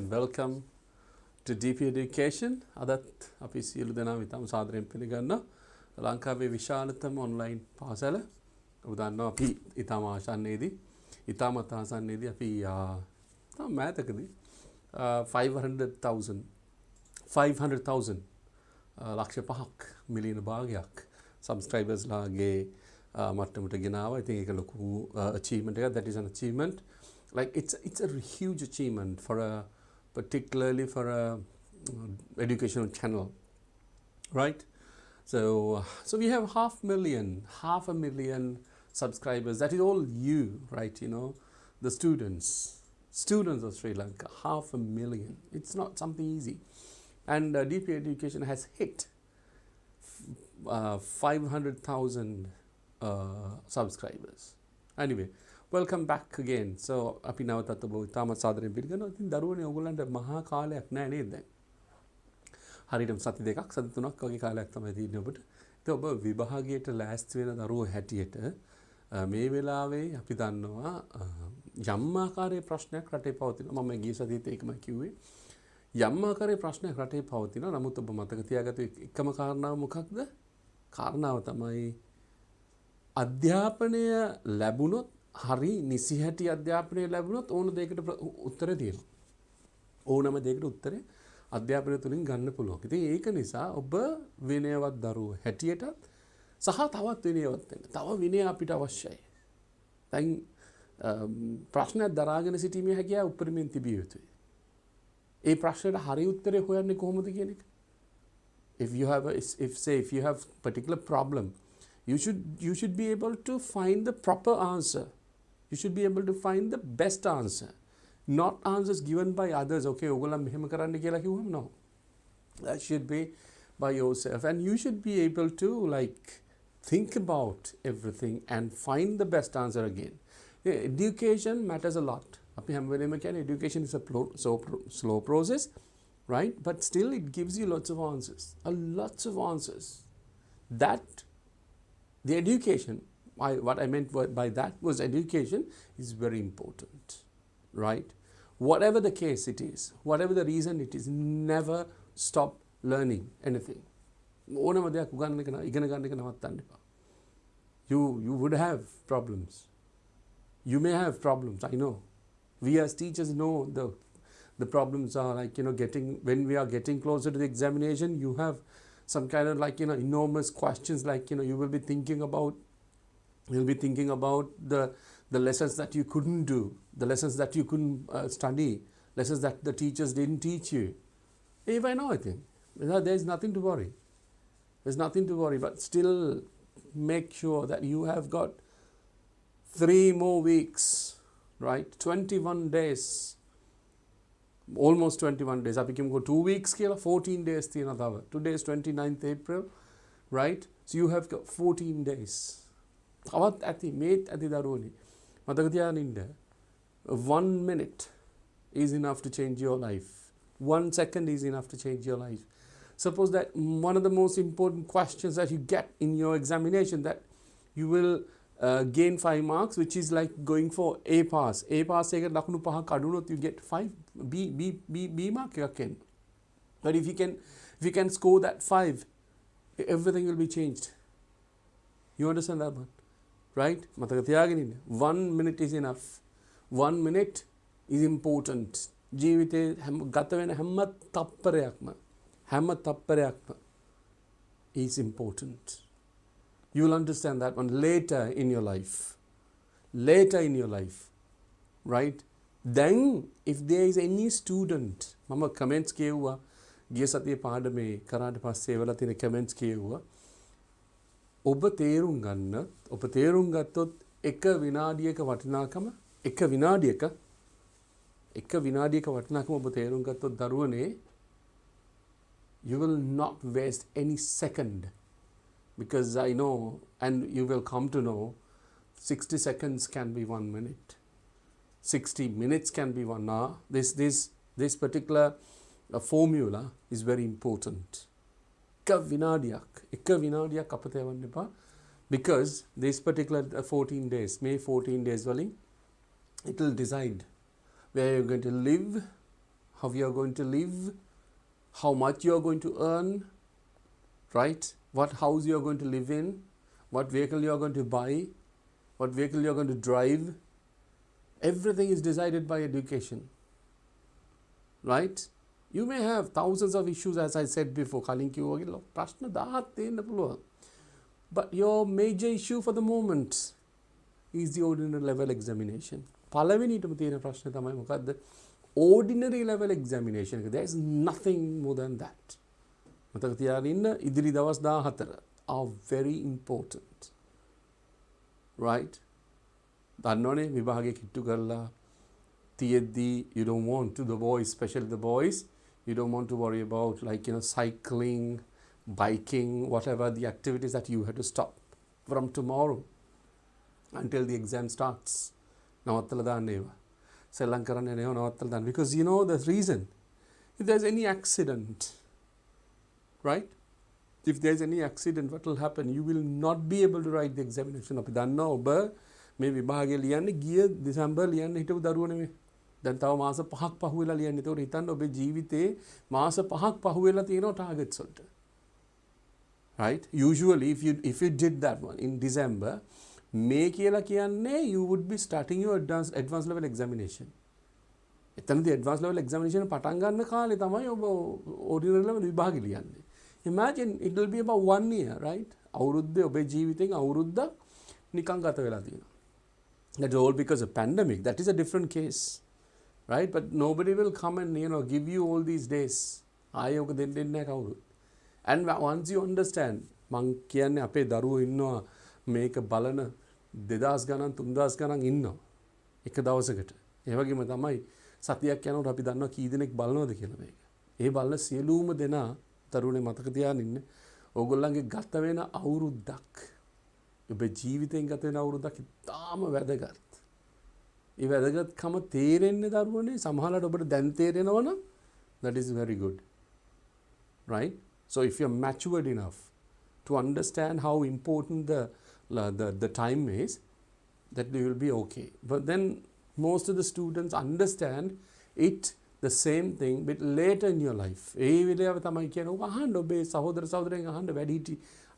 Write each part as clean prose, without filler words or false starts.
and welcome to DP Education. අදත් අපි සියලු දෙනා විතම සාදරයෙන් පිළිගන්නවා. ලංකාවේ විශාලතම ඔන්ලයින් පාසල. ඔබ දන්නවා අපි ඊටම ආසන්නයේදී ඊටමත් ආසන්නයේදී අපි තම මෑතකදී 500,000 ලක්ෂ 5ක් මිලියන භාගයක් subscribers ලාගේ මට්ටමට ගෙනාවා. ඉතින් ඒක ලොකු achievement එකක්. That is an achievement. Like it's a huge achievement for particularly for a educational channel, right? So we have half a million subscribers. That is all you, right? You know, the students of Sri Lanka, 500,000. It's not something easy. And DP Education has hit 500,000 subscribers. Anyway, welcome back again. So අපි නැවතත් ඔබ තාමත් සාදරයෙන් පිළිගන්නවා. ඉතින් දරුවනේ ඔයගොල්ලන්ට මහා කාලයක් නැහැ නේද දැන්? හරියටම සති දෙකක් සති තුනක් වගේ කාලයක් තමයි තියෙන්නේ ඔබට. ඉතින් ඔබ විභාගයට ලෑස්ති වෙන දරුවෝ හැටියට මේ වෙලාවේ අපි දන්නවා යම් ආකාරයේ ප්‍රශ්නයක් රටේ පවතිනවා. මම ගිය සතියේත් ඒකමයි කිව්වේ. යම් ආකාරයේ ප්‍රශ්නයක් රටේ පවතිනවා. නමුත් ඔබ මතක තියාගත යුතු එකම කාරණාව මොකක්ද? කාරණාව තමයි අධ්‍යාපනය ලැබුණොත් හරි නිසිහැටි අධ්‍යාපනය ලැබුණොත් ඕන දෙයකට උත්තරේ තියෙනවා. ඕනම දෙයකට උත්තරේ අධ්‍යාපනය තුලින් ගන්න පුළුවන්. ඉතින් ඒක නිසා ඔබ විනයවත් දරුවෝ හැටියට සහ තවත් විනයවත් වෙන්න. තව විනය අපිට අවශ්‍යයි. දැන් ප්‍රශ්නයක් දරාගෙන සිටීමේ හැකියාව උපරිමයෙන් තිබිය යුතුයි. ඒ ප්‍රශ්නෙට හරි උත්තරේ හොයන්නේ කොහොමද කියන එක? If you have particular problem, you should be able to find the proper answer. You should be able to find the best answer, not answers given by others. Okay, ඔයගොල්ලන් මෙහෙම කරන්න කියලා කිව්වම no. That should be by yourself, and you should be able to like think about everything and find the best answer again. Education matters a lot. අපි හැම වෙලේම කියන්නේ education is a slow process, right? But still it gives you lots of answers. That the education, what I meant by that was education is very important, right? Whatever the case it is, whatever the reason it is, never stop learning anything. ඕනම දෙයක් ඉගෙන ගන්න එක නවත්තන්න එපා. You would have problems. You may have problems, I know. We as teachers know the problems are like, you know, when we are getting closer to the examination, you have some kind of like, you know, enormous questions, like, you know, you will be thinking about the lessons that you couldn't do, the lessons that you couldn't study, lessons that the teachers didn't teach you. If I know, I think there's nothing to worry. But still make sure that you have got 3 more weeks, right? 21 days. Almost 21 days. අපි කියමුකෝ 2 weeks කියලා 14 days තියෙනවා තව. Today is 29th April, right? So you have got 14 days. තවත් ඇති මේත් ඇති දරුවනේ. මතක තියාගන්න ඉන්න. 1 minute is enough to change your life. 1 second is enough to change your life. Suppose that one of the most important questions that you get in your examination, that you will gain 5 marks, which is like going for A pass. A pass එකට ලකුණු 5ක් අඩුනොත් you get 5 B mark එකක් එන්න. But if you can score that 5, everything will be changed. You understand that one? Right? මතක තියාගෙන ඉන්න. 1 minute is enough. 1 minute is important. ජීවිතේ ගත වෙන හැම තප්පරයක්ම is important. You will understand that one later in your life, right? Then if there is any student, mama comments කියුවා ගිය සතියේ පාඩමේ කරාට පස්සේ වල තියෙන comments කියුවා ඔබ තේරුම් ගත්තොත් එක විනාඩියක වටිනාකම ඔබ තේරුම් ගත්තොත් දරුවනේ, you will not waste any second. Because I know, and you will come to know, 60 seconds can be 1 minute. 60 minutes can be 1 hour. This particular formula is very important. එක විනාඩියක් අපතේ යවන්න එපා. Because this particular 14 days, May 14 days වලින්, it will decide where you're going to live, how you are going to live, how much you are going to earn, right? What house you are going to live in, what vehicle you are going to buy, what vehicle you are going to drive. Everything is decided by education, right? You may have thousands of issues, as I said before. කලින් කිව්වා වගේ ප්‍රශ්න 1000ක් තියෙන්න පුළුවන්. But your major issue for the moment is the ordinary level examination. පළවෙනිටම තියෙන ප්‍රශ්නේ තමයි මොකද්ද? Ordinary level examination. There is nothing more than that. මතක තියාගෙන ඉන්න ඉදිරි දවස් 14 are very important. Right? දන්නවනේ විභාගයේ කිට්ටු කරලා තියෙද්දී you don't want to, the boys, especially the boys, you don't want to worry about like, cycling, biking, whatever the activities that you have to stop from tomorrow until the exam starts. නවත්තලා දාන්න ඒවා. සෙල්ලම් කරන්න යනවා නවත්තලා දාන්න. Because you know the reason. If there's any accident, right? If there's any accident, what will happen? You will not be able to write the examination. අපි දන්නවා ඔබ මේ විභාගය ලියන්නේ ගිය දෙසැම්බර් ලියන්න හිටපු දරුවෝ නෙමෙයි. දැන් තව මාස 5ක් පහුවෙලා ලියන්නේ. ඒතකොට හිතන්න ඔබේ ජීවිතේ මාස 5ක් පහුවෙලා තියෙනවා ටාගට්ස් වලට. Right? Usually if you did that one in December, May කියලා කියන්නේ you would be starting your advanced level examination. එතනදී advanced level examination පටන් ගන්න කාලේ තමයි ඔබ ordinary level විභාගෙ ලියන්නේ. Imagine it will be about 1 year, right? අවුරුද්දේ ඔබේ ජීවිතෙන් අවුරුද්දක් නිකන් ගත වෙලා තියෙනවා. That's all because of pandemic. That is a different case, right? But nobody will come and give you all these days. ආයෙ ඔක දෙන්නේ නැහැ කවුරුත්. And once you understand, මං කියන්නේ අපේ දරුවෝ ඉන්නවා මේක බලන 2000 ගණන් 3000 ගණන් ඉන්නවා එක දවසකට. ඒ වගේම තමයි සතියක් යනකොට අපි දන්නවා කී දෙනෙක් බලනවද කියලා මේක. ඒ බලන සියලුම දෙනා දරුවනේ මතක තියාගෙන ඉන්න. ඕගොල්ලන්ගේ ගත වෙන අවුරුද්දක් ඔබේ ජීවිතෙන් ගත වෙන අවුරුද්දක් ඉතාම වැදගත්. ඒ වැදගත්කම තේරෙන්නේ දරුවනේ සමහරවිට ඔබට දැන් තේරෙනවනම් that is very good. Right? So if you're matured enough to understand how important the time is, that you will be okay. But then most of the students understand it the same thing but later in your life. ඒ වෙලාව තමයි කියන්නේ ඔබ අහන්න ඔබේ සහෝදර සහෝදරයන් අහන්න වැඩිහිටි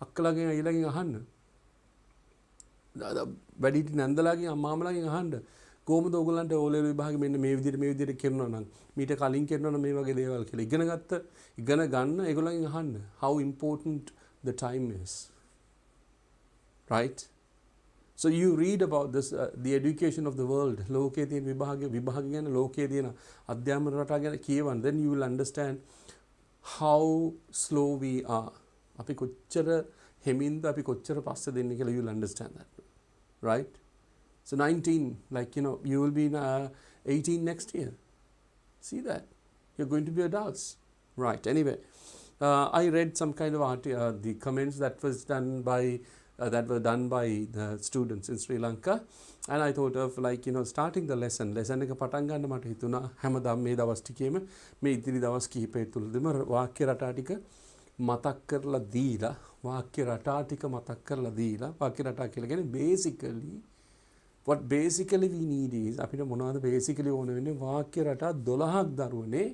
අක්කලාගෙන් අයිලාගෙන් අහන්න. වැඩිහිටි නන්දලාගෙන් අම්මාමලාගෙන් අහන්න. කොහොමද ඔයගොල්ලන්ට O level විභාගෙ මෙන්න මේ විදිහට කරනවා නම් මීට කලින් කරනවා නම් මේ වගේ දේවල් කියලා ඉගෙන ගන්න ඒගොල්ලන්ගෙන් අහන්න how important the time is. Right? So you read about this the education of the world. ලෝකයේ තියෙන විභාග ගැන ලෝකයේ තියෙන අධ්‍යාපන රටා ගැන කියවන්න. Then you will understand how slow we are. අපි කොච්චර හෙමින්ද අපි කොච්චර පස්සේ දෙන්නේ කියලා you will understand that. Right? So 19, like, you will be 18 next year. See that? You're going to be adults. Right. Anyway, I read some kind of the comments that was done by that were done by the students in Sri Lanka, and I thought of like starting the lesson එක පටන් ගන්න මට හිතුණා හැමදාම මේ දවස් ටිකේම මේ ඉදිරි දවස් කිහිපය තුලදීම වාක්‍ය රටා ටික මතක් කරලා දීලා වාක්‍ය රටා ටික මතක් කරලා දීලා වාක්‍ය රටා කියලා කියන්නේ basically what basically we need is අපිට මොනවද basically ඕන වෙන්නේ වාක්‍ය රටා 12ක් දරුවනේ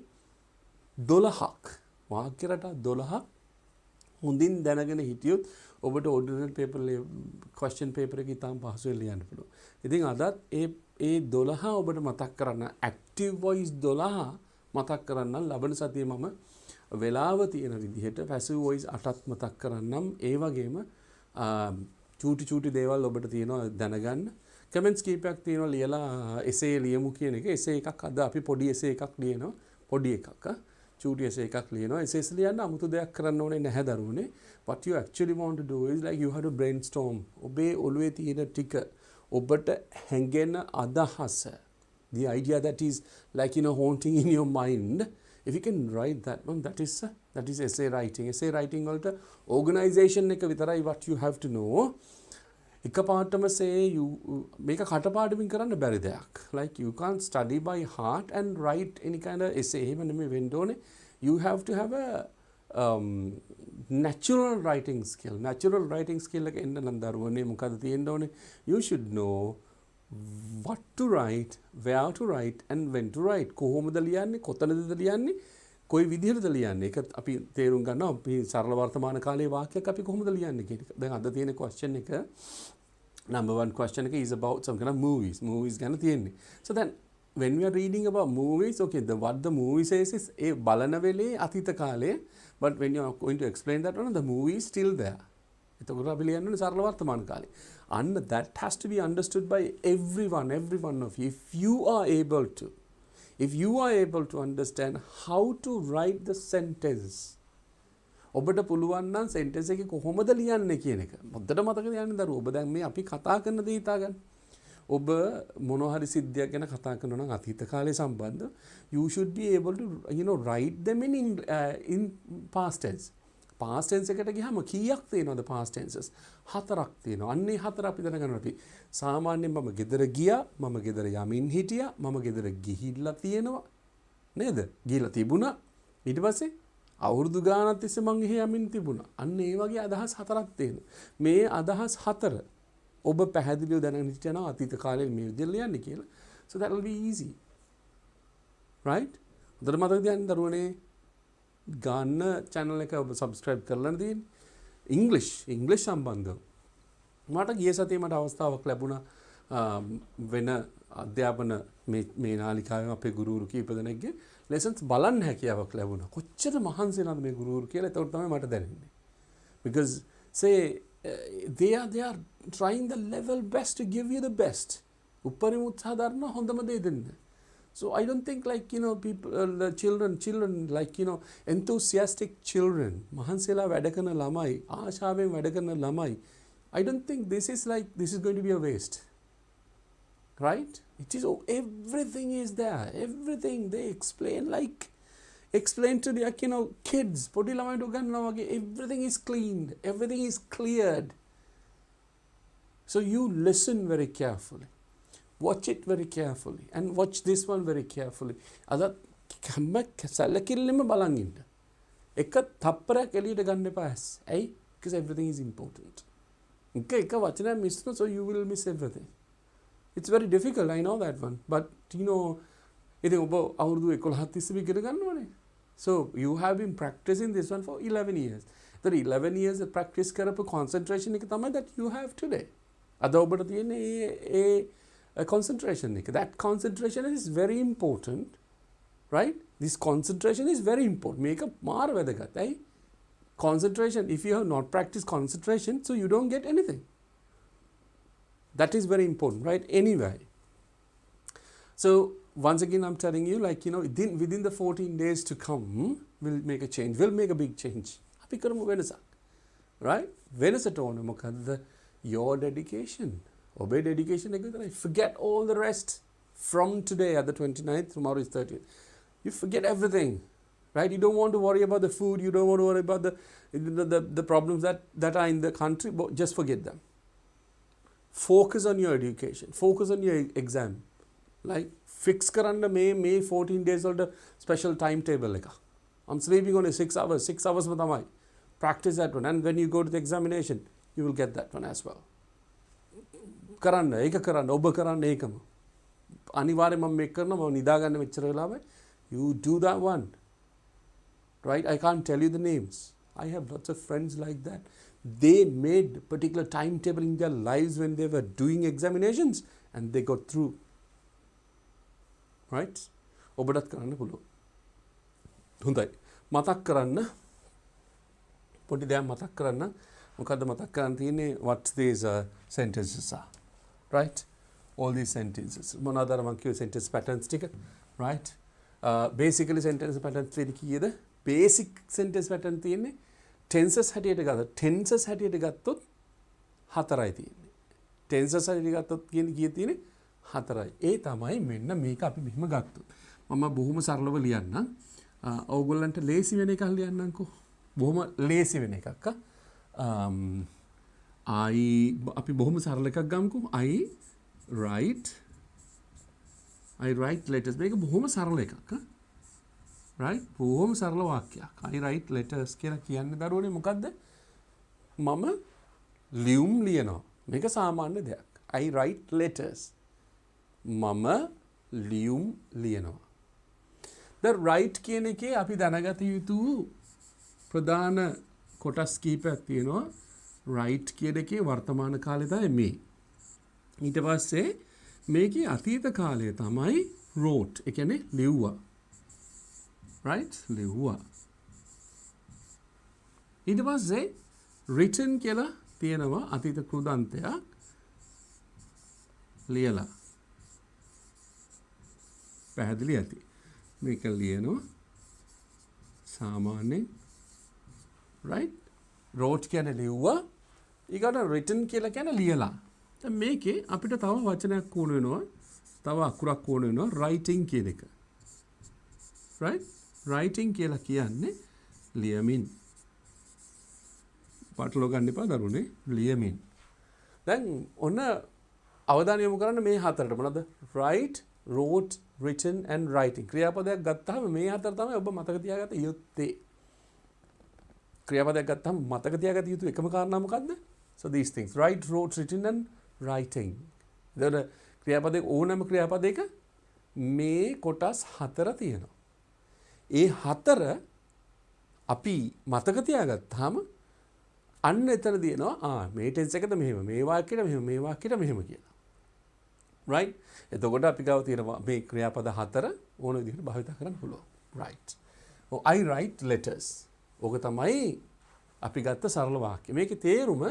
12ක් වාක්‍ය රටා 12ක් හොඳින් දැනගෙන හිටියොත් ඔබට ordinary paper question paper එක ඉතාම පහසුවෙන් ලියන්න පුළුවන්. ඉතින් අදත් ඒ 12 ඔබට මතක් කරන්න active voice 12 මතක් කරන්න ලබන සතියේ මම වෙලාව තියෙන විදිහට passive voice 8ක් මතක් කරන්නම්. ඒ වගේම චූටි දේවල් ඔබට තියෙනවා දැනගන්න. කමෙන්ට්ස් කීපයක් තියෙනවා ලියලා එසේ ලියමු කියන එක. එසේ එකක් අද අපි පොඩි එසේ එකක් ලියනවා. පොඩි එකක් චූටි එසේ එකක් ලියනවා. එසේස් ලියන්න 아무තු දෙයක් කරන්න ඕනේ නැහැ දරුවනේ. What you actually want to do is like you have to brainstorm. ඔබේ ඔළුවේ තියෙන ටික ඔබට හැඟෙන අදහස. The idea that is like haunting in your mind. If you can write that one, that is essay writing. Essay writing වලට organization එක විතරයි what you have to know. එකපාරටම say you මේක කටපාඩමින් කරන්න බැරි දෙයක්. Like you can't study by heart and write any kind of essay. එහෙම නෙමෙයි වෙන්න ඕනේ. You have to have a natural writing skill. Natural writing skill එක එන්න නම් දරුවනේ මොකද තියෙන්න ඕනේ? You should know what to write, where to write and when to write. කොහොමද ලියන්නේ, කොතනද ලියන්නේ, කොයි විදිහටද ලියන්නේ. ඒක අපි තේරුම් ගන්නවා. අපි සරල වර්තමාන කාලයේ වාක්‍යයක් අපි කොහොමද ලියන්නේ කියන එක. දැන් අද තියෙන question එක number 1 question එක is about some kind of movies. Movies ගැන තියෙන්නේ. So then when we are reading about movies, okay, what the movie says is ඒ බලන වෙලේ අතීත කාලේ, but when you are going to explain that one, the movie is still there. එතකොට අපි ලියන්නේ සරල වර්තමාන කාලේ. And that has to be understood by every one of you. If you are able to understand how to write the sentence, ඔබට පුළුවන් නම් sentence එක කොහොමද ලියන්නේ කියන එක. මොකද මතක තියාගන්න දරුවෝ. ඔබ දැන් මේ අපි කතා කරන දේ හිතාගන්න. ඔබ මොනවා හරි සිද්ධියක් ගැන කතා කරනවා නම් අතීත කාලේ සම්බන්ධ, you should be able to write them in past tense. past tense එකට ගියාම කීයක් තියෙනවද past tenses? 4ක් තියෙනවා. අන්නේ 4 අපි දැනගන්න අපි. සාමාන්‍යයෙන් මම ගෙදර ගියා, මම ගෙදර යමින් හිටියා, මම ගෙදර ගිහිල්ලා තියෙනවා. නේද? ගිහිල්ලා තිබුණා. ඊට පස්සේ අවුරුදු ගානක් තිස්සේ මං එහෙ යමින් තිබුණා. අන්න ඒ වගේ අදහස් 4ක් තියෙනවා. මේ අදහස් 4 ඔබ පැහැදිලිව දැනගෙන හිටියනම් අතීත කාලේ මේ විදිහට ලියන්නේ කියලා. So that will be easy. Right? හොඳට මතක තියාගන්න දරුවනේ. ගන්න channel එක ඔබ subscribe කරලා තියෙන්නේ. English සම්බන්ධව. මට ගිය සතියේ මට අවස්ථාවක් ලැබුණා වෙන අධ්‍යාපන මේ නාලිකාවේ අපේ ගුරුවරු කීප දෙනෙක්ගේ lessons බලන්න හැකියාවක් ලැබුණා. කොච්චර මහන්සි වෙනවද මේ ගුරුවරු කියලා ඒකට තමයි මට දැනෙන්නේ. Because say they are trying the level best to give you the best. උපරිම උත්සාහ දරන හොඳම දේ දෙන්න. So I don't think like people the children like enthusiastic children mahansela වැඩ කරන ළමයි ආශාවෙන් වැඩ කරන ළමයි I don't think this is going to be a waste, right? It is everything is there, everything they explain to the kids podi ළමයිට උගන්වනවා වගේ everything is cleaned, everything is cleared. So you listen very carefully. Watch it very carefully and watch this one very carefully. අද කම්ම සැලකිල්ලෙම බලන් ඉන්න. එක තප්පරයක් එළියට ගන්න එපා ඇස්. ඇයි? Because everything is important. එක වචනයක් මිස් කරන so you will miss everything. It's very difficult, I know that one. But ඉතින් ඔබ අවුරුදු 11ක් තිස්සේ ඉගෙන ගන්නවනේ. So you have been practicing this one for 11 years. The 11 years of practice කරපු concentration එක තමයි that you have today. අද ඔබට තියෙන්නේ ඒ concentration. That concentration is very important, right? This concentration is very important. Make a maar vedagat, eh? Concentration, if you have not practiced concentration, so you don't get anything. That is very important, right? Anyway. So once again I'm telling you within the 14 days to come, we'll make a change. We'll make a big change. Api karamu venasak. Right? Venasata ona mokadda your dedication. Obey dedication. Forget all the rest from today at the 29th. Tomorrow is 30th. You forget everything, right? You don't want to worry about the food. You don't want to worry about the problems that are in the country. But just forget them. Focus on your education. Focus on your exam. Like fix karanna May 14 days old special timetable. I'm sleeping only 6 hours. 6 hours mathamai. Practice that one. And when you go to the examination, you will get that one as well. කරන්න ඒක කරන්න ඔබ කරන්න ඒකම අනිවාර්යයෙන් මම මේක කරනවා මම නිදා ගන්න මෙච්චර වෙලාවයි you do that one, right? I can't tell you the names. I have lots of friends like that. They made particular timetable in their lives when they were doing examinations and they got through, right? ඔබටත් කරන්න පුළුවන්. හොඳයි මතක් කරන්න පොඩි දෙයක් මතක් කරන්න. මොකද්ද මතක් කරන්න තියෙන්නේ? What these sentences are, right? All these sentences. මොනවාද මම කියු sentence patterns ටික, right? Basically sentence patterns තියෙන්නේ කීයද? Basic sentence pattern තියෙන්නේ tenses හැටියට ගත්තොත් 4යි තියෙන්නේ. tenses හැටියට ගත්තොත් කියන්නේ කීයද තියෙන්නේ? 4යි. ඒ තමයි මෙන්න මේක අපි මෙහෙම ගත්තොත්. මම බොහොම සරලව ලියන්නම්. ඕගොල්ලන්ට ලේසි වෙන එකක් ලියන්නම්කෝ. බොහොම ලේසි වෙන එකක්. අපි බොහොම සරල එකක් ගමුකෝ. I write letters. මේක බොහොම සරල එකක්. right? බොහොම සරල වාක්‍යයක්. I write letters කියලා කියන්නේ දරුවනේ මොකද්ද? මම ලියුම් ලියනවා. මේක සාමාන්‍ය දෙයක්. I write letters. මම ලියුම් ලියනවා. දැන් right කියන එකේ අපි දැනගත යුතු ප්‍රධාන කොටස් කීපයක් තියෙනවා. right කියන එකේ වර්තමාන කාලය තමයි මේ. ඊට පස්සේ මේකේ අතීත කාලය තමයි wrote. ඒ කියන්නේ ලිව්වා. right? ලිව්වා. ඊට පස්සේ written කියලා තියෙනවා අතීත කෘදාන්තයක් ලියලා. පැහැදිලි ඇති. මේක ලියනවා සාමාන්‍යයෙන් right? wrote කියන්නේ ලිව්වා. ඊගොඩ written කියලා කියන්නේ ලියලා. දැන් මේකේ අපිට තව වචනයක් ඕන වෙනවා. තව අකුරක් ඕන වෙනවා writing කියන එක. right? writing කියලා කියන්නේ ලියමින්. පටලව ගන්න එපා දරුවනේ ලියමින්. දැන් ඔන්න අවධානය යොමු කරන්න මේ හතරට. මොනවද? write, wrote, written and writing. ක්‍රියාපදයක් ගත්තාම මේ හතර තමයි ඔබ මතක තියාගත යුත්තේ. ක්‍රියාපදයක් ගත්තාම මතක තියාගත යුතු එකම කාරණා මොකද්ද? So these things write, wrote, written and writing. එතකොට ක්‍රියාපදයක ඕනෑම ක්‍රියාපදයක මේ කොටස් හතර තියෙනවා. ඒ හතර අපි මතක තියාගත්තාම අන්න එතන තියෙනවා මේ ටෙන්ස් එකද මෙහෙම, මේ වාක්‍යෙට මෙහෙම, මේ වාක්‍යෙට මෙහෙම කියලා. right? එතකොට අපි ගාව තියෙනවා මේ ක්‍රියාපද හතර ඕන විදිහට භාවිත කරන්න පුළුවන්. right? I write letters. ඕක තමයි අපි ගත්ත සරල වාක්‍ය. මේකේ තේරුම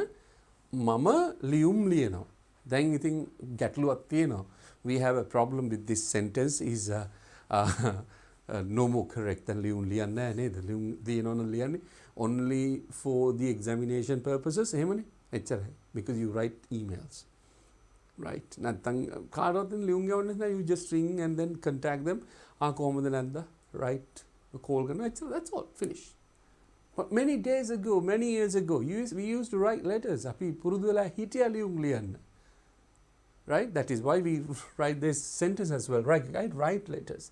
මම ලියුම් ලියනවා. දැන් ඉතින් ගැටලුවක් තියෙනවා. We have a problem with this sentence is no more correct than ලියුම් ලියන්නේ නැහැ නේද? ලියුම් දිනන ලියන්නේ only for the examination purposes එහෙමනේ. එච්චරයි. Because you write emails. right? නැත්නම් කාටවත් ලියුම් ගවන්නේ නැහැ. You just ring and then contact them. කොහොමද නැද්ද? right? call කරනවා. That's all. Finish. But many days ago, many years ago, we used to write letters. අපි පුරුදු වෙලා හිටියා ලියුම් ලියන්න. right? That is why we write this sentence as well. right? write letters.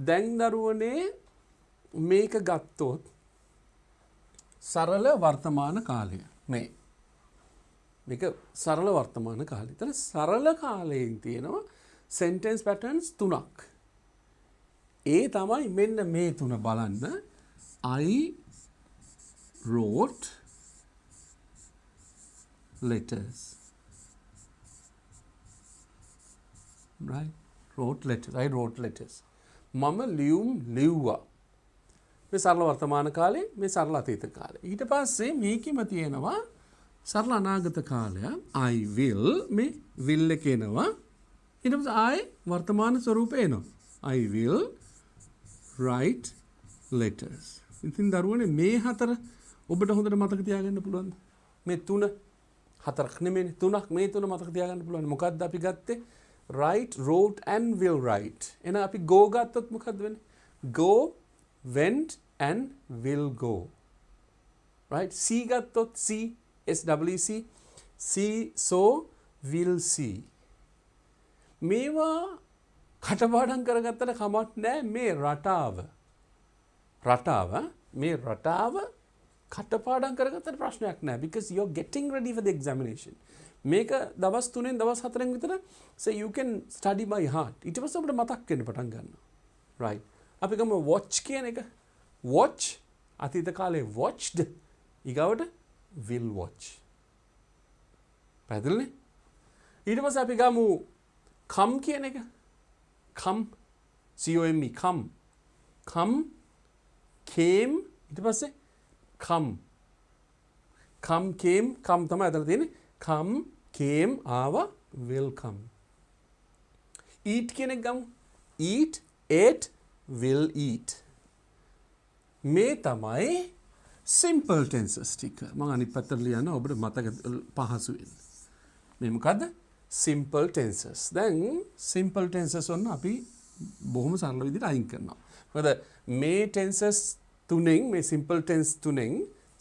දැන් දරුවනේ මේක ගත්තොත් සරල වර්තමාන කාලය මේ. මේක සරල වර්තමාන කාලය. එතන සරල කාලයෙන් තියෙනවා sentence patterns තුනක්. ඒ තමයි මෙන්න මේ තුන බලන්න. I wrote letters. right? wrote letters. I wrote letters. මම ලියුම් ලිව්වා. මේ සරල වර්තමාන කාලේ, මේ සරල අතීත කාලේ. ඊට පස්සේ මේකෙම තියෙනවා සරල අනාගත කාලය. I will මේ will එක එනවා. ඊට පස්සේ I වර්තමාන ස්වරූපේ එනවා. I will write letters. ඉතින් දරුවනේ මේ හතර ඔබට හොඳට මතක තියාගන්න පුළුවන්ද? මේ තුන හතරක් නෙමෙයි තුනක්, මේ තුන මතක තියාගන්න පුළුවන්. මොකද්ද අපි ගත්තේ? write, wrote and will write. එහෙනම් අපි go ගත්තොත් මොකද්ද වෙන්නේ? go, went and will go. right? see ගත්තොත් see, SWC, see, saw, will see. මේවා කටපාඩම් කරගත්තට කමක් නැහැ. මේ රටාව මේ රටාව කටපාඩම් කරගත්තට ප්‍රශ්නයක් නැහැ. because you're getting ready for the examination. මේක දවස් 3න් දවස් 4න් විතර so you can study by heart. ඊට පස්සේ අපිට මතක් වෙන්න පටන් ගන්නවා. right? අපි ගමු watch කියන එක. watch අතීත කාලේ watched. ඊගවට will watch. පැහැදිලිනේ? ඊට පස්සේ අපි ගමු come කියන එක. come come come came ඊට පස්සේ come came come තමයි අතන තියෙන්නේ. come came ආවා will come. eat කියන එක ගමු. eat ate will eat. මේ තමයි simple tenses ටික. මම අනිත් පැත්තට ලියන්න ඔබට මතක පහසු වෙන්න. මේ මොකද්ද? simple tenses. දැන් simple tenses ඔන්න අපි බොහොම සරල විදිහට අයින් කරනවා. මොකද මේ tenses තුනෙන් මේ simple tense තුනෙන්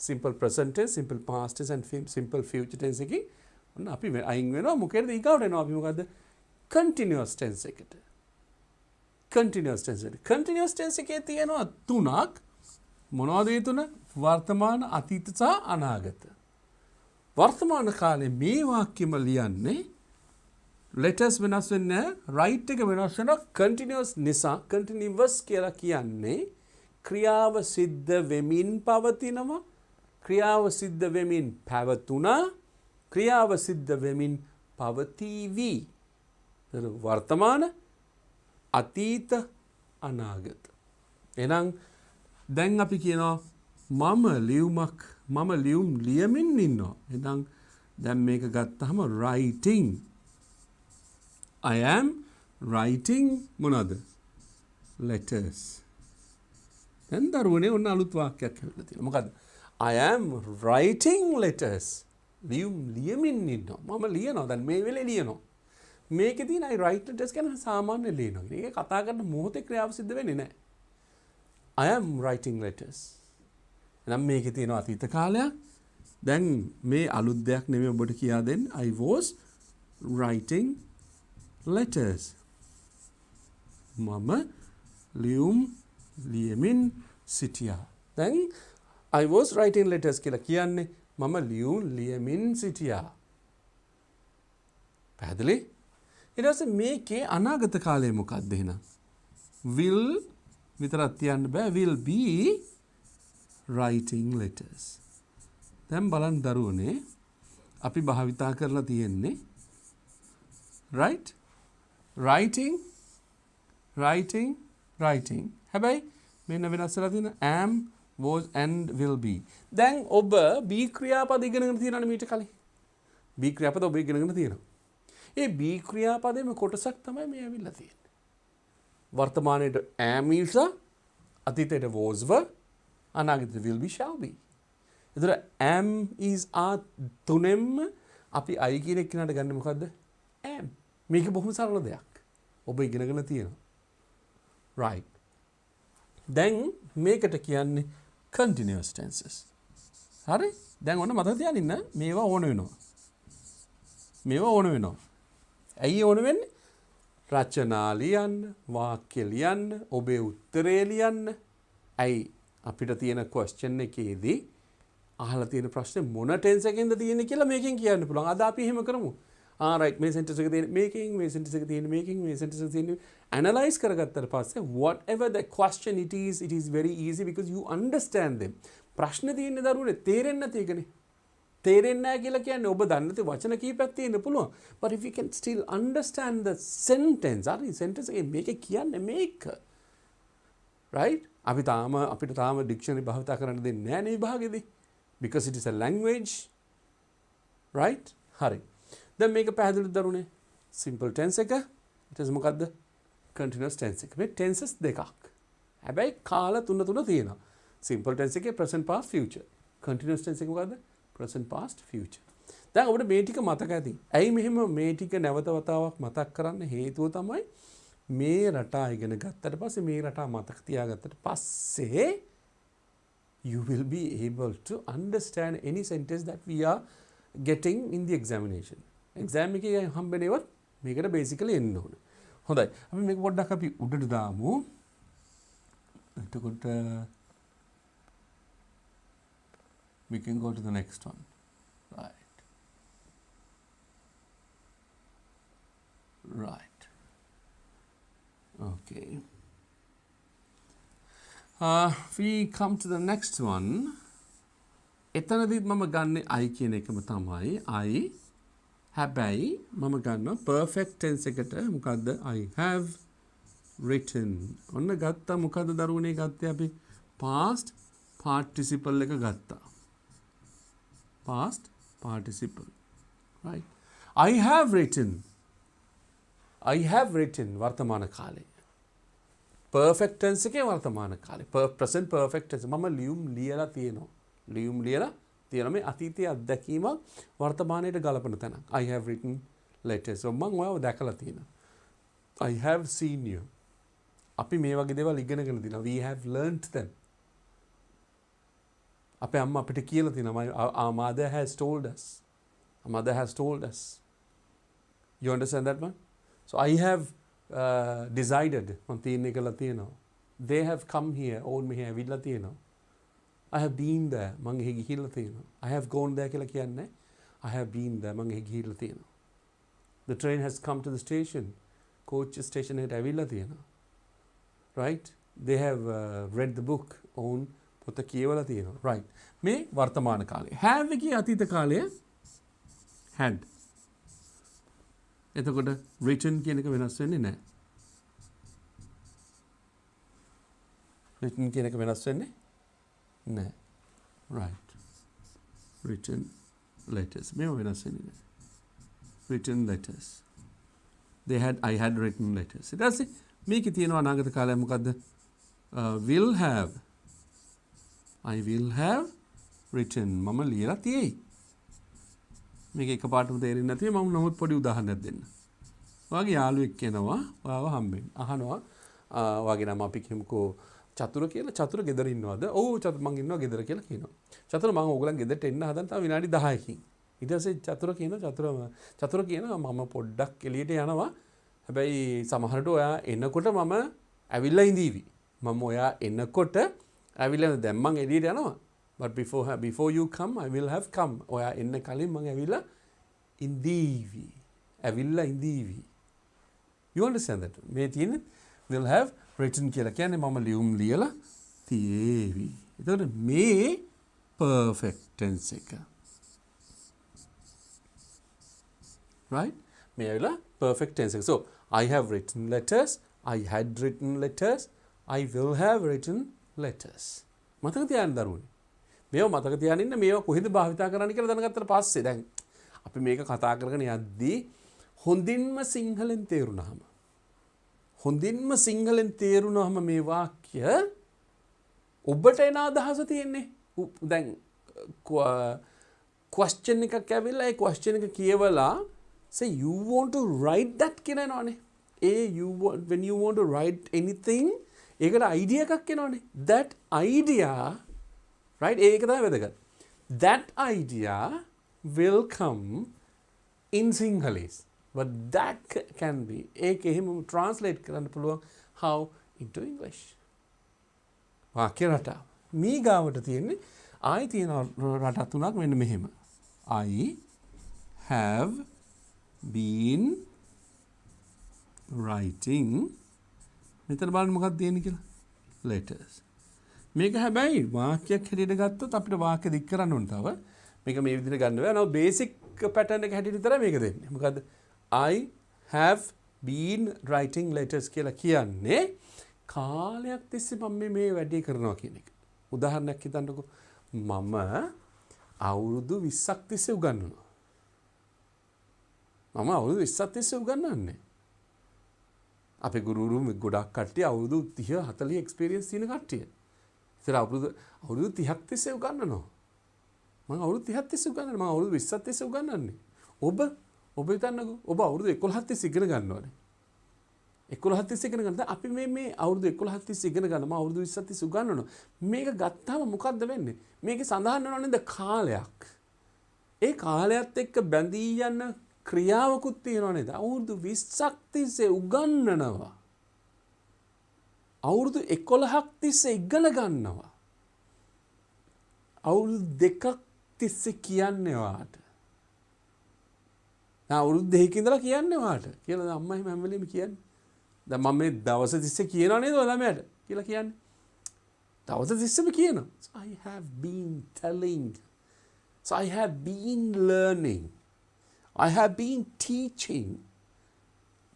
simple present tense, simple past tense and simple future tense එකකින් ඔන්න අපි අයින් වෙනවා. මොකේද ඊගාවට එනවා අපි මොකද්ද? continuous tense එකට. continuous tense එකේ තියෙනවා තුනක්. මොනවද ඒ තුන? වර්තමාන, අතීත සහ අනාගත. වර්තමාන කාලේ මේ වාක්‍යෙම ලියන්නේ letters වෙනස් වෙන්නේ right එක වෙනස් වෙනවා continuous නිසා continuous කියලා කියන්නේ ක්‍රියාව සිද්ධ වෙමින් පවතිනවා ක්‍රියාව සිද්ධ වෙමින් පැවතුණා ක්‍රියාව සිද්ධ වෙමින් පවතිවි වර්තමාන අතීත අනාගත එහෙනම් දැන් අපි කියනවා මම ලියුම් ලියමින් ඉන්නවා එහෙනම් දැන් මේක ගත්තාම writing I am writing මොනවාද letters දැන් දරුවනේ ඔන්න අලුත් වාක්‍යයක් හැදලා තියෙනවා මොකද්ද I am writing letters ලියුම් ලියමින් ඉන්නවා මම ලියනවා දැන් මේ වෙලේ ලියනවා මේකේ තියෙන I write letters කියන සාමාන්‍ය ලියනවා ඒක කතා කරන මොහොතේ ක්‍රියාව සිද්ධ වෙන්නේ නැහැ I am writing letters එනම් මේකේ තියෙන අතීත කාලයක් දැන් මේ අලුත් දෙයක් නෙමෙයි ඔබට කියා දෙන්නේ I was writing letters මම ලියුම් ලියමින් සිටියා දැන් I was writing letters කියලා කියන්නේ මම ලියුම් ලියමින් සිටියා පැහැදිලි ඊට පස්සේ මේකේ අනාගත කාලය මොකක්ද එහෙනම් will විතරක් තියන්න බෑ will be writing letters දැන් බලන්න දරුවනේ අපි භාවිතා කරලා තියෙන්නේ right writing හැබැයි මෙන්න වෙනස් වෙලා තියෙන am was and will be දැන් ඔබ be ක්‍රියාපද ඉගෙනගෙන තියෙනවනේ මීට කලින් be ක්‍රියාපද ඔබ ඉගෙනගෙන තියෙනවා ඒ be ක්‍රියාපදෙම කොටසක් තමයි මේ ඇවිල්ලා තියෙන්නේ වර්තමානයේ am is අතීතයේ was were අනාගතයේ will be shall be එතකොට am is are තුනෙන්ම අපි I කියන එක නට ගන්න මොකද්ද am මේක බොහොම සරල දෙයක් ඔබ ඉගෙනගෙන තියෙනවා right දැන් මේකට කියන්නේ continuous tenses හරි දැන් ඔන්න මතක තියාගන්න ඉන්න මේවා ඕන වෙනවා ඇයි ඕන වෙන්නේ රචනා ලියන්න වාක්‍ය ලියන්න ඔබේ උත්තරේ ලියන්න ඇයි අපිට තියෙන question එකේදී අහලා තියෙන ප්‍රශ්නේ මොන ටෙන්ස් එකෙන්ද තියෙන්නේ කියලා මේකෙන් කියන්න පුළුවන් අද අපි එහෙම කරමු right මේ sentence එක තියෙන මේකෙන් මේ sentence එක තියෙන මේකෙන් මේ sentence එක තියෙන analyze කරගත්තට පස්සේ whatever the question it is very easy because you understand them ප්‍රශ්න තියෙන්නේ දරුවනේ තේරෙන්නේ නැති එකනේ තේරෙන්නේ නැහැ කියලා කියන්නේ ඔබ දන්නේ නැති වචන කීපයක් තියෙන්න පුළුවන් but if you can still understand the sentence හරි sentence එකේ මේක කියන්නේ මේක right අපිට තාම dictionary භාවිත කරන්න දෙන්නේ නැහැ නේ විභාගෙදී because it is a language right හරි දැන් මේක පැහැදිලිද දරුවනේ simple tense එක ඊට පස්සේ මොකද්ද continuous tense එක මේ tenses දෙකක් හැබැයි කාල තුන තියෙනවා simple tense එකේ present past future continuous tense එක මොකද්ද present past future දැන් ඔබට මේ ටික මතක ඇති ඇයි මෙහෙම මේ ටික නැවත වතාවක් මතක් කරන්න හේතුව තමයි මේ රටා ඉගෙන ගත්තට පස්සේ මේ රටා මතක තියාගත්තට පස්සේ you will be able to understand any sentence that we are getting in the examination exam එකේ හම්බෙනේවත් මේකට basically එන්න ඕනේ හොඳයි අපි මේක පොඩ්ඩක් අපි උඩට දාමු එතකොට we can go to the next one right okay we come to the next one එතනදිත් මම ගන්න I කියන එකම තමයි I හැබැයි මම ගන්නවා perfect tense එකට මොකද්ද I have written ඔන්න ගත්තා මොකද්ද දරුවනේ ගත්තේ අපි past participle එක ගත්තා past participle right I have written වර්තමාන කාලේ perfect tense එකේ වර්තමාන කාලේ present perfect tense මම ලියුම් ලියලා තියෙනවා මේ අතීතයේ අත්දැකීම වර්තමානයට ගලපන තැන I have written letters so මම ඔයාව දැකලා තියෙනවා I have seen you අපි මේ වගේ දේවල් ඉගෙනගෙන දිනවා we have learnt them අපේ අම්මා අපිට කියලා තියෙනවා our mother has told us you understand that one so I have decided මම තීරණය කළා තියෙනවා they have come here ඕන් මෙහෙ ඇවිල්ලා තියෙනවා I have been there මං එහෙ ගිහිල්ලා තියෙනවා I have gone there කියලා කියන්නේ I have been there මං එහෙ ගිහිල්ලා තියෙනවා The train has come to the station. Coach station එකට ඇවිල්ලා තියෙනවා. Right? They have read the book. ඔවුන් පොත කියවලා තියෙනවා. Right. මේ වර්තමාන කාලය. Have එකේ අතීත කාලය had. එතකොට written කියන එක වෙනස් වෙන්නේ නැහැ. written කියන එක වෙනස් වෙන්නේ නැහැ. Right. Written letters. මේව වෙනස් වෙන්නේ නැහැ. Written letters. I had written letters. ඊට පස්සේ මේකේ තියෙනවා අනාගත කාලය මොකද්ද? Will have. I will have written. මම ලියලා තියෙයි. මේක එකපාරටම තේරෙන්නේ නැති මම නමුත් පොඩි උදාහරණයක් දෙන්න. ඔයාගේ යාළුවෙක් කෙනවා ඔයාව හම්බෙන්න. අහනවා ඔයාගේ නම අපි කියමුකෝ චතුර කියලා. චතුර ගෙදර ඉන්නවද? ඔව් චතුර මං ඉන්නවා ගෙදර කියලා කියනවා. චතුර මං ඕගලන් ගෙදරට එන්න හදන තව විනාඩි 10කින්. ඊට පස්සේ චතුර කියනවා මම පොඩ්ඩක් එළියට යනවා. හැබැයි සමහරට ඔයා එනකොට මම ඇවිල්ලා ඉඳීවි. මම ඔයා එනකොට ඇවිල්ලා දැන් මං එළියට යනවා. But before you come I will have come. ඔයා එන්න කලින් මං ඇවිල්ලා ඉඳීවි. ඇවිල්ලා ඉඳීවි. You understand that? මේ තියෙන්නේ will have written කියලා කියන්නේ මම ලියුම් ලියලා තියේවි. එතකොට මේ perfect tense එක. Right? May I perfect tense. So I have written letters. I had written letters. I will have written letters. මතක තියාගන්න දරුවනේ. මේව මතක තියාගෙන ඉන්න මේව කොහෙද භාවිතා කරන්න කියලා දැනගත්තට පස්සේ දැන් අපි මේක කතා කරගෙන යද්දී හොඳින්ම සිංහලෙන් තේරුණාම මේ වාක්‍ය ඔබට එන අදහස තියෙන්නේ. දැන් question එකක් ඇවිල්ලා ඒ question එක කියවලා say you want to write that කියන නෝනේ. when you want to write anything ඒකට idea එකක් එනවනේ. That idea, right? ඒක තමයි වැදගත්. That idea will come in Sinhalese. But that can be ඒක එහෙම translate කරන්න පුළුවන් how into English. වාක්‍ය රටාව. මේ ගාවට තියෙන්නේ ආයි තියෙන රට තුනක් මෙන්න මෙහෙම. I have been writing මෙතන බලන්න මොකක්ද තියෙන්නේ කියලා letters. මේක හැබැයි වාක්‍යයක් හැටියට ගත්තොත් අපිට වාක්‍ය දික් කරන්න ඕන තව. මේක මේ විදිහට ගන්න බෑ. නෝ බේසික් පැටර්න් එක හැටියට විතරයි මේක දෙන්නේ. මොකද්ද? I have been writing letters කියලා කියන්නේ කාලයක් තිස්සේ මම මේ වැඩේ කරනවා කියන එක. උදාහරණයක් හිතන්නකෝ. මම අවුරුදු 20ක් තිස්සේ උගන්වනවා. මම අවුරුදු 20ක් තිස්සේ උගන්වන්නේ. අපේ ගුරුවරු ගොඩක් කට්ටිය අවුරුදු 30 40 එක්ස්පීරියන්ස් තියෙන කට්ටිය. ඒතර අවුරුදු 30ක් තිස්සේ උගන්වනවා. මම අවුරුදු 30ක් තිස්සේ උගන්වනවා. මම අවුරුදු 20ක් තිස්සේ උගන්වන්නේ. ඔබ හිතන්නකෝ ඔබ අවුරුදු 11ක් තිස්සේ ඉගෙන ගන්නවනේ. 11ක් තිස්සේ ඉගෙන ගන්න. අපි මේ අවුරුදු 11ක් තිස්සේ ඉගෙන ගන්න මම අවුරුදු 20ක් තිස්සේ උගන්වනවා. මේක ගත්තාම මොකද්ද වෙන්නේ? මේකේ සඳහන් වෙනවා නේද කාලයක්. ඒ කාලයත් එක්ක බැඳී යන ක්‍රියාවකුත් තියෙනවා නේද? අවුරුදු 20ක් තිස්සේ උගන්වනවා. අවුරුදු 11ක් තිස්සේ ඉගෙන ගන්නවා. අවුරුදු 2ක් තිස්සේ කියන්නේ වාට. අවුරුදු 2කින් ඉඳලා කියන්නේ වාට. කියලා අම්මා එහෙම හැම වෙලෙම කියන්නේ. දැන් මම මේ දවස් තිස්සේ කියනවා නේද ළමයාට කියලා කියන්නේ. දවස් තිස්සේම කියනවා. So I have been telling. So I have been learning. I have been teaching.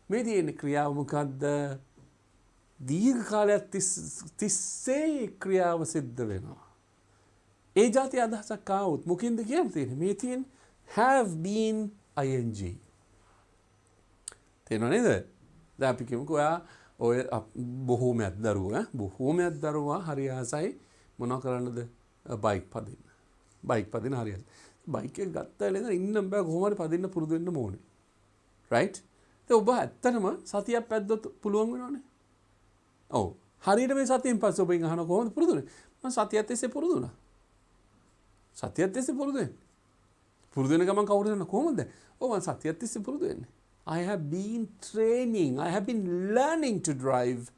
මේ තියෙන ක්‍රියාව මොකද්ද? දීර්ඝ කාලයක් තිස්සේ ක්‍රියාව සිද්ධ වෙනවා. ඒ જાති අදහසක් ආවොත් මොකින්ද කියන්නේ? මේ තියෙන have been ing. තේරෙනව නේද? දැන් අපි කියමුකෝ ඔය බොහෝමයක් දරුවා හරි ආසයි මොනවා කරන්නද? බයික් පදින්න. බයික් පදින්න හරි ආසයි. බයික් එක ගත්තා නේද? ඉන්න බෑ කොහොම හරි පදින්න පුරුදු වෙන්න ඕනේ. right? ඒ ඔබ ඇත්තටම සතියක් පැද්දොත් පුළුවන් වෙනවනේ. ඔව්. හරියට මේ සතියෙන් පස්සේ ඔබෙන් අහන කොහොමද පුරුදුනේ? මම සතියක් තිස්සේ පුරුදු වුණා. සතියක් තිස්සේ පුරුදු වෙන්නේ. පුරුදු වෙන ගමන් කවුරුද දන්න කොහොමද? ඔව් මම සතියක් තිස්සේ පුරුදු වෙන්නේ. I have been training. I have been learning to drive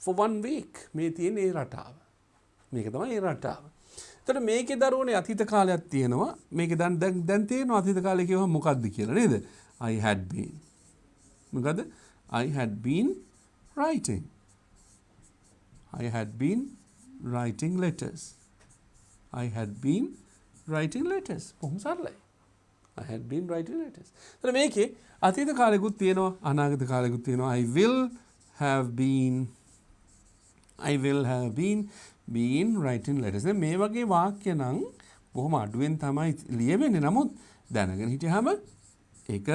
for 1 week. මේ තියෙන ඒ රටාව. මේක තමයි ඒ රටාව. එතකොට මේකේ දරුවනේ අතීත කාලයක් තියෙනවා. මේකේ දැන් තියෙනවා අතීත කාලේ කියවම මොකද්ද කියලා නේද? I had been. මොකද I had been writing. I had been writing letters. I had been writing letters. බොහොම සරලයි. I had been writing letters. එතන මේකේ අතීත කාලෙකුත් තියෙනවා අනාගත කාලෙකුත් තියෙනවා. I will have been writing letters. දැන් මේ වගේ වාක්‍ය නම් බොහොම අඩුවෙන් තමයි ලියවෙන්නේ. නමුත් දැනගෙන හිටියාම ඒක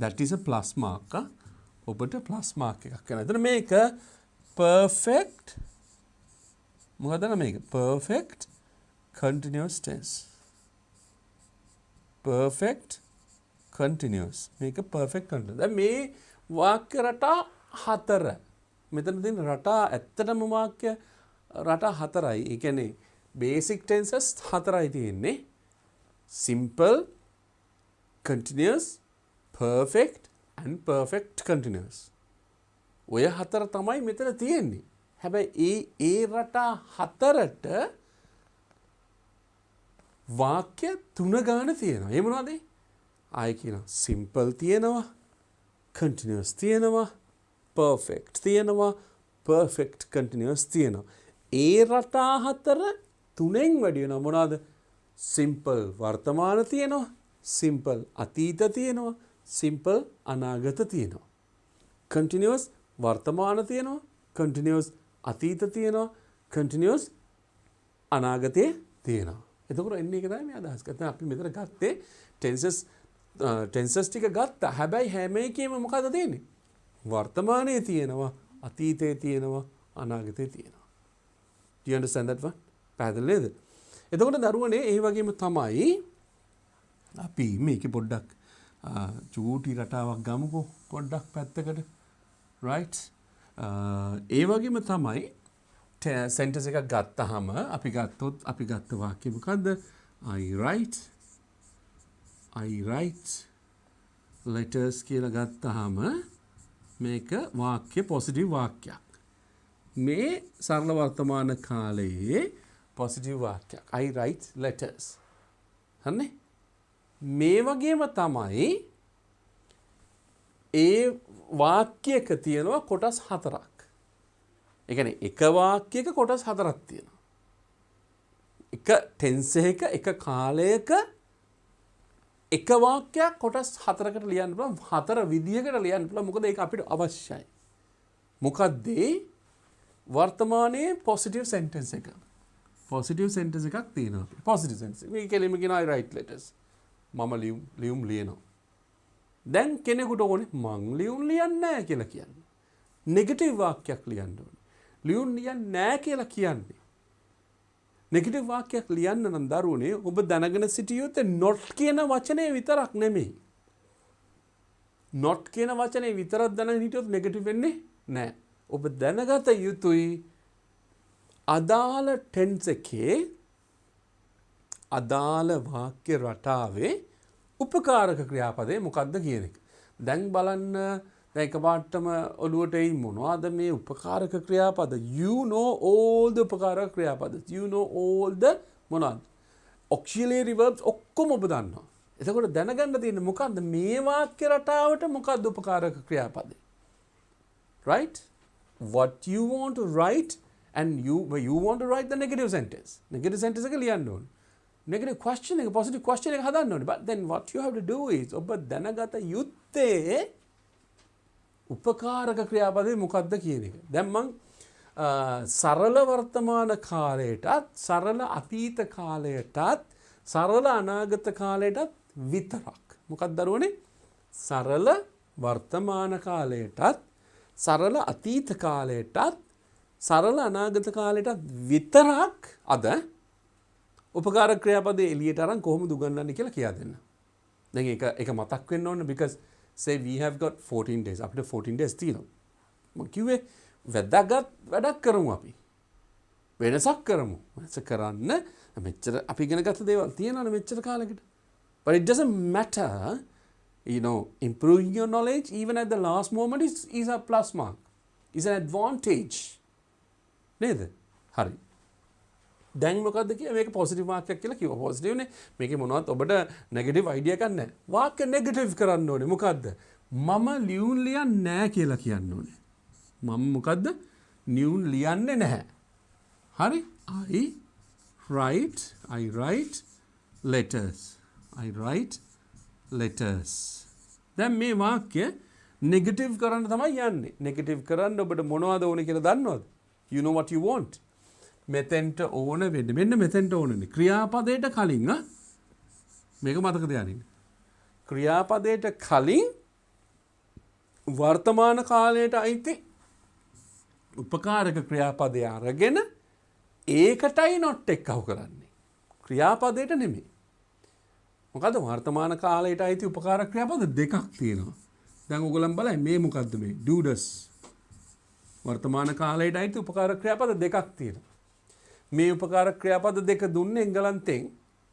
that is a plus mark. ඔබට plus mark එකක් කරනවා. එතන මේක perfect මොකද මේක perfect continuous tense. perfect continuous. මේක perfect continuous. දැන් මේ වාක්‍ය රටා 4. මෙතන තියෙන රටා ඇත්තටම වාක්‍ය රටා 4යි. ඒ කියන්නේ basic tenses 4යි තියෙන්නේ. simple, continuous, perfect and perfect continuous. ඔය 4 තමයි මෙතන තියෙන්නේ. හැබැයි ඒ රටා 4ට වාක්‍ය 3 ගාන තියෙනවා. ඒ මොනවද? ආයෙ කියනවා simple තියෙනවා, continuous තියෙනවා, perfect තියෙනවා, perfect continuous තියෙනවා. ඒ රටා 4 3න් වැඩි වෙනවා. මොනවද? simple වර්තමාන තියෙනවා, simple අතීත තියෙනවා, simple අනාගත තියෙනවා. continuous වර්තමාන තියෙනවා, continuous අතීත තියෙනවා, continuous අනාගතයේ තියෙනවා. එතකොට එන්නේ ඒක තමයි මේ අදහස්. ගත්තා අපි මෙතන ගත්තේ tenses ටික ගත්තා. හැබැයි හැම එකෙම මොකද තියෙන්නේ? වර්තමානයේ තියෙනවා, අතීතයේ තියෙනවා, අනාගතයේ තියෙනවා. Do you understand that one? පැහැදිලි නේද? එතකොට දරුවනේ ඒ වගේම තමයි අපි මේකේ පොඩ්ඩක් චූටි රටාවක් ගමුකෝ පොඩ්ඩක් පැත්තකට. right? ඒ වගේම තමයි sentence එකක් ගත්තාම අපි ගත්ත වාක්‍ය මොකද්ද? I write letters කියලා ගත්තාම මේක වාක්‍ය පොසිටිව් වාක්‍යයක්. මේ සරල වර්තමාන කාලයේ පොසිටිව් වාක්‍යයක්. I write letters. හරිනේ? මේ වගේම තමයි ඒ වාක්‍යයක තියෙනවා කොටස් 4ක්. ඒ කියන්නේ එක වාක්‍යයක කොටස් 4ක් තියෙනවා. එක tense එක එක කාලයක එක වාක්‍යයක් කොටස් 4කට ලියන්න පුළුවන්. 4 විදිහකට ලියන්න පුළුවන්. මොකද ඒක අපිට අවශ්‍යයි. මොකද්ද? වර්තමානයේ positive sentence එක. positive sentence එකක් තියෙනවා. positive sentence. මේ කෙලින්ම කියන I write letters. මම ලියුම් ලියනවා. දැන් කෙනෙකුට ඕනේ මං ලියුම් ලියන්නේ නැහැ කියලා කියන්නේ. නෙගටිව් වාක්‍යයක් ලියන්න ඕනේ. ලියුම් ලියන්නේ නැහැ කියලා කියන්නේ. නෙගටිව් වාක්‍යයක් ලියන්න නම් දරුවනේ ඔබ දැනගෙන සිටිය යුත්තේ not කියන වචනේ විතරක් නෙමෙයි. not කියන වචනේ විතරක් දැනගෙන හිටියොත් නෙගටිව් වෙන්නේ නැහැ. ඔබ දැනගත යුතුයි අදාළ tense එකේ අදාළ වාක්‍ය රටාවේ උපකාරක ක්‍රියාපදේ මොකක්ද කියන එක. දැන් බලන්න දැන් එකපාරටම ඔළුවට එයි මොනවද මේ උපකාරක ක්‍රියාපද? You know all the උපකාරක ක්‍රියාපද. You know all the මොනවද? auxiliary verbs ඔක්කොම ඔබ දන්නවා. එතකොට දැනගන්න තියෙන්නේ මොකද්ද මේ වාක්‍ය රටාවට මොකක්ද උපකාරක ක්‍රියාපදේ? Right? What you want to write and you want to write the negative sentence. Negative sentence එක ලියන්න ඕනේ. Negative question එක positive question එක හදන්න ඕනේ. But then what you have to do is ඔබ දැනගත යුත්තේ උපකාරක ක්‍රියාපදේ මොකක්ද කියන එක. දැන් මං සරල වර්තමාන කාලයටත් සරල අතීත කාලයටත් සරල අනාගත කාලයටත් විතරක්. මොකක්ද දරුවනේ? සරල වර්තමාන කාලයටත් සරල අතීත කාලයටත් සරල අනාගත කාලයටත් විතරක් අද උපකාරක ක්‍රියාපදේ එළියට අරන් කොහොමද උගන්වන්නේ කියලා කියා දෙන්න. දැන් ඒක මතක් වෙන්න ඕනේ because say we have got 14 days. අපිට 14 days තියෙනවා. මම කිව්වේ වැදගත් වැඩක් කරමු අපි. වෙනසක් කරමු. වෙනස කරන්න මෙච්චර අපි ඉගෙන ගත්ත දේවල් තියෙනවනේ මෙච්චර කාලෙකට. But it doesn't matter, you know, improving your knowledge even at the last moment is a plus mark. Is an advantage. නේද? හරි. දැන් මොකද්ද කිය මේක පොසිටිව් වාක්‍යයක් කියලා කිව්වා. පොසිටිව් නේ. මේකේ මොනවත් ඔබට නෙගටිව් අයිඩියා එකක් නැහැ. වාක්‍ය නෙගටිව් කරන්න ඕනේ. මොකද්ද? මම ලියුම් ලියන්නේ නැහැ කියලා කියන්න ඕනේ. මම මොකද්ද? ලියුම් ලියන්නේ නැහැ. හරි? I write letters. I write letters. දැන් මේ වාක්‍ය නෙගටිව් කරන්න තමයි යන්නේ. නෙගටිව් කරන්න ඔබට මොනවද ඕනේ කියලා දන්නවද? You know what you want. මෙතෙන්ට ඕන වෙන්නේ. මෙන්න මෙතෙන්ට ඕනනේ. ක්‍රියාපදයට කලින් මේක මතක තියාගන්න. ක්‍රියාපදයට කලින් වර්තමාන කාලයට අයිති උපකාරක ක්‍රියාපදය අරගෙන ඒකටයි not එක අහු කරන්නේ. ක්‍රියාපදයට නෙමෙයි. මොකද වර්තමාන කාලයට අයිති උපකාරක ක්‍රියාපද දෙකක් තියෙනවා. දැන් ඔයගොල්ලන් බලන්න මේ මොකද්ද මේ does. වර්තමාන කාලයට අයිති උපකාරක ක්‍රියාපද දෙකක් තියෙනවා. මේ උපකාරක ක්‍රියාපද දෙක දුන්නේ එංගලන්තෙන්.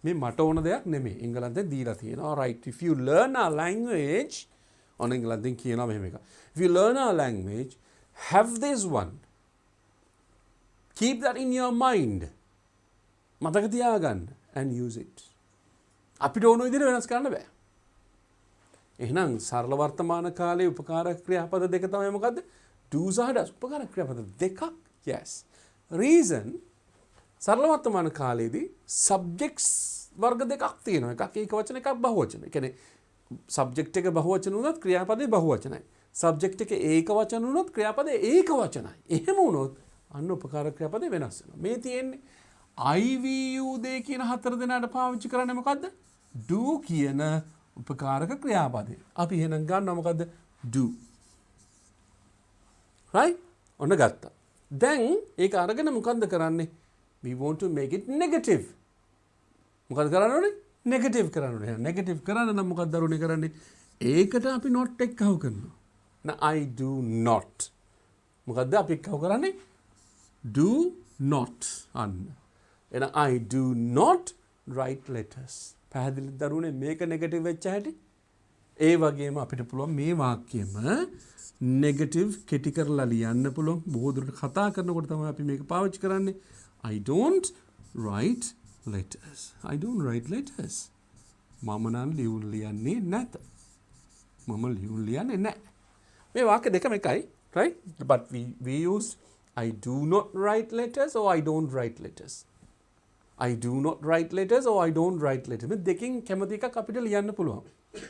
මේ මට ඕන දෙයක් නෙමෙයි. එංගලන්තෙන් දීලා තියෙනවා. Right, if you learn a language on එංගලන්තෙන් කියනවා මෙහෙම එක. If you learn a language, have this one. Keep that in your mind. මතක තියාගන්න and use it. අපිට ඕන විදිහට වෙනස් කරන්න බෑ. එහෙනම් සරල වර්තමාන කාලයේ උපකාරක ක්‍රියාපද දෙක තමයි මොකද්ද? Do සහ does. උපකාරක ක්‍රියාපද දෙකක්. Yes. Reason සරල වර්තමාන කාලයේදී subjects වර්ග දෙකක් තියෙනවා. එකක් ඒක වචන එකක් බහුවචන. ඒ කියන්නේ subject එක බහුවචන වුණොත් ක්‍රියාපදේ බහුවචනයි. subject එක ඒක වචන වුණොත් ක්‍රියාපදේ ඒක වචනයි. එහෙම වුණොත් අන්න උපකාරක ක්‍රියාපදේ වෙනස් වෙනවා. මේ තියෙන්නේ IVU දෙක කියන හතර දෙනාට පාවිච්චි කරන්නේ මොකද්ද? Do කියන උපකාරක ක්‍රියාපදේ. අපි එහෙනම් ගන්නවා මොකද්ද? Do. Right? ඔන්න ගත්තා. දැන් ඒක අරගෙන මොකද්ද කරන්නේ? We want to make it negative. මොකද කරන්න ඕනේ? Negative කරන්න ඕනේ. Negative කරන්න නම් මොකක්ද දරුණේ කරන්නේ? ඒකට අපි not එක අහු කරනවා. I do not. මොකද්ද අපි අහු කරන්නේ? Do not. අන්න. එහෙනම් I do not write letters. පැහැදිලිද දරුණේ මේක නෙගටිව් වෙච්ච හැටි? ඒ වගේම අපිට පුළුවන් මේ වාක්‍යෙම නෙගටිව් කෙටි කරලා ලියන්න පුළුවන්. බොහෝ දුරට කතා කරනකොට තමයි අපි මේක පාවිච්චි කරන්නේ. I don't write letters. I don't write letters. මම නම් ලියුම් ලියන්නේ නැත. මම ලියුම් ලියන්නේ නැහැ. මේ වාක්‍ය දෙකම එකයි, right? But we use I do not write letters or I don't write letters. I do not write letters or I don't write letters. මේ දෙකෙන් කැමති එකක් අපිට ලියන්න පුළුවන්.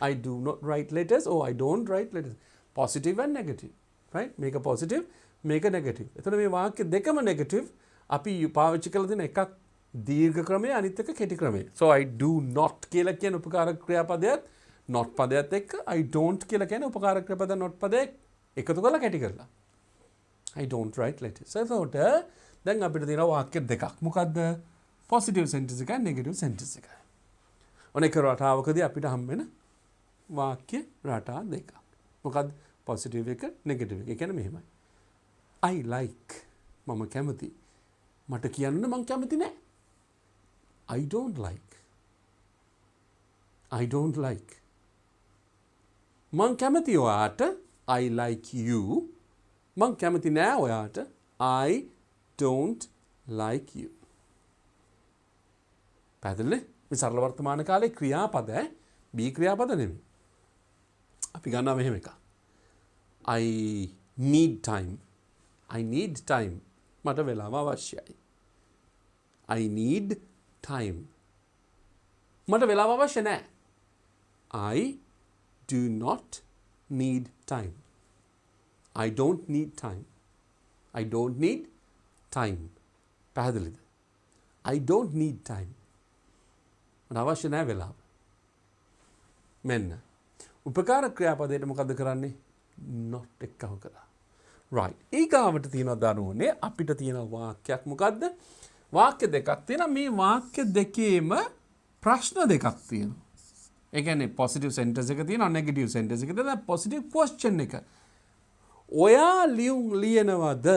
I do not write letters or I don't write letters. Positive and negative, right? මේක positive, මේක negative. එතකොට මේ වාක්‍ය දෙකම negative. අපි පාවිච්චි කරලා තියෙන එකක් දීර්ඝ ක්‍රමය අනිත් එක කෙටි ක්‍රමය. So I do not කියලා කියන උපකාරක ක්‍රියාපදයක් not පදයට එක්ක I don't කියලා කියන උපකාරක ක්‍රියාපද not පදයක් එකතු කරලා කෙටි කරලා. I don't write letters. එතකොට දැන් අපිට තියෙන වාක්‍ය දෙකක්. මොකද්ද? positive sentence එකයි negative sentence එකයි. ඔන්න එක රටාවකදී අපිට හම් වෙන වාක්‍ය රටා දෙකක්. මොකද්ද? positive එක negative එක. ඒ කියන්නේ මෙහෙමයි. I like මම කැමති. මට කියන්න මං කැමති නෑ. I don't like. I don't like. මං කැමති ඔයාට. I like you. මං කැමති නෑ ඔයාට. I don't like you. පැහැදිලිද? මේ සරල වර්තමාන කාලේ ක්‍රියාපද B ක්‍රියාපද නෙමෙයි. අපි ගන්නවා මෙහෙම එකක්. I need time. I need time. මට වෙලාව අවශ්‍යයි. I need time. මට වෙලාව අවශ්‍ය නැහැ. I do not need time. I don't need time. I don't need time. පැහැදිලිද? I don't need time. මට අවශ්‍ය නැහැ වෙලාව. මෙන්න. උපකාරක ක්‍රියාපදයට මොකද කරන්නේ? not එක අහු කරා. right. ඊගාවට තියෙනවා දරුවනේ අපිට තියෙන වාක්‍යයක් මොකද්ද? වාක්‍ය දෙකක් තියෙනවා. මේ වාක්‍ය දෙකේම ප්‍රශ්න දෙකක් තියෙනවා. ඒ කියන්නේ positive sentence එක තියෙනවා, negative sentence එක තියෙනවා, positive question එක. ඔයා ලියුම් ලියනවද?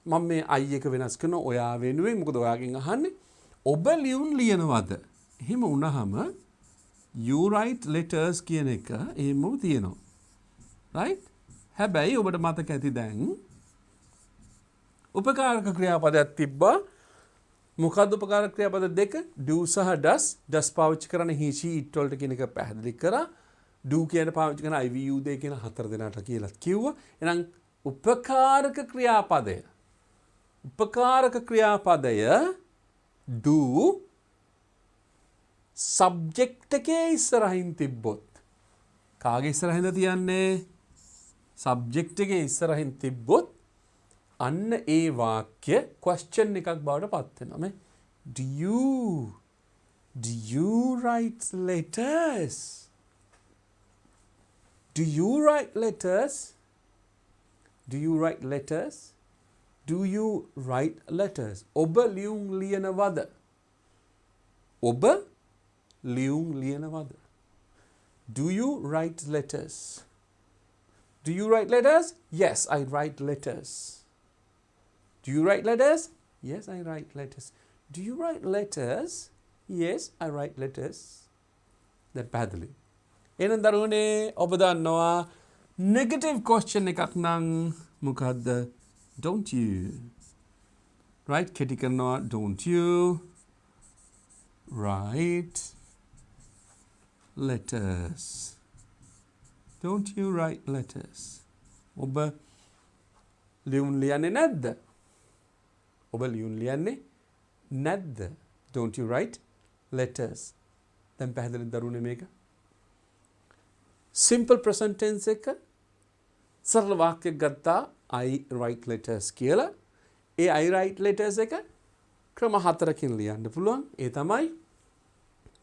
මම මේ I එක වෙනස් කරනවා ඔයා වෙනුවෙන්. මොකද ඔයාගෙන් අහන්නේ ඔබ ලියුම් ලියනවද? එහෙම වුණාම you write letters කියන එක එහෙමම තියෙනවා. right? හැබැයි ඔබට මතක ඇති දැන් උපකාරක ක්‍රියාපදයක් තිබ්බා මොකද්ද උපකාරක ක්‍රියාපද දෙක? do සහ does. does පාවිච්චි කරන්නේ he she it වලට කියන එක පැහැදිලි කරා. do කියන පාවිච්චි කරන I we you they කියන හතර දෙනාට කියලා කිව්වා. එහෙනම් උපකාරක ක්‍රියාපදය do subject එකේ ඉස්සරහින් තිබ්බොත් කාගේ ඉස්සරහින්ද තියන්නේ? subject එකේ ඉස්සරහින් තිබ්බොත් අන්න ඒ වාක්‍ය question එකක් බවට පත් වෙනවා. මේ do you write letters? Do you write letters? Do you write letters? Do you write letters? ඔබ ලියුම් ලියනවද? ඔබ ලියුම් ලියනවද? Do you write letters? Do you write letters? Yes, I write letters. Do you write letters? Yes, I write letters. Do you write letters? Yes, I write letters. දැන් පැහැදිලි. එහෙනම් දරුවනේ ඔබ දන්නවා negative question එකක් නම් මොකද්ද? Don't you. Right? කෙටි කරනවා don't you write letters. Don't you write letters? ඔබ ලියුම් ලියන්නේ නැද්ද? ඔබ ලියුම් ලියන්නේ නැද්ද? Don't you write letters? දැන් පැහැදිලි දරුවනේ මේක. Simple present tense එක සරල වාක්‍යයක් ගත්තා I write letters කියලා. ඒ I write letters එක ක්‍රම හතරකින් ලියන්න පුළුවන්. ඒ තමයි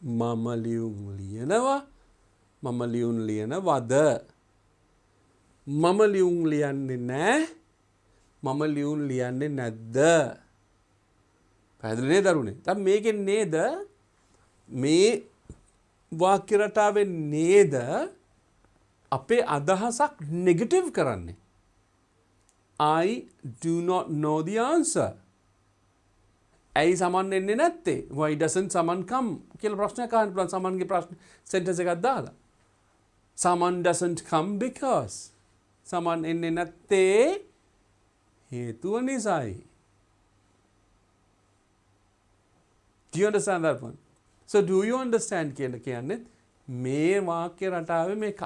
මම ලියුම් ලියනවා, මම ලියුම් ලියනවද, මම ලියුම් ලියන්නේ නැහැ, මම ලියුම් ලියන්නේ නැද්ද? පැහැදිලි නේද දරුවනේ? දැන් මේකෙන් නේද මේ වාක්‍ය රටාවෙන් නේද අපේ අදහසක් නෙගටිව් කරන්නේ? I do not know the answer. ඇයි සමන් එන්නේ නැත්තේ? Why doesn't someone come? කියලා ප්‍රශ්නයක් අහන්න පුළුවන්. සමන්ගේ ප්‍රශ්න සෙන්ටෙන්ස් එකක් දාලා. Someone doesn't come because. සමන් එන්නේ නැත්තේ හේතුව නිසායි. Do you understand that one? So do you understand කියලා කියන්නේ මේ වාක්‍ය රටාවේ මේකක්.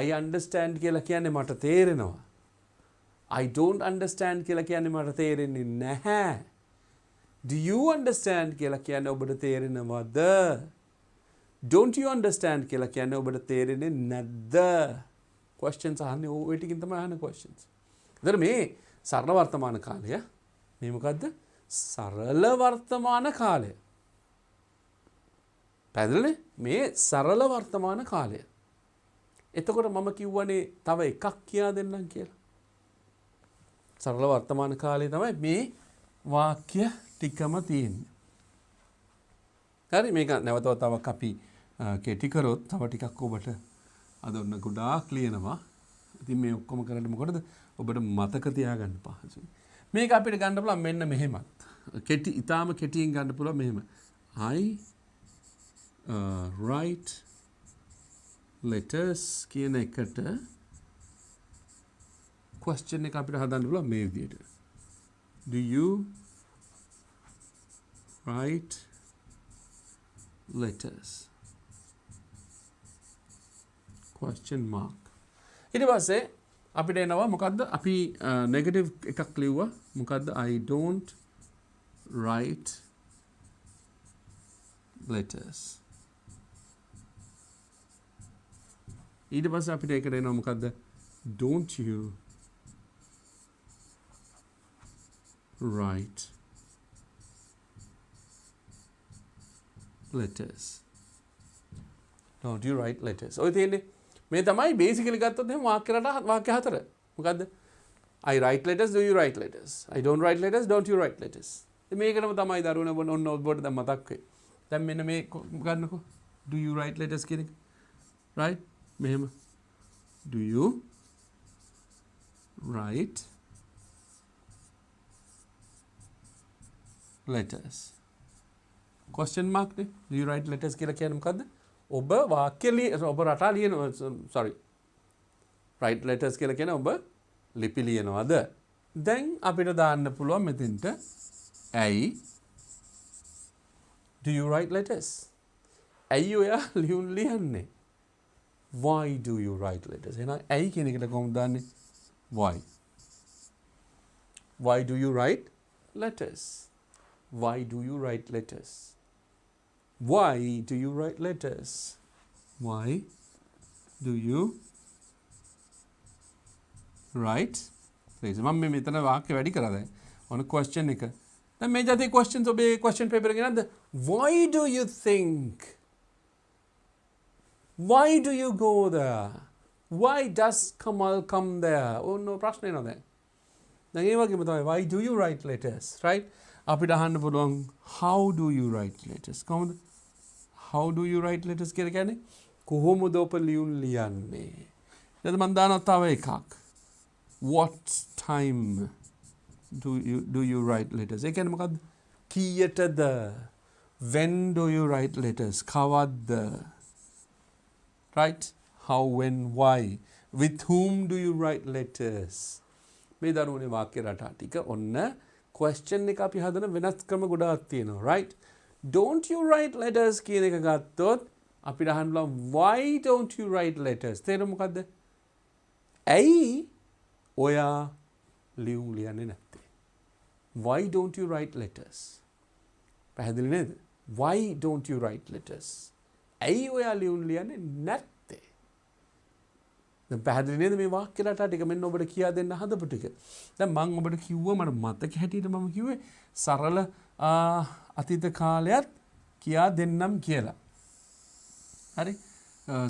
I understand කියලා කියන්නේ මට තේරෙනවා. I don't understand කියලා කියන්නේ මට තේරෙන්නේ නැහැ. Do you understand කියලා කියන්නේ ඔබට තේරෙනවද? Don't you understand කියලා කියන්නේ ඔබට තේරෙන්නේ නැද්ද? Questions අහන්නේ ඔය ටිකින් තමයි අහන්නේ questions. ඒතර මේ සරල වර්තමාන කාලය මේ මොකද්ද? සරල වර්තමාන කාලය. පැහැදිලිනේ? මේ සරල වර්තමාන කාලය. එතකොට මම කිව්වනේ තව එකක් කියා දෙන්නම් කියලා. සරල වර්තමාන කාලය තමයි මේ වාක්‍ය ටිකම තියෙන්නේ. හරි මේක නැවත වතාවක් අපි කෙටි කරොත් තව ටිකක් ඔබට අද ඔන්න ගොඩාක් ලියනවා. ඉතින් මේ ඔක්කොම කරන්නේ මොකටද? ඔබට මතක තියාගන්න පහසුයි. මේක අපිට ගන්න පුළුවන් මෙන්න මෙහෙමත්. කෙටි ඊටාම කෙටියෙන් ගන්න පුළුවන් මෙහෙම. I write letters කියන එකට question එක අපිට හදන්න පුළුවන් මේ විදිහට. Do you write letters? Question mark. ඊට පස්සේ අපිට එනවා මොකද්ද? අපි negative එකක් ලිව්වා. මොකද්ද? I don't write letters. ඊට පස්සේ අපිට ඒකට එනවා මොකද්ද? Don't you write letters? Don't you write letters? ඔය තියෙන්නේ මේ තමයි basically ගත්තොත් එහෙනම් වාක්‍ය රට වාක්‍ය හතර. මොකද්ද? I write letters, do you write letters? I don't write letters, don't you write letters? මේකටම තමයි දරුවනේ ඔන්න ඔබට දැන් මතක් වෙයි. දැන් මෙන්න මේ ගන්නකො. Do you write letters කියන එක? Right? මෙහෙම. Do you write letters? Question mark නේ. Do you write letters කියලා කියන්නේ මොකද්ද? ඔබ වාක්‍ය ඔබ රටා ලියන sorry. write letters කියලා කියන්නේ ඔබ ලිපි ලියනවද? දැන් අපිට දාන්න පුළුවන් මෙතෙන්ට ඇයි Do you write letters? ඇයි ඔයා ලියුම් ලියන්නේ? Why do you write letters? එහෙනම් ඇයි කියන එකට කොහොමද දාන්නේ? Why. Why do you write letters? Why do you write letters? Why do you write letters? Why do you write letters? මම මෙතන වාක්‍ය වැඩි කරා දැන්. ඔන්න question එක. දැන් මේ જાතිය questions ඔබේ question paper එකේ නැද්ද? Why do you think? Why do you go there? Why does Kamal come there? Oh no, ප්‍රශ්නේ නෑ දැන්. දැන් ඒ වගේම තමයි why do you write letters, right? අපිට අහන්න පුළුවන් how do you write letters? කොහොමද? How do you write letters කියලා කියන්නේ කොහොමද ඔබ ලියුම් ලියන්නේ? ඊට මම දානවා තව එකක්. What time do you write letters? ඒ කියන්නේ මොකද්ද? කීයටද? When do you write letters? කවද්ද? Right? How, when, why? With whom do you write letters? මේ දරුවනේ වාක්‍ය රටා ටික ඔන්න question එක අපි හදන වෙනස් ක්‍රම ගොඩාක් තියෙනවා, right? Don't you write letters කියන එක ගත්තොත් අපිට අහන්න පුළුවන් why don't you write letters? තේරුම මොකද්ද? ඇයි ඔයා ලියුම් ලියන්නේ නැත්තේ? Why don't you write letters? පැහැදිලි නේද? Why don't you write letters? ඇයි ඔයා ලියුම් ලියන්නේ නැත්තේ? දැන් පැහැදිලි නේද මේ වාක්‍ය රටා ටික මෙන්න ඔබට කියා දෙන්න හදපු ටික. දැන් මම ඔබට කිව්වා මට මතක හැටියට මම කිව්වේ සරල අතීත කාලයත් කියා දෙන්නම් කියලා. හරි?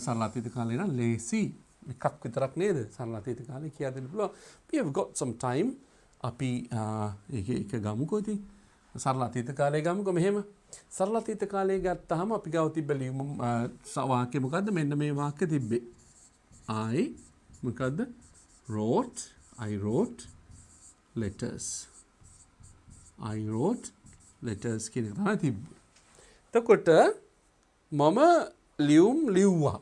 සරල අතීත කාලේ නම් ලේසි. එකක් විතරක් නේද? සරල අතීත කාලේ කියා දෙන්න පුළුවන්. We have got some time. අපි ඒක ගමුකෝ ඉතින්. සරල අතීත කාලේ ගමුකෝ මෙහෙම. සරල අතීත කාලේ ගත්තාම අපි ගාව තිබ්බ ලියුම වාක්‍ය මොකද්ද? මෙන්න මේ වාක්‍ය තිබ්බේ. මොකද්ද? I wrote letters. I wrote letters කියන එක තමයි තිබ්බේ. එතකොට මම ලියුම් ලිව්වා.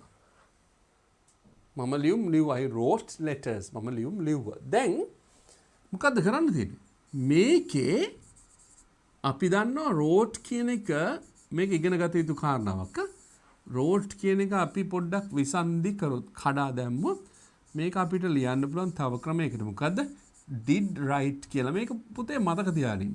I wrote letters. මම ලියුම් ලිව්වා. දැන් මොකද්ද කරන්න තියෙන්නේ? මේකේ අපි දන්නවා wrote කියන එක මේක ඉගෙන ගත යුතු කාරණාවක්. wrote කියන එක අපි පොඩ්ඩක් විසන්ධි කරොත් කඩා දැම්මොත් මේක අපිට ලියන්න පුළුවන් තව ක්‍රමයකට. මොකද්ද? did write කියලා. මේක පුතේ මතක තියාගන්න.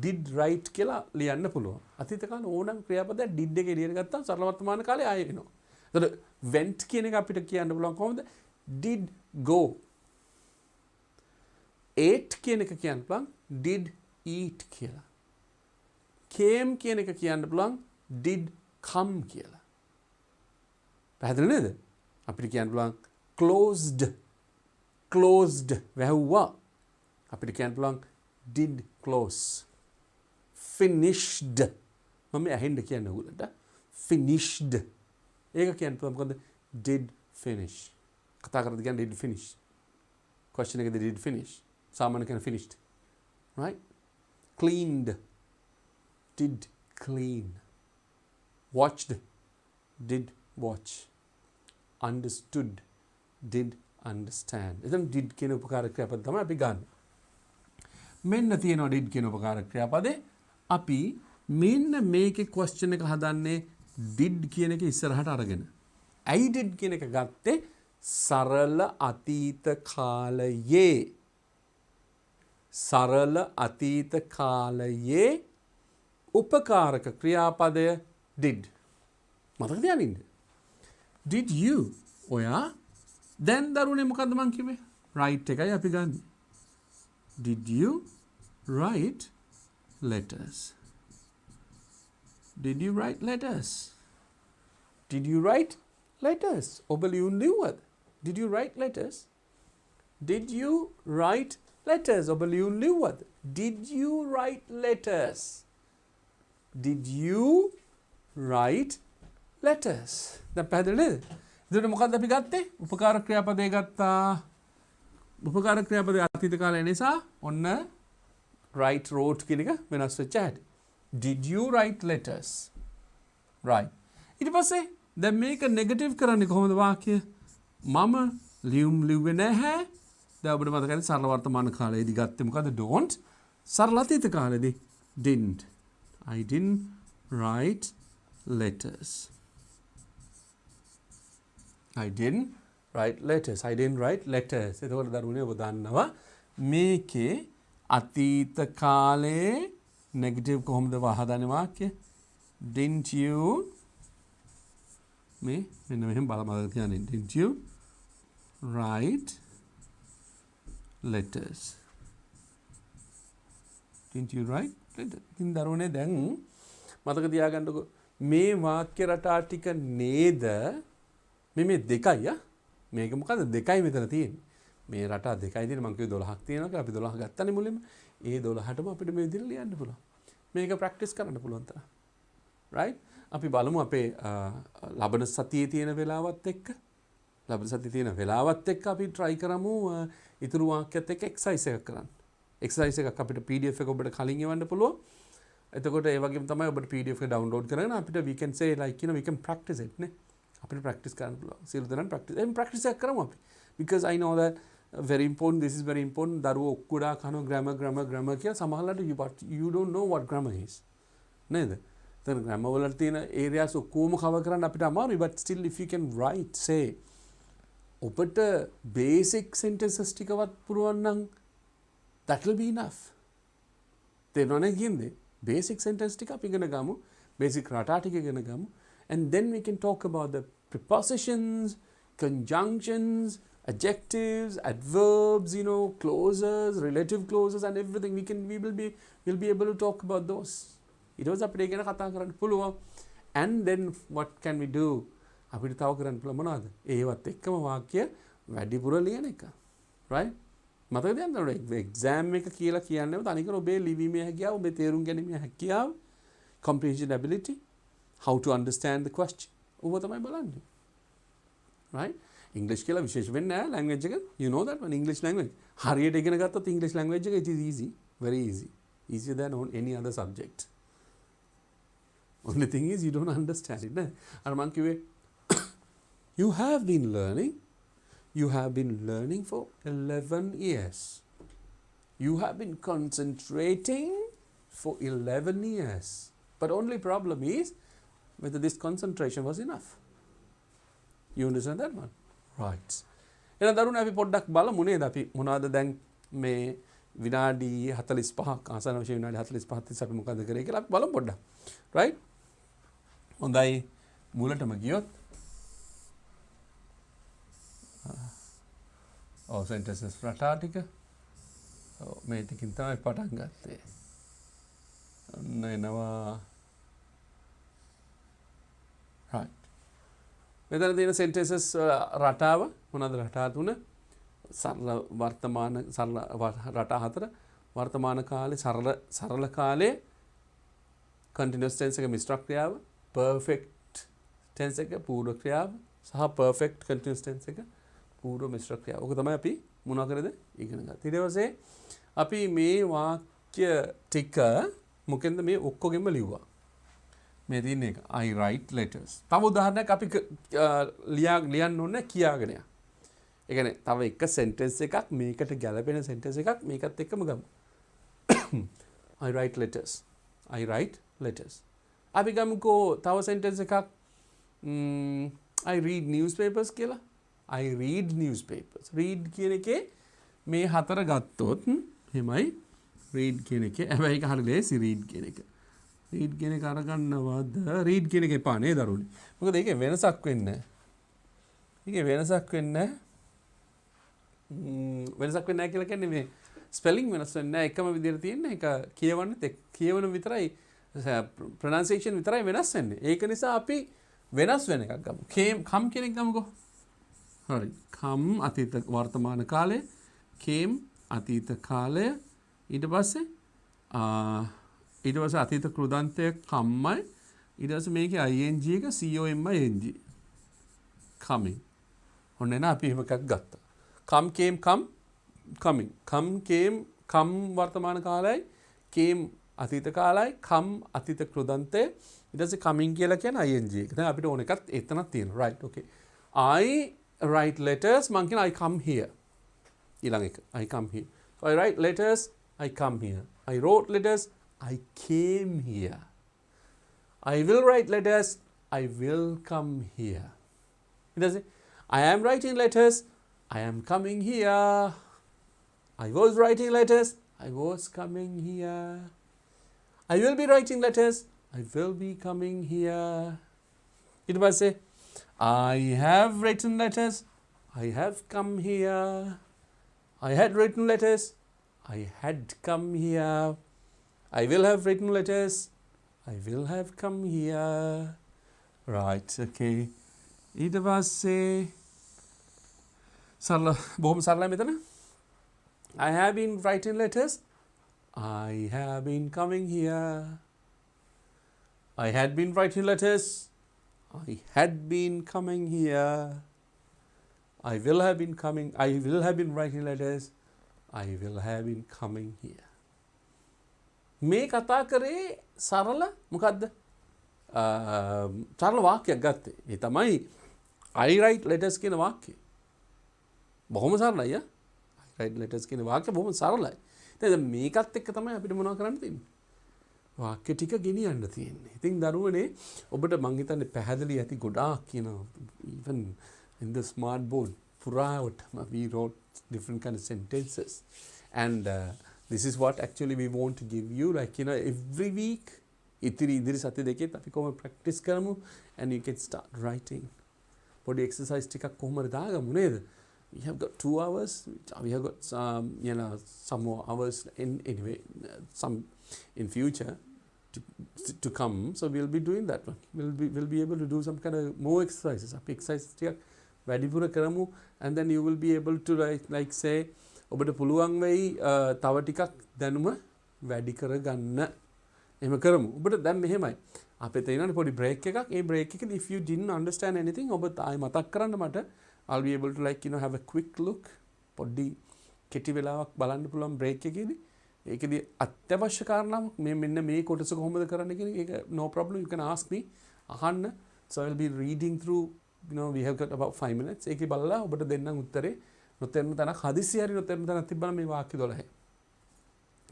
did write කියලා ලියන්න පුළුවන්. අතීත කාලේ ඕනම ක්‍රියාපදයක් did එකේ ලියන ගත්තාම සරල වර්තමාන කාලේ ආයෙ වෙනවා. එතකොට went කියන එක අපිට කියන්න පුළුවන් කොහොමද? did go. ate කියන එක කියන්න පුළුවන් did eat කියලා. came කියන එක කියන්න පුළුවන් did come කියලා. පැහැදිලි නේද? අපිට කියන්න පුළුවන් closed වැහුවා. අපිට කියන්න පුළුවන් did close. finished මම ඇහෙන්න කියන්නේ උගලට finished ඒක කියන්න පුළුවන් මොකද? did finish. කතා කරද්දී කියන්නේ did finish. question එකේදී did finish. සාමාන්‍ය කියන finished. right? cleaned did clean. watched did watch. understood did understand. එතන did කියන උපකාරක ක්‍රියාපද තමයි අපි ගන්න. මෙන්න තියෙනවා did කියන උපකාරක ක්‍රියාපදේ. අපි මෙන්න මේකේ question එක හදන්නේ did කියන එක ඉස්සරහට අරගෙන. ඇයි did කියන එක ගත්තේ? සරල අතීත කාලයේ. සරල අතීත කාලයේ උපකාරක ක්‍රියාපදය did. මතක තියාගන්න. Did you ඔයා දැන් දරුවනේ මොකද්ද මං කිව්වේ? write එකයි අපි ගන්න. Did you write letters? Did you write letters? Did you write letters? ඔබ ලියුම් ලිව්වද? Did you write letters? Did you write letters? ඔබ ලියුම් ලිව්වද? Did you write letters? Did you write letters? දැන් පැහැදිලි නේද? එතකොට මොකද්ද අපි ගත්තේ? උපකාර ක්‍රියාපදේ ගත්තා. උපකාර ක්‍රියාපදේ අතීත කාලය නිසා ඔන්න write wrote කියන එක වෙනස් වෙච්ච හැටි. Did you write letters? Right. ඊට පස්සේ දැන් මේක නෙගටිව් කරන්නේ කොහොමද වාක්‍ය? මම ලියුම් ලිව්වේ නැහැ. දැන් ඔබට මතකයි සරල වර්තමාන කාලයේදී ගත්තේ මොකද්ද? don't. සරල අතීත කාලයේදී didn't. I didn't write letters. I didn't write letters. I didn't write letters. එතකොට දරුවනේ ඔබ දන්නවා මේකේ අතීත කාලේ නෙගටිව් කොහොමද වහදන්නේ වාක්‍ය? Didn't you මේ මෙන්න මෙහෙම බලමද කියන්නේ didn't you write letters? Didn't you write letters? ඉතින් දරුවනේ දැන් මතක තියාගන්නකො මේ වාක්‍ය රටා ටික නේද මේ දෙකයි මේක මොකද දෙකයි මෙතන තියෙන්නේ මේ රටා දෙකයි තියෙන්නේ මම කිව්වේ 12ක් තියෙනවා කියලා අපි 12 ගත්තනේ මුලින්ම ඒ 12ටම අපිට මේ විදිහට ලියන්න පුළුවන් මේක ප්‍රැක්ටිස් කරන්න පුළුවන් තරම් right අපි බලමු අපේ ලබන සතියේ තියෙන වෙලාවත් එක්ක ලබන සතියේ තියෙන වෙලාවත් එක්ක අපි try කරමු ඊතුරු වාක්‍යත් එක්ක exercise එකක් කරන්න exercise එකක් අපිට PDF එක ඔබට කලින් එවන්න පුළුවන් එතකොට ඒ වගේම තමයි ඔබට PDF එක download කරගෙන අපිට we can say like you know we can practice it නේ අපිට practice කරන්න පුළුවන් සියලු දෙනාම practice එකක් කරමු අපි because I know that very important this is very important දරුවෝ ඔක්කොඩා කනවා grammar කියලා සමහරවිට you don't know what grammar is නේද then grammar වල තියෙන areas ඔක්කොම cover කරන්න අපිට අමාරුයි but still if you can write say ඔබට basic sentences ටිකවත් පුරවන්න නම් that will be enough තේරෙනවද කියන්නේ basic sentence ටික අපි ඉගෙන ගමු basic රටා ටික ඉගෙන ගමු and then we can talk about the prepositions conjunctions adjectives adverbs you know clauses relative clauses and everything we'll be able to talk about those it was අපිට ඉගෙන කතා කරන්න පුළුවන් and then what can we do අපිට තව කරන්න පුළුවන් මොනවද ඒවත් එක්කම වාක්‍ය වැඩිපුර ලියන එක right මතකද යන්න එක්සෑම් එක කියලා කියන්නේ තනිකර ඔබේ ලිවීමේ හැකියාව ඔබේ තේරුම් ගැනීමේ හැකියාව comprehension ability how to understand the question ඔබ තමයි බලන්නේ right English කියලා විශේෂ වෙන්නේ නැහැ language එක you know that one English language හරියට ඉගෙන ගත්තොත් English language එක it is easy very easy easier than on any other subject only thing is you don't understand it අර මං කිව්වේ you have been learning for 11 years you have been concentrating for 11 years but only problem is whether this concentration was enough you understand that one right එහෙනම් දරුවනේ අපි පොඩ්ඩක් බලමු නේද අපි මොනවද දැන් මේ විනාඩි 45ක් ආසන්න වශයෙන් විනාඩි 45ක් තිස්සේ අපි මොකද කරේ කියලා අපි බලමු පොඩ්ඩක් right හොඳයි මූලටම ගියොත් sentences රටා ටික මේ ටිකින් තමයි පටන් ගත්තේ ඔන්න එනවා right මෙතන තියෙන sentences රටාව මොනවාද රටා තුන සරල වර්තමාන සරල රටා හතර වර්තමාන කාලේ සරල කාලේ continuous tense එක මිශ්‍ර ක්‍රියාව perfect tense එක පූර්ව ක්‍රියාව සහ perfect continuous tense එක පූර්ව මිශ්‍ර ක්‍රියාව. ඔක තමයි අපි මොනවා කරේද ඉගෙන ගත්තා. ඊට පස්සේ අපි මේ වාක්‍ය ටික මොකෙන්ද මේ ඔක්කොගෙම ලිව්වා. මේ තියෙන එක I write letters. තව උදාහරණයක් අපි ලියන්න ඕනේ කියාගෙන යන්න. ඒ කියන්නේ තව එක sentence එකක් මේකට ගැලපෙන sentence එකක් මේකත් එක්කම ගමු. I write letters. I write letters. අපි ගමුකෝ තව sentence එකක් I read newspapers කියලා. I read newspapers. Read කියන එකේ මේ හතර ගත්තොත් එහෙමයි read කියන එකේ හැබැයි ඒක හරිය ලේසි read කියන එක. read කියන එක අරගන්නවද? read කියන එක එපා නේද දරුවනේ. මොකද ඒකේ වෙනසක් වෙන්නේ නැහැ. ඒකේ වෙනසක් වෙන්නේ නැහැ. වෙනසක් වෙන්නේ නැහැ කියලා කියන්නේ මේ ස්පෙලිං වෙනස් වෙන්නේ නැහැ. එකම විදිහට තියෙන්නේ. ඒක කියවන විතරයි pronunciation විතරයි වෙනස් වෙන්නේ. ඒක නිසා අපි වෙනස් වෙන එකක් ගමු. come කියන එක ගමුකෝ. හරි come අතීත වර්තමාන කාලය came අතීත කාලය ඊට පස්සේ අතීත කෘදාන්තය කම්මයි ඊට පස්සේ මේකේ ing එක coming coming ඔන්න එන අපි එහෙම එකක් ගත්තා come came come coming come came come වර්තමාන කාලයයි came අතීත කාලයයි come අතීත කෘදාන්තය ඊට පස්සේ coming කියලා කියන්නේ ing එක. දැන් අපිට ඕන එකක් එතනක් තියෙනවා right okay I write letters මං කියන I come here ඊළඟ එක I come here so I write letters I come here I wrote letters I came here I will write letters. I will come here. It does it. I am writing letters. I am coming here. I was writing letters. I was coming here. I will be writing letters. I will be coming here. It was say, I have written letters. I have come here. I had written letters. I had come here. I will have written letters. I will have come here. Right, okay. ඊට පස්සේ සරල බොහොම සරලයි මෙතන. I have been writing letters. I have been coming here. I had been writing letters. I had been coming here. I will have been coming. I will have been writing letters. I will have been coming here. මේ කතා කරේ සරල මොකද්ද? සරල වාක්‍යයක් ගත්තේ. ඒ තමයි I write letters කියන වාක්‍යය. බොහොම සරලයි I write letters කියන වාක්‍යය බොහොම සරලයි. දැන් මේකත් එක්ක තමයි අපිට මොනවද කරන්න තියෙන්නේ? වාක්‍ය ටික ගෙනියන්න තියෙන්නේ. ඉතින් දරුවනේ ඔබට මං හිතන්නේ පැහැදිලි ඇති ගොඩාක් කියනවා. even in the smart board පුරාවට we wrote different kind of sentences and this is what actually we want to give you, like every week ඉදිරි සති දෙකෙත් අපි කොහොම practice කරමු and you can start writing. පොඩි exercise ටිකක් කොහොමද දාගමු නේද? We have got 2 hours. We have got some more hours anyway, some in future to come. So we'll be doing that one. We'll be able to do some kind of more exercises. Up exercises ටිකක් වැඩිපුර කරමු and then you will be able to like say ඔබට පුළුවන් වෙයි තව ටිකක් දැනුම වැඩි කරගන්න. එහෙම කරමු. ඔබට දැන් මෙහෙමයි. අපේ තේරෙනවනේ පොඩි break එකක්. ඒ break එකේදී if you didn't understand anything ඔබ ආයි මතක් කරන්න මට. I'll be able to have a quick look. පොඩි කෙටි වෙලාවක් බලන්න පුළුවන් break එකේදී. ඒකෙදී අත්‍යවශ්‍ය කාරණාවක් මේ මෙන්න මේ කොටස කොහොමද කරන්න කියන එක no problem, you can ask me. අහන්න. So I'll be reading through, we have got about 5 minutes. ඒකේ බලලා ඔබට දෙන්නම් උත්තරේ. නොතේරෙන තැනක් හදිස්සි හරි නොතේරෙන තැනක් තිබ්බනම් මේ වාක්‍ය 12.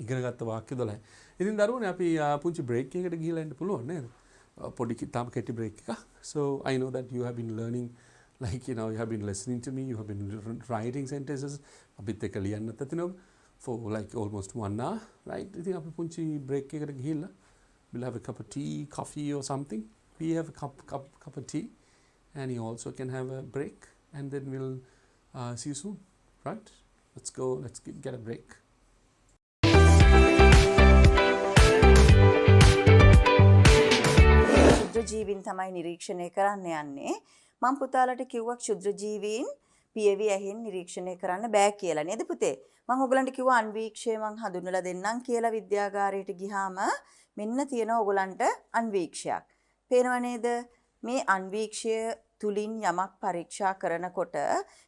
ඉගෙන ගත්ත වාක්‍ය 12. ඉතින් දරුවනේ අපි පුංචි break එකකට ගිහලා ඉන්න පුළුවන් නේද? පොඩි තාම කෙටි break එකක්. So I know that you have been learning, like you have been listening to me, you have been writing sentences. අපිත් එක්ක ලියන්නත් ඇතිනේ ඔබ for like almost 1 hour, right? ඉතින් අපි පුංචි break එකකට ගිහිල්ලා we'll have a cup of tea, coffee or something. We have a cup of tea and you also can have a break and then we'll see you soon, right? Let's go, let's get a break. ක්ෂුද්‍ර ජීවීන් තමයි නිරීක්ෂණය කරන්න යන්නේ. මම පුතාලට කිව්වා ක්ෂුද්‍ර ජීවීන් පියවි ඇහෙන් නිරීක්ෂණය කරන්න බෑ කියලා නේද පුතේ? මම ඔයගලන්ට කිව්වා අන්වීක්ෂය මම හඳුන්වලා දෙන්නම් කියලා විද්‍යාගාරයට ගියාම මෙන්න තියෙනවා ඔයගලන්ට අන්වීක්ෂයක්. පේනව නේද? මේ අන්වීක්ෂය තුලින් යමක් පරීක්ෂා කරනකොට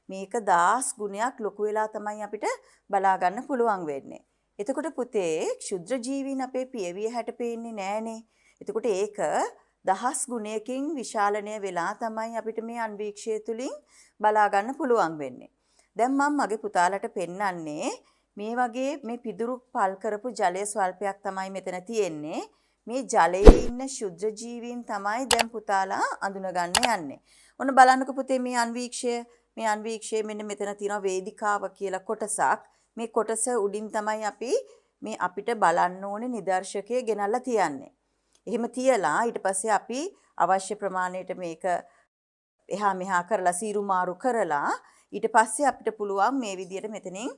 මේක 10 ගුණයක් ලොකු වෙලා තමයි අපිට බලා ගන්න පුළුවන් වෙන්නේ. එතකොට පුතේ ක්ෂුද්‍ර ජීවීන් අපේ පියවිය හැට පේන්නේ නෑනේ. එතකොට ඒක 10 ගුණයකින් විශාලණය වෙලා තමයි අපිට මේ අන්වීක්ෂය තුලින් බලා ගන්න පුළුවන් වෙන්නේ. දැන් මම මගේ පුතාලට පෙන්නන්නේ මේ වගේ මේ පිදුරු පල් කරපු ජලය ස්වල්පයක් තමයි මෙතන තියෙන්නේ. මේ ජලයේ ඉන්න ශුද්ධ ජීවීන් තමයි දැන් පුතාලා අඳුනගන්න යන්නේ. ඔන්න බලන්නකෝ පුතේ මේ අන්වීක්ෂය මෙන්න මෙතන තියෙනවා වේදිකාව කියලා කොටසක්. මේ කොටස උඩින් තමයි අපි මේ අපිට බලන්න ඕනේ නිදර්ශකය ගෙනල්ලා තියන්නේ. එහෙම තියලා ඊට පස්සේ අපි අවශ්‍ය ප්‍රමාණයට මේක එහා මෙහා කරලා සීරු මාරු කරලා ඊට පස්සේ අපිට පුළුවන් මේ විදියට මෙතනින්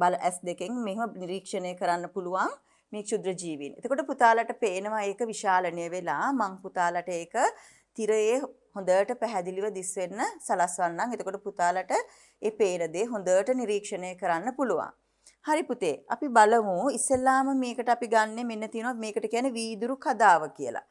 බල S2කින් මෙහෙම නිරීක්ෂණය කරන්න පුළුවන් මේ ක්ෂුද්‍ර ජීවීන්. එතකොට පුතාලට පේනවා ඒක විශාලණය වෙලා මං පුතාලට ඒක තිරයේ හොඳට පැහැදිලිව දිස් වෙන්න සලස්වන්නම්. එතකොට පුතාලට ඒ පේන දේ හොඳට නිරීක්ෂණය කරන්න පුළුවන්. හරි පුතේ, අපි බලමු ඉස්සෙල්ලාම මේකට අපි ගන්නෙ මෙන්න තියෙනවා මේකට කියන්නේ වීදුරු කදාව කියලා.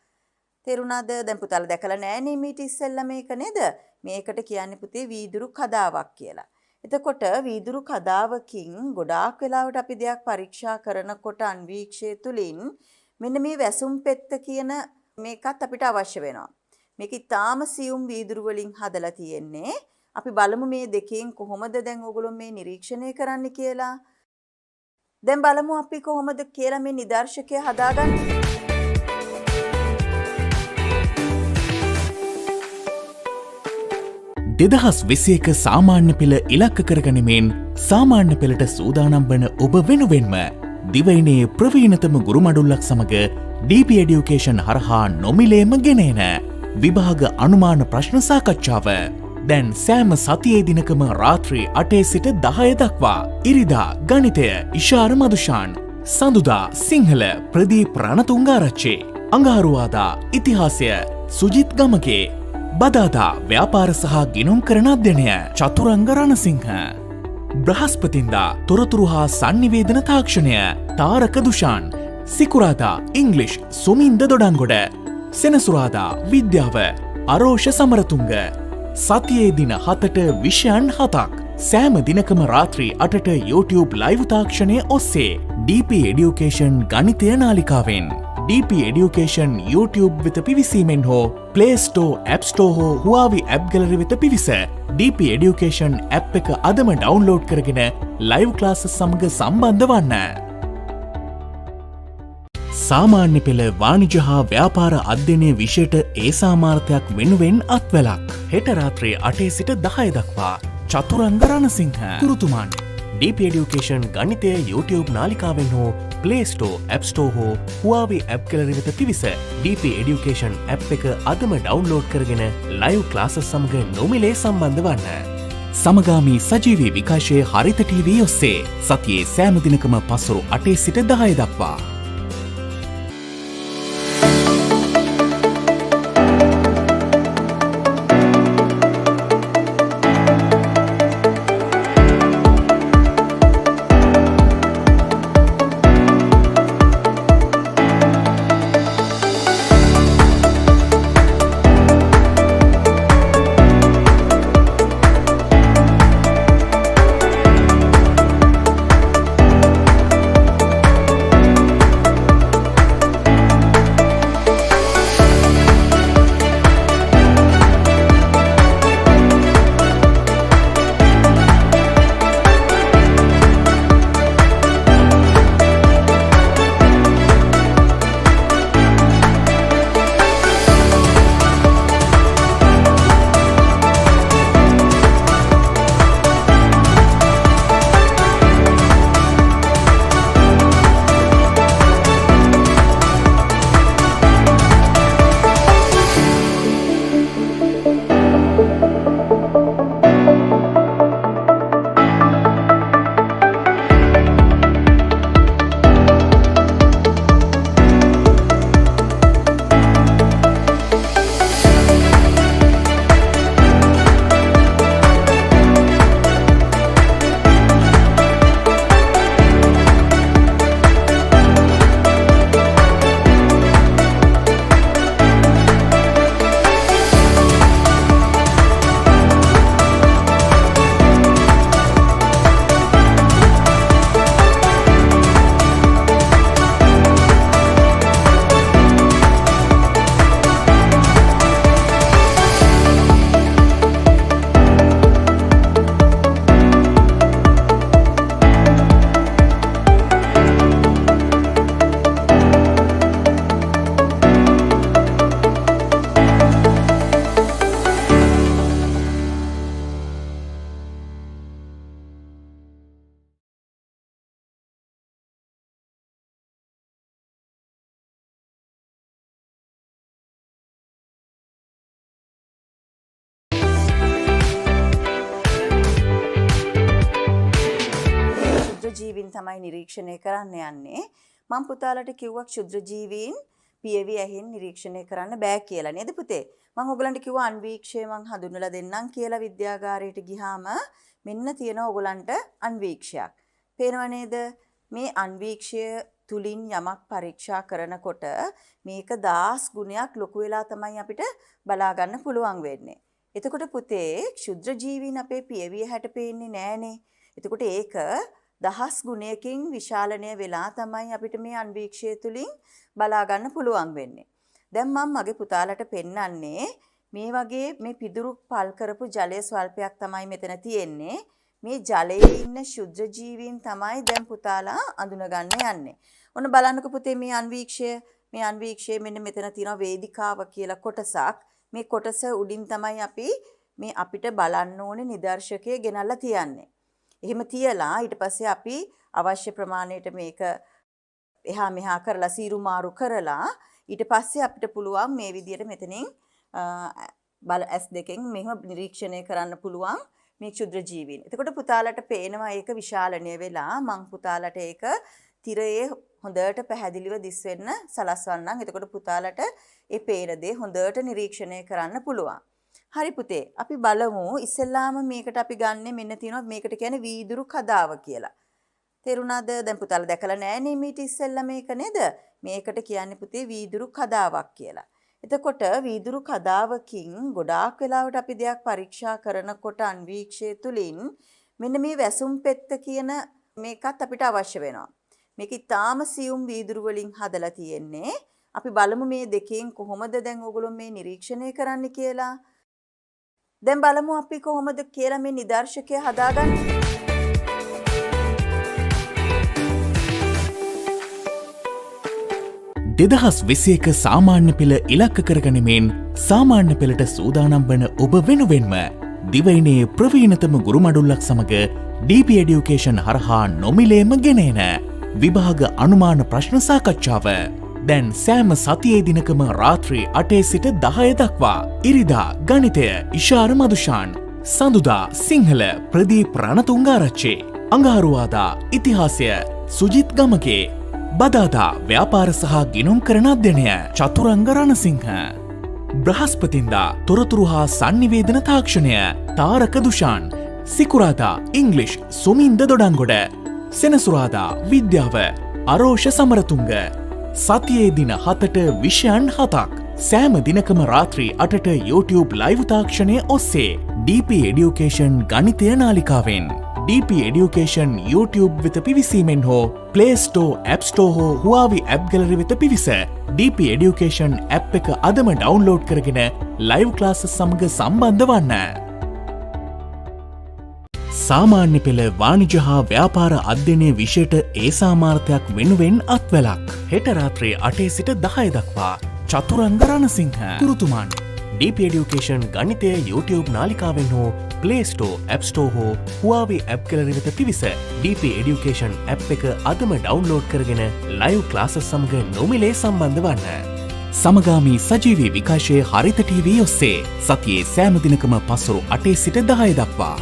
තේරුණාද? දැන් පුතාලා දැකලා නෑනේ මේට ඉස්සෙල්ලා මේක නේද? මේකට කියන්නේ පුතේ වීදුරු කදාවක් කියලා. එතකොට වීදුරු කදාවකින් ගොඩාක් වෙලාවට අපි දෙයක් පරීක්ෂා කරනකොට අන්වීක්ෂය තුලින් මෙන්න මේ වැසුම් පෙත්ත කියන මේකත් අපිට අවශ්‍ය වෙනවා. මේක ඊටාම සියුම් වීදුරු වලින් හදලා තියෙන්නේ. අපි බලමු මේ දෙකෙන් කොහොමද දැන් ඔයගොල්ලෝ මේ නිරීක්ෂණය කරන්න කියලා. දැන් බලමු අපි කොහොමද කියලා මේ නිදර්ශකය හදාගන්නේ. 2021 සාමාන්‍ය පෙළ ඉලක්ක කරගනිමින් සාමාන්‍ය පෙළට සූදානම් වන ඔබ වෙනුවෙන්ම දිවයිනේ ප්‍රවීණතම ගුරු මඩුල්ලක් සමග DP Education හරහා නොමිලේම ගෙනෙන විභාග අනුමාන ප්‍රශ්න සාකච්ඡාව දැන් සෑම සතියේ දිනකම රාත්‍රී 8 සිට 10 දක්වා ඉරිදා ගණිතය ඉෂාර මදුෂාන් සඳුදා සිංහල ප්‍රදීප් රණතුංගාරච්චි අඟහරුවාදා ඉතිහාසය සුජිත් ගමගේ බදාදා ව්‍යාපාර සහ ගිණුම් කරන අධ්‍යයනය චතුරංග රණසිංහ බ්‍රහස්පතින්දා තොරතුරු හා සංනිවේදන තාක්ෂණය තාරක දුෂාන් සිකුරාදා ඉංග්ලිෂ් සුමින්ද දොඩංගොඩ සෙනසුරාදා විද්‍යාව අරෝෂ සමරතුංග සතියේ දින 7ට විෂයන් 7ක් සෑම දිනකම රාත්‍රී 8ට YouTube ලයිව් තාක්ෂණය ඔස්සේ DP Education ගණිතය නාලිකාවෙන් DP Education YouTube වෙත පිවිසීමෙන් හෝ Play Store, App Store හෝ Huawei App Gallery වෙත පිවිස DP Education app එක අදම ඩවුන්ලෝඩ් කරගෙන ලයිව් ක්ලාසස් සමග සම්බන්ධ වන්න. සාමාන්‍ය පෙළ වාණිජ හා ව්‍යාපාර අධ්‍යයනයේ විෂයට ඒ සාමාර්ථයක් වෙනුවෙන් අත්වැලක් හෙට රාත්‍රී 8 සිට 10 දක්වා චතුරංග රණසිංහ ගුරුතුමන් DP Education ගණිතය YouTube නාලිකාවෙන් හෝ Play Store, App Store හෝ Huawei App Gallery වෙත පිවිස DP Education app එක අදම ඩවුන්ලෝඩ් කරගෙන ලයිව් ක්ලාසස් සමග නොමිලේ සම්බන්ධ වන්න. සමගාමී සජීවී විකාශයේ හරිත TV ඔස්සේ සතියේ සෑම දිනකම පස්වරු 8 සිට 10 දක්වා. ජීවීන් තමයි නිරීක්ෂණය කරන්න යන්නේ. මම පුතාලට කිව්වා ක්ෂුද්‍ර ජීවීන් පියවි ඇහින් නිරීක්ෂණය කරන්න බෑ කියලා නේද පුතේ? මම ඔයගලන්ට කිව්වා අන්වීක්ෂය මම හඳුන්වලා දෙන්නම් කියලා විද්‍යාගාරයට ගියාම මෙන්න තියෙනවා ඔයගලන්ට අන්වීක්ෂයක්. පේනව නේද? මේ අන්වීක්ෂය තුලින් යමක් පරීක්ෂා කරනකොට මේක 10 ගුණයක් ලොකු වෙලා තමයි අපිට බලා ගන්න පුළුවන් වෙන්නේ. එතකොට පුතේ ක්ෂුද්‍ර ජීවීන් අපේ පියවිය හැට පේන්නේ නෑනේ. එතකොට ඒක 10 ගුණයකින් විශාලනය වෙලා තමයි අපිට මේ අන්වීක්ෂය තුලින් බලා ගන්න පුළුවන් වෙන්නේ. දැන් මම මගේ පුතාලට පෙන්නන්නේ මේ වගේ මේ පිදුරු පල් කරපු ජලය ස්වල්පයක් තමයි මෙතන තියෙන්නේ. මේ ජලයේ ඉන්න ශුද්ධ ජීවීන් තමයි දැන් පුතාලා අඳුනගන්න යන්නේ. ඔන්න බලන්නකෝ පුතේ මේ අන්වීක්ෂය මෙන්න මෙතන තියෙනවා වේදිකාව කියලා කොටසක්. මේ කොටස උඩින් තමයි අපි මේ අපිට බලන්න ඕනේ නිදර්ශකය ගෙනල්ලා තියන්නේ. එහෙම තියලා ඊට පස්සේ අපි අවශ්‍ය ප්‍රමාණයට මේක එහා මෙහා කරලා සීරු මාරු කරලා ඊට පස්සේ අපිට පුළුවන් මේ විදියට මෙතනින් බල S2කින් මෙහෙම නිරීක්ෂණය කරන්න පුළුවන් මේ ක්ෂුද්‍ර ජීවීන්. එතකොට පුතාලට පේනවා ඒක විශාලණය වෙලා මං පුතාලට ඒක තිරයේ හොඳට පැහැදිලිව දිස් වෙන්න සලස්වන්නම්. එතකොට පුතාලට ඒ පේන දේ හොඳට නිරීක්ෂණය කරන්න පුළුවන්. හරි පුතේ, අපි බලමු ඉස්සෙල්ලාම මේකට අපි ගන්නෙ මෙන්න තියෙනවා මේකට කියන්නේ වීදුරු කදාව කියලා. තේරුණාද? දැන් පුතාලා දැකලා නැහැ මේට ඉස්සෙල්ලා මේක නේද? මේකට කියන්නේ පුතේ වීදුරු කදාවක් කියලා. එතකොට වීදුරු කදාවකින් ගොඩාක් වෙලාවට අපි දෙයක් පරීක්ෂා කරනකොට අන්වීක්ෂය තුලින් මෙන්න මේ වැසුම් පෙත්ත කියන මේකත් අපිට අවශ්‍ය වෙනවා. මේක ඊටාම සියුම් වීදුරු වලින් හදලා තියෙන්නේ. අපි බලමු මේ දෙකෙන් කොහොමද දැන් ඔයගොල්ලෝ මේ නිරීක්ෂණය කරන්න කියලා. දැන් බලමු අපි කොහොමද කියලා මේ නිදර්ශකය හදාගන්නේ. දෙදහස් 21 සාමාන්‍ය පෙළ ඉලක්ක කරගනිමින් සාමාන්‍ය පෙළට සූදානම් වන ඔබ වෙනුවෙන්ම දිවයිනේ ප්‍රවීණතම ගුරු මඩුල්ලක් සමග DP Education හරහා නොමිලේම ගෙනෙන විභාග අනුමාන ප්‍රශ්න සාකච්ඡාව දැන් සෑම සතියේ දිනකම රාත්‍රී 8 සිට 10 දක්වා ඉරිදා ගණිතය ඉෂාර මදුෂාන් සඳුදා සිංහල ප්‍රදීප් රණතුංගාරච්චි අඟහරුවාදා ඉතිහාසය සුජිත් ගමගේ බදාදා ව්‍යාපාර සහ ගිනුම් කරන අධ්‍යයනය චතුරංග රණසිංහ බ්‍රහස්පතින්දා තොරතුරු හා සංනිවේදන තාක්ෂණය තාරක දුෂාන් සිකුරාදා ඉංග්ලිෂ් සුමින්ද දොඩංගොඩ සෙනසුරාදා විද්‍යාව අරෝෂ සමරතුංග සතියේ දින 7ට විෂයන් 7ක් සෑම දිනකම රාත්‍රී 8ට YouTube ලයිව් තාක්ෂණය ඔස්සේ DP Education ගණිතය නාලිකාවෙන් DP Education YouTube වෙත පිවිසීමෙන් හෝ Play Store, App Store හෝ Huawei App Gallery වෙත පිවිස DP Education app එක අදම ඩවුන්ලෝඩ් කරගෙන ලයිව් ක්ලාසස් සමග සම්බන්ධ වන්න. සාමාන්‍ය පෙළ වාණිජ හා ව්‍යාපාර අධ්‍යයනයේ විෂයට ඒ සාමාර්ථයක් වෙනුවෙන් අත්වැලක්. හෙට රාත්‍රී 8 සිට 10 දක්වා චතුරංග රණසිංහ ගුරුතුමන් DP Education ගණිතය YouTube නාලිකාවෙන් හෝ Play Store, App Store හෝ Huawei App Gallery වෙත පිවිස DP Education app එක අදම ඩවුන්ලෝඩ් කරගෙන ලයිව් ක්ලාසස් සමග නොමිලේ සම්බන්ධ වන්න. සමගාමී සජීවී විකාශයේ හරිත TV ඔස්සේ සතියේ සෑම දිනකම පස්වරු 8 සිට 10 දක්වා.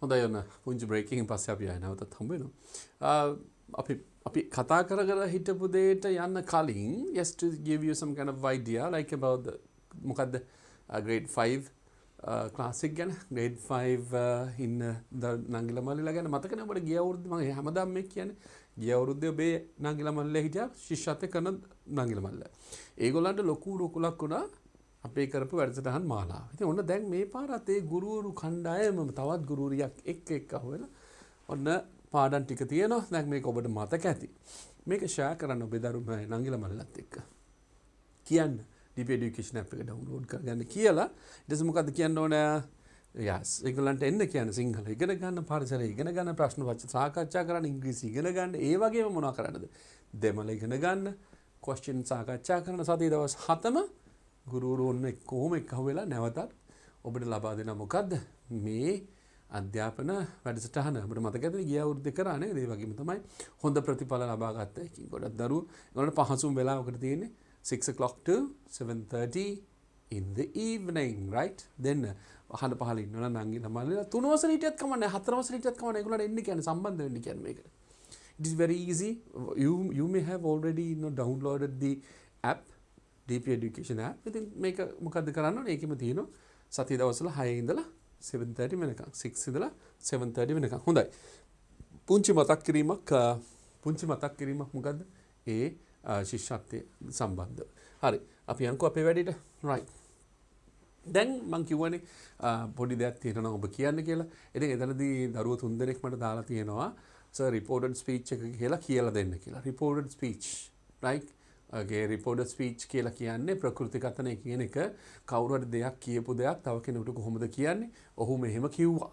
හොඳයි ඔන්න පුංචි බ්‍රේක් එකකින් පස්සේ අපි ආයෙ නැවතත් හම්බ වෙනවා. අපි කතා කර හිටපු දෙයට යන්න කලින් just to give you some kind of idea like about the මොකද්ද grade 5 class එක ගැන grade 5 ඉන්න නංගිලා මල්ලිලා ගැන මතකනේ ඔබට ගිය අවුරුද්දේ මම හැමදාම මේ කියන්නේ ගිය අවුරුද්දේ ඔබේ නංගිලා මල්ලිලා හිටියා ශිෂ්‍යත්වය කරන නංගිලා මල්ලිලා. ඒගොල්ලන්ට ලොකු රුකුලක් වුණා අපේ කරපු වැඩසටහන් මාලාව. ඉතින් ඔන්න දැන් මේ පාරත් ඒ ගුරුවරු කණ්ඩායමම තවත් ගුරුවරියක් එක්ක අහුවෙලා ඔන්න පාඩම් ටික තියෙනවා. දැන් මේක ඔබට මතක ඇති. මේක ෂෙයා කරන්න ඔබේ දරුවෝ නංගිලා මල්ලත් එක්ක. කියන්න DP Education app එක download කරගන්න කියලා. ඊට පස්සේ මොකද්ද කියන්න ඕන? යස් ඒගොල්ලන්ට එන්න කියන්නේ සිංහල ඉගෙන ගන්න පරිසරය ඉගෙන ගන්න ප්‍රශ්න පත්‍ර සාකච්ඡා කරන්න ඉංග්‍රීසි ඉගෙන ගන්න ඒ වගේම මොනවා කරන්නද දෙමළ ඉගෙන ගන්න ක්වෙස්චන් සාකච්ඡා කරන සතිය දවස් 7ම ගුරුවරු ඔන්න කොහොම එකහුව වෙලා නැවතත් ඔබට ලබා දෙන මොකද්ද මේ අධ්‍යාපන වැඩසටහන අපිට මතකද ගිය අවුරුද්දේ කරානේ ඒ වගේම තමයි හොඳ ප්‍රතිඵල ලබා ගත්තා එකකින් ගොඩක් දරුවෝ ඒගොල්ලන්ට පහසුම වෙලාවකට තියෙන්නේ 6 o'clock to 7:30 in the evening right then අහන පහල ඉන්නවනම් නංගි ළමයිලා 3 වසර හිටියත් කමන්නේ 4 වසර හිටියත් කමන්නේ ඒගොල්ලන්ට එන්න කියන්නේ සම්බන්ධ වෙන්න කියන්නේ මේකට it is very easy you may have already downloaded the app DP education app ඉතින් මේක මොකද්ද කරන්න ඕනේ ඒකෙම තියෙනවා සතිය දවස්වල 6 ඉඳලා 7:30 වෙනකන් 6 ඉඳලා 7:30 වෙනකන් හොඳයි පුංචි මතක් කිරීමක් මොකද්ද ඒ ශිෂ්‍යත්වයේ සම්බන්ධව හරි අපි යන්කෝ අපේ වැඩේට right දැන් මං කිව්වනේ පොඩි දෙයක් තියෙනවා ඔබ කියන්න කියලා. ඉතින් එතනදී දරුවෝ 3 දෙනෙක් මට දාලා තියෙනවා සර් රිපෝටඩ් ස්පීච් එක කියලා දෙන්න කියලා. රිපෝටඩ් ස්පීච් right okay රිපෝටඩ් ස්පීච් කියලා කියන්නේ ප්‍රකෘති කතනය කියන එක කවුරු හරි දෙයක් කියපු දෙයක් තව කෙනෙකුට කොහොමද කියන්නේ? ඔහු මෙහෙම කිව්වා.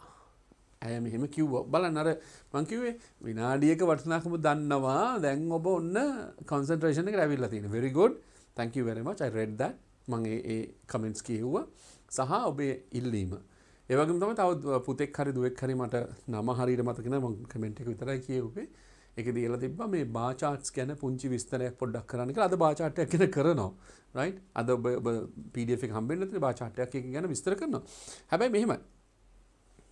ඇය මෙහෙම කිව්වා. බලන්න අර මං කිව්වේ විනාඩියක වටිනාකම දන්නවා. දැන් ඔබ ඔන්න කන්සන්ට්‍රේෂන් එකට ඇවිල්ලා තියෙනවා. very good. thank you very much. I read that. මං ඒ කමෙන්ට්ස් කියෙව්වා සහ ඔබේ ඉල්ලීම. ඒ වගේම තමයි තව පුතෙක් හරි දුවෙක් හරි මට නම හරියට මතක නැහැ මං කමෙන්ට් එක විතරයි කියෙව්වේ. ඒකදී එලා තිබ්බා මේ බාර් charts ගැන පුංචි විස්තරයක් පොඩ්ඩක් කරන්න කියලා. අද බාර් chart එකක් ගැන කරනවා. right? අද ඔබ PDF එක හම්බෙන්නේ නැත්නම් බාර් chart එකක් ගැන විස්තර කරනවා. හැබැයි මෙහෙමයි.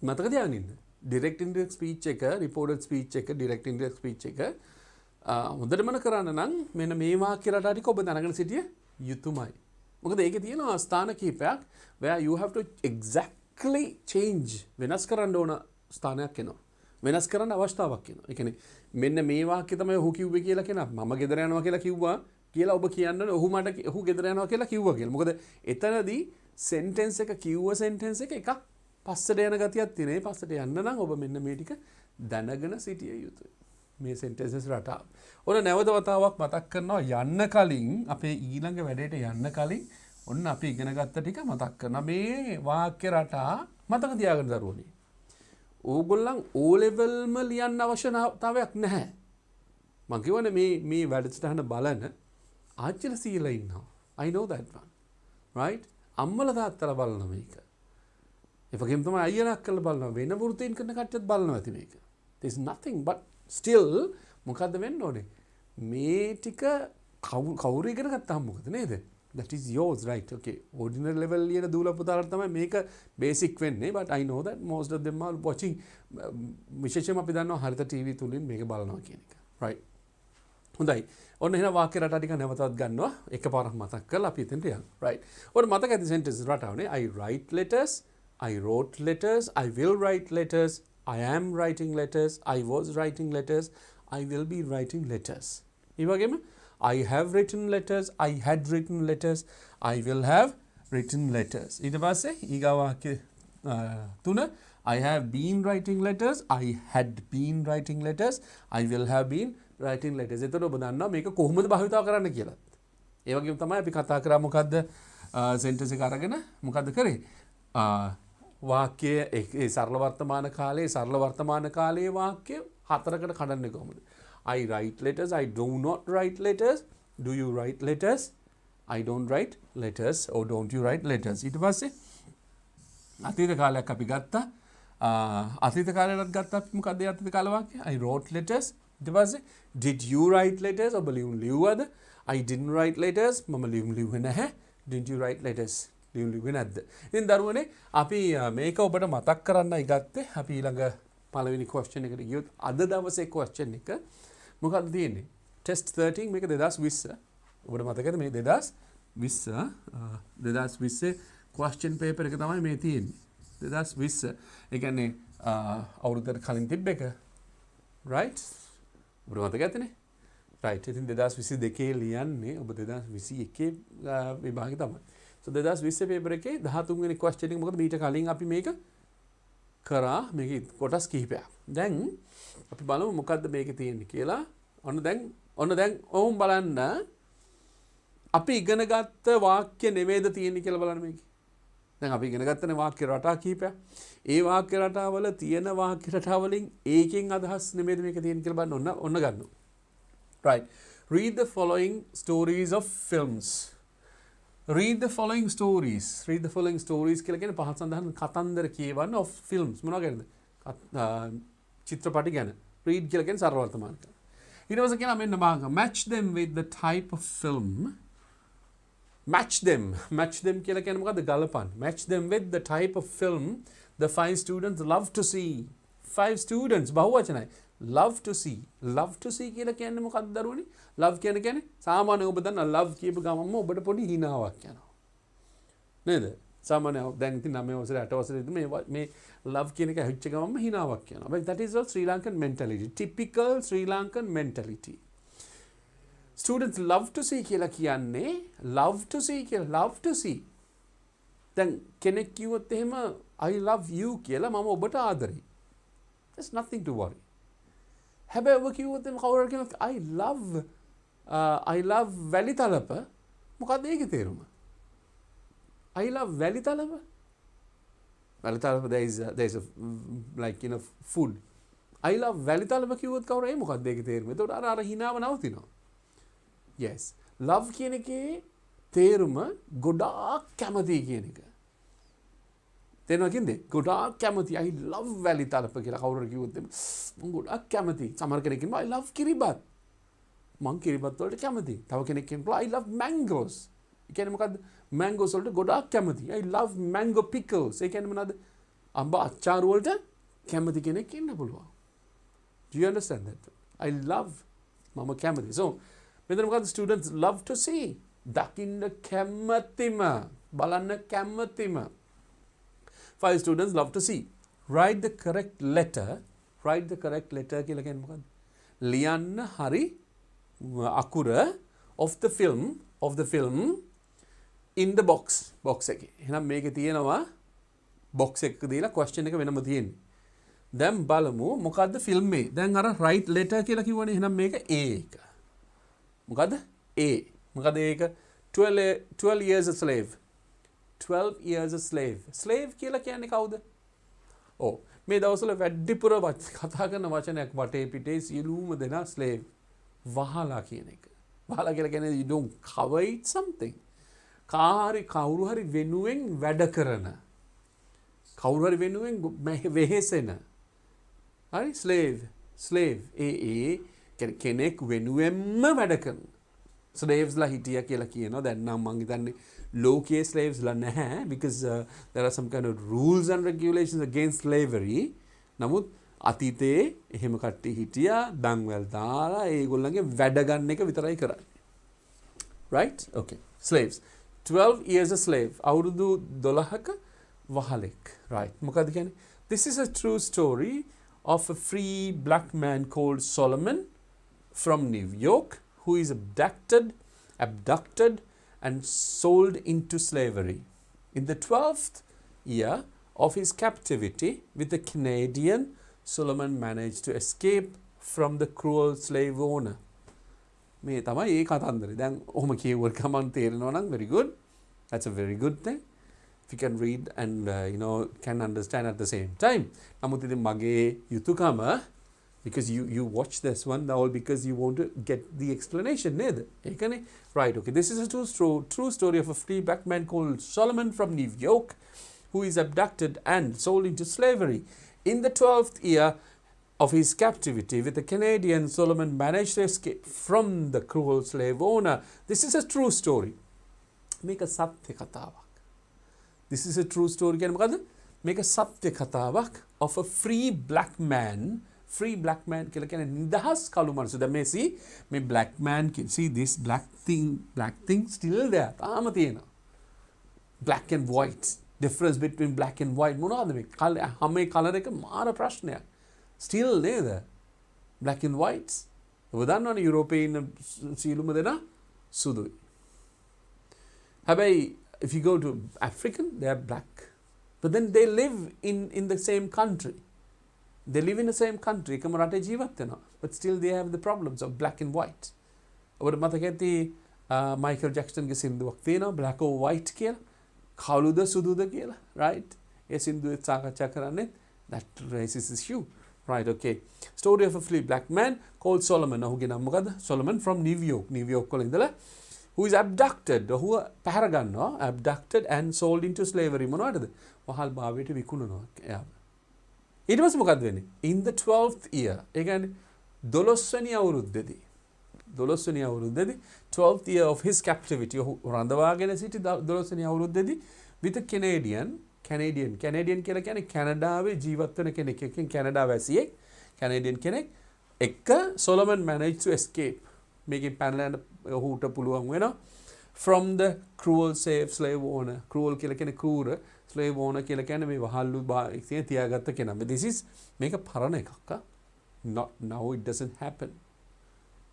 මතක තියාගන්න ඉන්න. direct indirect speech එක, reported speech එක, direct indirect speech එක හොඳටම කරන්න නම් මෙන්න මේ වාක්‍ය රටා ටික ඔබ දැනගෙන සිටිය යුතුමයි. මොකද ඒකේ තියෙනවා ස්ථාන කීපයක් where you have to exactly change වෙනස් කරන්න ඕන ස්ථානයක් එනවා. වෙනස් කරන්න අවස්ථාවක් එනවා. ඒ කියන්නේ මෙන්න මේ වාක්‍ය තමයි ඔහු කිව්වේ කියලා කෙනා මම ගෙදර යනවා කියලා කිව්වා කියලා ඔබ කියන්න ඔහු ගෙදර යනවා කියලා කිව්වා කියලා. මොකද එතනදී sentence එක කිව්ව sentence එකක් පස්සට යන ගතියක් තියෙන. ඒ පස්සට යන්න නම් ඔබ මෙන්න මේ ටික දැනගෙන සිටිය යුතුයි. මේ sentences රටාව. ඔන්න නැවත වතාවක් මතක් කරනවා යන්න කලින් අපේ ඊළඟ වැඩේට යන්න කලින් ඔන්න අපි ඉගෙන ගත්ත ටික මතක් කරනවා. මේ වාක්‍ය රටා මතක තියාගන්න දරුවනේ. ඕගොල්ලන් O levelම ලියන්න අවශ්‍යතාවයක් නැහැ. මම කියවනේ මේ වැඩසටහන බලන ආච්චිලා සීලා ඉන්නවා. I know that one. right? අම්මලා තාත්තලා බලනවා මේක. ඒ වගේම තමයි අයියලා අක්කලා බලනවා. වෙන වෘත්තීන් කරන කට්ටියත් බලනවා ඇති මේක. there is nothing but still මොකද්ද වෙන්න ඕනේ? මේ ටික කවුරු ඉගෙන ගත්තාම මොකද නේද? that is yours right okay ordinary level ලියන දූල පුතාලට තමයි මේක basic වෙන්නේ but I know that most of them are watching විශේෂයෙන්ම අපි දන්නවා හරිත TV තුලින් මේක බලනවා කියන එක right හොඳයි ඔන්න එහෙනම් වාක්‍ය රටා ටික නැවතත් ගන්නවා එකපාරක් මතක් කරලා අපි එතනට යනවා right ඔන්න මතක ඇති sentence රටාවනේ I write letters I wrote letters I will write letters I am writing letters I was writing letters I will be writing letters ඒ වගේම I have written letters I had written letters I will have written letters ඊට පස්සේ ඊගා වාක්‍ය තුන I have been writing letters I had been writing letters I will have been writing letters එතකොට ඔබ දන්නවා මේක කොහොමද භාවිතා කරන්න කියලා. ඒ වගේම තමයි අපි කතා කරා මොකද්ද sentence එක අරගෙන මොකද්ද කරේ? වාක්‍ය ඒ සරල වර්තමාන කාලයේ වාක්‍ය හතරකට කඩන්නේ කොහොමද? I write letters. I do not write letters. Do you write letters? I don't write letters. Or don't you write letters? ඊට පස්සේ අතීත කාලයක් අපි ගත්තා. අතීත කාලයකට ගත්තා අපි මොකද අතීත කාල වාක්‍ය? I wrote letters. ඊට පස්සේ did you write letters? ඔබ ලිව්වද? I didn't write letters. මම ලිව්වේ නැහැ. Didn't you write letters? ලිව්වේ නැද්ද? ඉතින් දරුවනේ අපි මේක ඔබට මතක් කරන්නයි ගත්තේ. අපි ඊළඟ පළවෙනි question එකට ගියොත් අද දවසේ question එක මොකක්ද තියෙන්නේ? ටෙස්ට් 13 මේක 2020. ඔබට මතකද මේ 2020 question paper එක තමයි මේ තියෙන්නේ. 2020. ඒ කියන්නේ අවුරුද්දකට කලින් තිබ්බ එක. right? ඔබට මතකද? right. ඉතින් 2022 ලියන්නේ ඔබ 2021 විභාගේ තමයි. so 2020 paper එකේ 13 වෙනි question එක මොකද මීට කලින් අපි මේක කරා මේකේ කොටස් කිහිපයක්. දැන් අපි බලමු මොකද්ද මේකේ තියෙන්නේ කියලා. ඔන්න දැන් ඔවුන් බලන්න අපි ඉගෙන ගත්ත වාක්‍ය නෙමෙයිද තියෙන්නේ කියලා බලන්න මේකේ. දැන් අපි ඉගෙන ගත්තනේ වාක්‍ය රටා කීපයක්. ඒ වාක්‍ය රටාවල තියෙන වාක්‍ය රටාවලින් ඒකෙන් අදහස් නෙමෙයිද මේක තියෙන කියලා බලන්න ඔන්න ගන්නවා. Right. Read the following stories of films. Read the following stories. Read the following stories කියලා කියන්නේ පහත් සඳහන් කතන්දර කියවන්න of films. මොනවා ගැනද? චිත්‍රපටි ගැන. Read කියලා කියන්නේ සරල වර්තමාන කාල. ඊට පස්සේ කියනවා මෙන්න මාංග match them with the type of film. Match them. Match them කියලා කියන්නේ මොකද්ද? ගලපන්න. Match them with the type of film the 5 students love to see. 5 students බහුවචනයි. Love to see. Love to see කියලා කියන්නේ මොකක්ද දරුවනේ? Love කියන්නේ සාමාන්‍යයෙන් ඔබ දන්න love කියපු ගමන්ම ඔබට පොඩි හිනාවක් යනවා. නේද? සාමාන්‍යයෙන් දැන් ඉතින් 9 වසරේ 8 වසරේදී මේ love කියන එක ඇහිච්ච ගමන්ම හිනාවක් යනවා. But that is all Sri Lankan mentality. Typical Sri Lankan mentality. Students love to see කියලා කියන්නේ love to see කියලා love to see. දැන් කෙනෙක් කිව්වොත් එහෙම I love you කියලා මම ඔබට ආදරෙයි. There's nothing to worry. හැබැයි ඔබ කිව්වොත් එහෙම කවුරු හරි කියනවා I love වැලිතලප මොකක්ද ඒකේ තේරුම? I love welithalapa. Welithalapa there is a like food. I love වැලිතලප කිව්වොත් කවුරු ඒ මොකක්ද ඒකේ තේරුම? එතකොට අර හිනාව නවතිනවා. Yes. Love කියන එකේ තේරුම ගොඩාක් කැමති කියන එක. තේරෙනවද කියන්නේ? ගොඩාක් කැමති. I love වැලිතලප කියලා කවුරු හරි කිව්වොත් මම ගොඩාක් කැමති. සමහර කෙනෙක් කියනවා I love කිරිබත්. මං කිරිබත් වලට කැමති. තව කෙනෙක් කියනවා I love mangoes. ඒ කියන්නේ මොකද්ද? mangoes වලට ගොඩාක් කැමති. I love mango pickles. ඒ කියන්නේ මොනවද? අඹ අච්චාරු වලට කැමති කෙනෙක් ඉන්න පුළුවන්. Do you understand that? I love මම කැමති. So මෙතන මොකද්ද? Students love to see. දකින්න කැමතිම. බලන්න කැමතිම. 5 students love to see. Write the correct letter. Write the correct letter කියලා කියන්නේ මොකද්ද? ලියන්න හරි අකුර of the film in the box එකේ. එහෙනම් මේකේ තියෙනවා box එකක දීලා question එක වෙනම තියෙන්නේ. දැන් බලමු මොකද්ද film එක. දැන් අර write letter කියලා කිව්වනේ. එහෙනම් මේක A එක. මොකද්ද? A. මොකද ඒක 12 years a slave. 12 years a slave. Slave කියලා කියන්නේ කවුද? ඔව්. මේ දවස්වල වැඩිපුර කතා කරන වචනයක් වටේ පිටේ සියලුම දෙනා slave. වහලා කියන එක. වහලා කියලා කියන්නේ you don't covet something. කවුරු හරි වෙනුවෙන් වැඩ කරන. කවුරු හරි වෙනුවෙන් වෙහෙසෙන. හරි slave. කෙනෙක් වෙනුවෙන්ම වැඩ කරන. ස්ලේව්ස්ලා හිටිය කියලා කියනවා. දැන් නම් මං හිතන්නේ ලෝකයේ ස්ලේව්ස්ලා නැහැ because there are some kind of rules and regulations against slavery. නමුත් අතීතයේ එහෙම කට්ටිය හිටියා දන්වැල් දාලා ඒගොල්ලන්ගේ වැඩ ගන්න එක විතරයි කරන්නේ. Right? Okay. Slaves. 12 years a slave. අවුරුදු 12ක වහලෙක්. Right. මොකද කියන්නේ? This is a true story of a free black man called Solomon from New York who is abducted and sold into slavery. In the 12th year of his captivity with the Canadian, Solomon managed to escape from the cruel slave owner. මේ තමයි ඒ කතන්දරේ. දැන් ඔහොම කියවුවොත් කමන් තේරෙනවා නම් very good. That's a very good thing. If you can read and can understand at the same time. නමුත් ඉතින් මගේ යුතුයකම because you watch this one all because you want to get the explanation නේද? ඒකනේ. Right, okay. This is a true story of a free black man called Solomon from New York who is abducted and sold into slavery. In the 12th year of his captivity with the Canadian, Solomon managed to escape from the cruel slave owner. This is a true story. මේක සත්‍ය කතාවක්. This is a true story කියන්නේ මොකද්ද? මේක සත්‍ය කතාවක් of a free black man කියලා කියන්නේ නිදහස් කළු මිනිස්සු. දැන් මේ මේ black man can see this black thing still there. තාම තියෙනවා. Black and white. Difference between black and white මොනවද මේ? හැම කලර් එක මාර ප්‍රශ්නයක්. Still නේද? Black and white. ඔබ දන්නවනේ යුරෝපයේ ඉන්න සියලුම දෙනා සුදුයි. හැබැයි if you go to African they are black. But then they live in the same country. They live in the same country. එකම රටේ ජීවත් වෙනවා. But still they have the problems of black and white. ඔබට මතක ඇති Michael ජැක්සන්ගේ සින්දුවක් තියෙනවා black or white කියලා. කළුද සුදුද කියලා, right? ඒ සින්දුවේ සාකච්ඡා කරන්නේ that raises issue, right? Okay. Story of a free black man called Solomon. ඔහුගේ නම මොකද්ද? Solomon from New York. New York වල ඉඳලා who is abducted, ඔහුව පැහැර ගන්නවා, abducted and sold into slavery. මොනවටද? වහල් භාවයට විකුණනවා එයාව. ඊට පස්සේ මොකද්ද වෙන්නේ? In the 12th year, ඒ කියන්නේ 12 වෙනි අවුරුද්දේදී 12th year of his captivity, ඔහු රඳවාගෙන සිටි 12 වෙනි අවුරුද්දේදී with a Canadian කියලා කියන්නේ කැනඩාවේ ජීවත් වෙන කෙනෙක්. එකකින් කැනඩා වැසියෙක්, Canadian කෙනෙක් එක්ක Solomon managed to escape. මේකෙන් පැනලා යන්න ඔහුට පුළුවන් වෙනවා from the cruel slave owner. cruel කියලා කියන්නේ කෲර, slave owner කියලා කියන්නේ මේ වහල්ලු තියාගත්ත කෙනා. But this is මේක පරණ එකක්. Not now, it doesn't happen.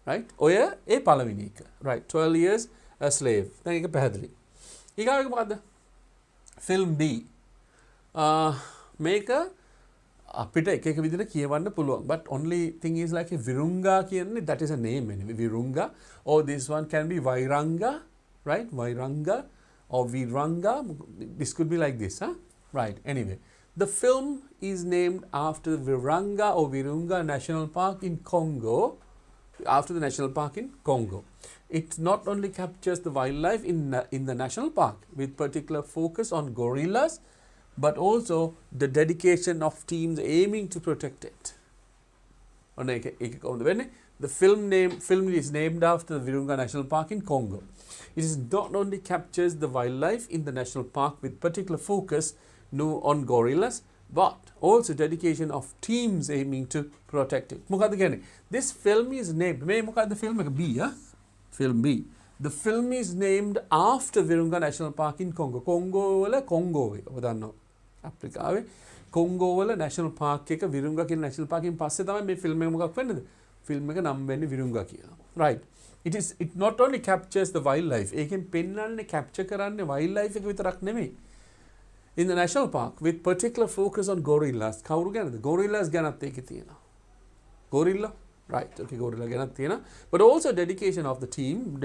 Right? ඔය ඒ පළවෙනි එක. Right. 12 years a slave. දැන් ඒක පැහැදිලි. ඊගාව එක මොකද්ද? film B. මේක අපිට එක එක විදිහට කියවන්න පුළුවන්. But only thing is like Virunga කියන්නේ, that is a name anyway. Virunga. Or this one can be Vairanga. Right? Vairanga or Viranga. This could be like this. Huh? Right. Anyway. The film is named after Viranga or Virunga National Park in Congo. After the national park in Congo. It not only captures the wildlife in the national park with particular focus on gorillas, but also the dedication of teams aiming to protect it. The film is named after the Virunga National Park in Congo. It is not only captures the wildlife in the national park with particular focus on gorillas, but also dedication of teams aiming to protect it. මොකද්ද කියන්නේ? This film is named. මේ මොකද්ද film එක? B, film B. The film is named after Virunga National Park in Congo. Congo වල Congo එක. ඔබ දන්නවා. අප්‍රිකාවේ Congo වල national park එක Virunga කියන national park එකෙන් පස්සේ තමයි මේ film එක මොකක් වෙන්නේද? film එක නම් වෙන්නේ Virunga කියලා. Right. It not only captures the wildlife. ඒකෙන් පෙන්වන්නේ capture කරන්නේ wildlife එක විතරක් නෙමෙයි. In the national park with particular focus on gorillas. කවුරු ගැනද? gorillas ගැනත් ඒකේ තියෙනවා. gorilla, right? Okay, gorilla ගැනත් තියෙනවා. But also dedication of teams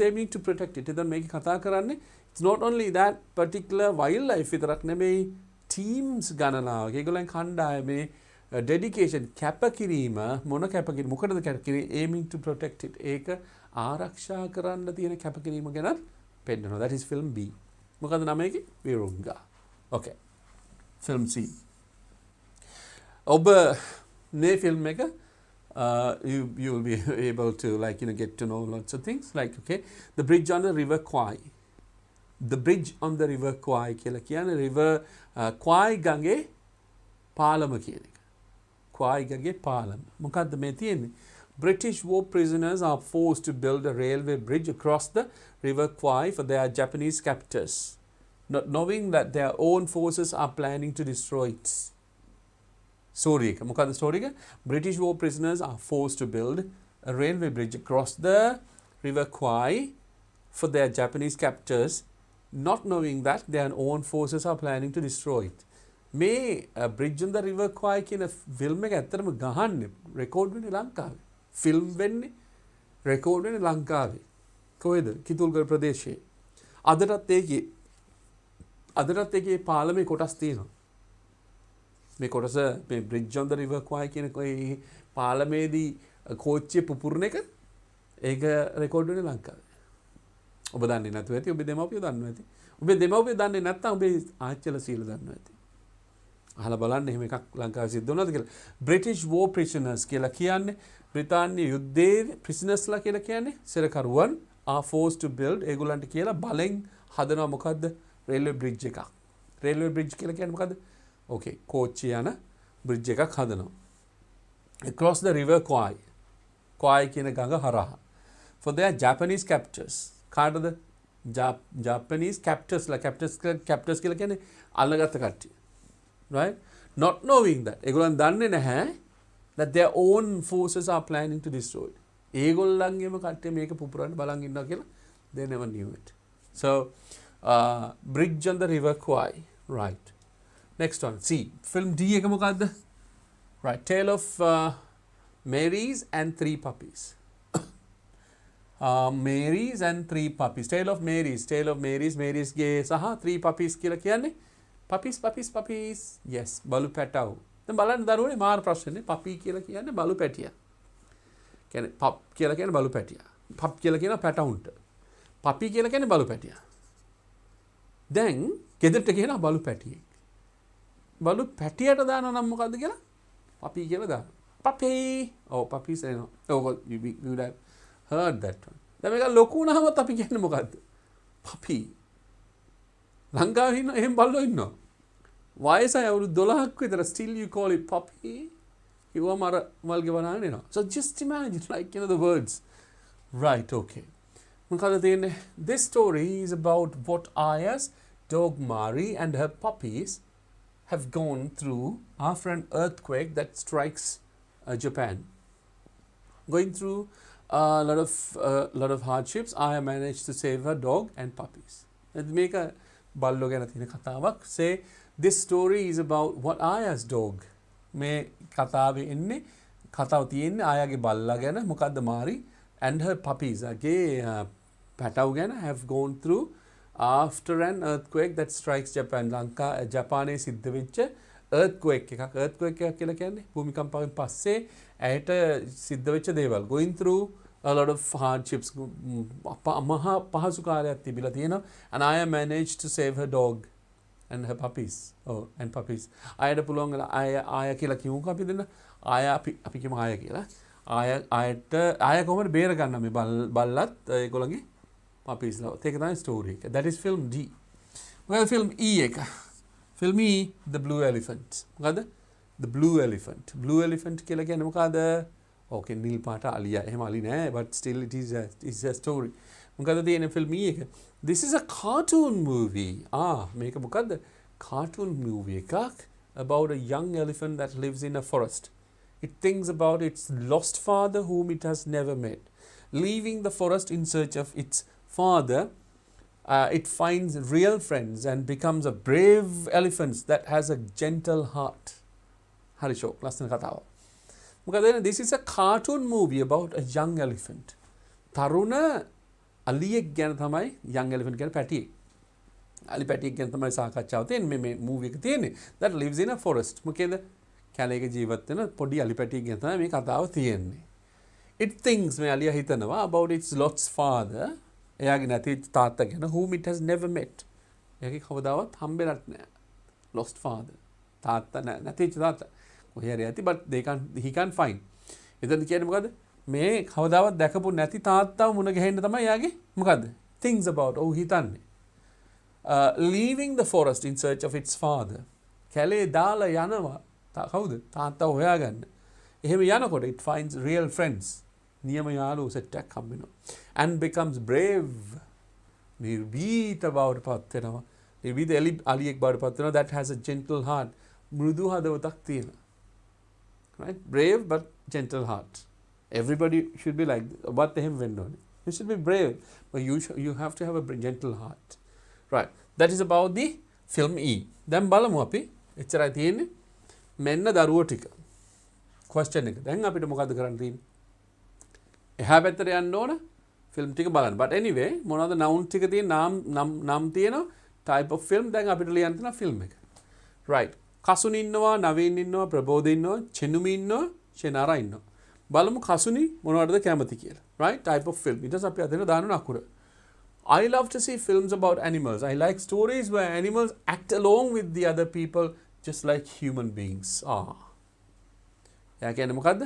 aiming to protect it. එතන මේක කතා කරන්නේ it's not only that particular wildlife විතරක් නෙමෙයි, teams ගණනාවක්. ඒගොල්ලන් කණ්ඩායමේ dedication කැපකිරීම, මොන කැපකිරීම, මොකටද කැපකිරීම? aiming to protect it. ඒක ආරක්ෂා කරන්න තියෙන කැපකිරීම ගැනත් පෙන්නනවා. That is film B. මොකද නම එකේ? Virunga. Okay. film C. ඔබ මේ film එක you will be able to get to know lots of things like the bridge on the river Kwai. The bridge on the river Kwai කියලා කියන්නේ river Kwai ගඟේ පාලම කියන එක. Kwai ගඟේ පාලම. මොකද්ද මේ තියෙන්නේ? British war prisoners are forced to build a railway bridge across the river Kwai for their Japanese captors, not knowing that their own forces are planning to destroy it. Story. මොකද්ද story එක? British war prisoners are forced to build a railway bridge across the river Kwai for their Japanese captors, not knowing that their own forces are planning to destroy it. මේ Bridge on the River Kwai කියන film එක ඇත්තටම ගහන්නේ record වෙන්නේ ලංකාවේ. Film වෙන්නේ record වෙන්නේ ලංකාවේ. කොහෙද? කිතුල්ගල් ප්‍රදේශයේ. අදටත් ඒකේ පාලමේ කොටස් තියෙනවා. මේ කොටස මේ Bridge on the River Kwai කියන පාලමේදී කෝච්චිය පුපුරන එක ඒක රෙකෝඩ් වෙන්නේ ලංකාවේ. ඔබ දන්නේ නැතුව ඇති. ඔබේ දෙමව්පියෝ දන්නවා ඇති. ඔබේ දෙමව්පියෝ දන්නේ නැත්නම් ඔබේ ආච්චිලා සීල දන්නවා ඇති. අහලා බලන්න එහෙම එකක් ලංකාවේ සිද්ධ වුණාද කියලා. British war prisoners කියලා කියන්නේ බ්‍රිතාන්‍ය යුද්ධයේ prisoners ලා කියලා කියන්නේ සෙරකරුවන් are forced to build ඒගොල්ලන්ට කියලා බලෙන් හදනවා මොකද්ද? railway bridge එකක්. railway bridge කියලා කියන්නේ මොකද්ද? okay කෝච්චිය යන bridge එකක් හදනවා. across the river Kwai. Kwai කියන ගඟ හරහා. for their Japanese captors. කාටද? Japanese captors ලා captors කියලා කියන්නේ අල්ලගත්ත කට්ටිය. Right? Not knowing that. ඒගොල්ලන් දන්නේ නැහැ that their own forces are planning to destroy it. ඒගොල්ලන්ගේම කට්ටිය මේක පුපුරන්න බලන් ඉන්නවා කියලා they never knew it. So Bridge on the River Kwai. Right. Next one. See. Film D එක මොකද්ද? Right. Tale of Marys and Three Puppies. Marys and 3 puppies. Tale of Marys. Marys ගේ සහ 3 puppies කියලා කියන්නේ puppies. Yes, බලු පැටව. දැන් බලන්න දරුවනේ මාර ප්‍රශ්නේ. puppy කියලා කියන්නේ බලු පැටියා. කියන්නේ pup කියලා කියන්නේ බලු පැටියා. pup කියලා කියන පැටවුන්ට. puppy කියලා කියන්නේ බලු පැටියා. දැන් ගෙදරට කියන බලු පැටියෙක්. බලු පැටියට දානවා නම් මොකද්ද කියලා? puppy කියලා දානවා. puppy. Oh, puppies එනවා. Oh, you would have heard that one. දැන් මේක ලොකු වුණාමත් අපි කියන්නේ මොකද්ද? puppy. ලංකාවේ ඉන්න එහෙම බල්ලෝ ඉන්නවා. වයසයි අවුරුදු 12ක් විතර still you call it puppy. කිව්වම අර මල්ගේ වනාගෙන එනවා. So just imagine like the words. Right, okay. මොකද තියෙන්නේ? This story is about what Aya's dog Mari and her puppies have gone through after an earthquake that strikes Japan. Going through a lot of hardships, Aya managed to save her dog and puppies. Let's make a ballo ගැන තියෙන කතාවක්. Say this story is about what Aya's dog. මේ කතාවේ ඉන්නේ කතාව තියෙන්නේ ආයාගේ බල්ලා ගැන. මොකද්ද Mari and her puppies. ගේ පැටව ගැන have gone through after an earthquake that strikes Japan. ජපානයේ සිද්ධ වෙච්ච earthquake එකක්. earthquake එකක් කියලා කියන්නේ භූමිකම්පාවෙන් පස්සේ ඇයට සිද්ධ වෙච්ච දේවල්. going through a lot of hardships. මහා පහසු කාලයක් තිබිලා තියෙනවා. and Aya managed to save her dog and her puppies. Oh, and puppies. ආයට පුළුවන් ආය කියලා කිව්වොත් අපි දෙන්න. අපි කියමු ආය කියලා. ආය කොහොමද බේර ගන්න මේ බල්ලත් ඒගොල්ලන්ගේ puppies ලා. ඒක තමයි story එක. That is film D. මොකද film E එක. film E, the blue elephant. මොකද? the blue elephant. blue elephant කියලා කියන්නේ මොකද? okay, නිල් පාට අලියා. එහෙම අලි නෑ, but still it is a story. මොකද තියෙන film E එක. This is a cartoon movie. මේක මොකද්ද? cartoon movie එකක් about a young elephant that lives in a forest. It thinks about its lost father whom it has never met. Leaving the forest in search of its father, it finds real friends and becomes a brave elephant that has a gentle heart. Hari show, ලස්සන කතාව. මොකද this is a cartoon movie about a young elephant. තරුණ අලියෙක් ගැන තමයි young elephant ගැන පැටියෙක්. අලි පැටියෙක් ගැන තමයි සාකච්ඡාව තියෙන්නේ මේ movie එක තියෙන්නේ. That lives in a forest. මොකේද? කැලේක ජීවත් වෙන පොඩි අලි පැටියෙක් ගැන තමයි මේ කතාව තියෙන්නේ. It thinks මේ අලියා හිතනවා about its lost father. එයාගේ නැති තාත්තා ගැන whom it has never met. එයාගේ කවදාවත් හම්බෙලත් නෑ. Lost father. තාත්තා නැති තාත්තා. කොහේ හරි ඇති but he can't find. එතන කියන්නේ මොකද්ද? මේ කවදාවත් දැකපු නැති තාත්තාව මුණ ගැහෙන්න තමයි එයාගේ මොකද්ද? Thinks about හිතන්නේ. Leaving the forest in search of its father. කැලේ දාලා යනවා. කවුද? තාත්තා හොයාගන්න. එහෙම යනකොට it finds real friends. නියම යාළුවෝ සෙට් එකක් හම්බ වෙනවා. And becomes brave. නිර්භීත බවට පත් වෙනවා. නිර්භීත අලියෙක් බවට පත් වෙනවා that has a gentle heart. මෘදු හදවතක් තියෙනවා. Right? Brave but gentle heart. Everybody should be like this. But එහෙම වෙන්න ඕනේ. You should be brave, but you have to have a gentle heart. Right. That is about the film E. දැන් බලමු අපි. එච්චරයි තියෙන්නේ. මෙන්න දරුවෝ ටික. question එක. දැන් අපිට මොකද්ද කරන්න තියෙන්නේ? එහා පැත්තට යන්න ඕන ෆිල්ම් ටික බලන්න. But anyway, මොනවද noun ටික තියෙන නම් තියෙනවා type of film දැන් අපිට ලියන්න තියෙන ෆිල්ම් එක. Right. කසුනි ඉන්නවා, නවීන් ඉන්නවා, ප්‍රබෝධ ඉන්නවා, චෙනුමි ඉන්නවා, ෂෙනාරා ඉන්නවා. බලමු කසුනි මොනවටද කැමති කියලා. Right? Type of film. ඊට පස්සේ අපි අතන දාන්න අකුර. I love to see films about animals. I like stories where animals act along with the other people just like human beings. එයා කියන්නේ මොකද්ද?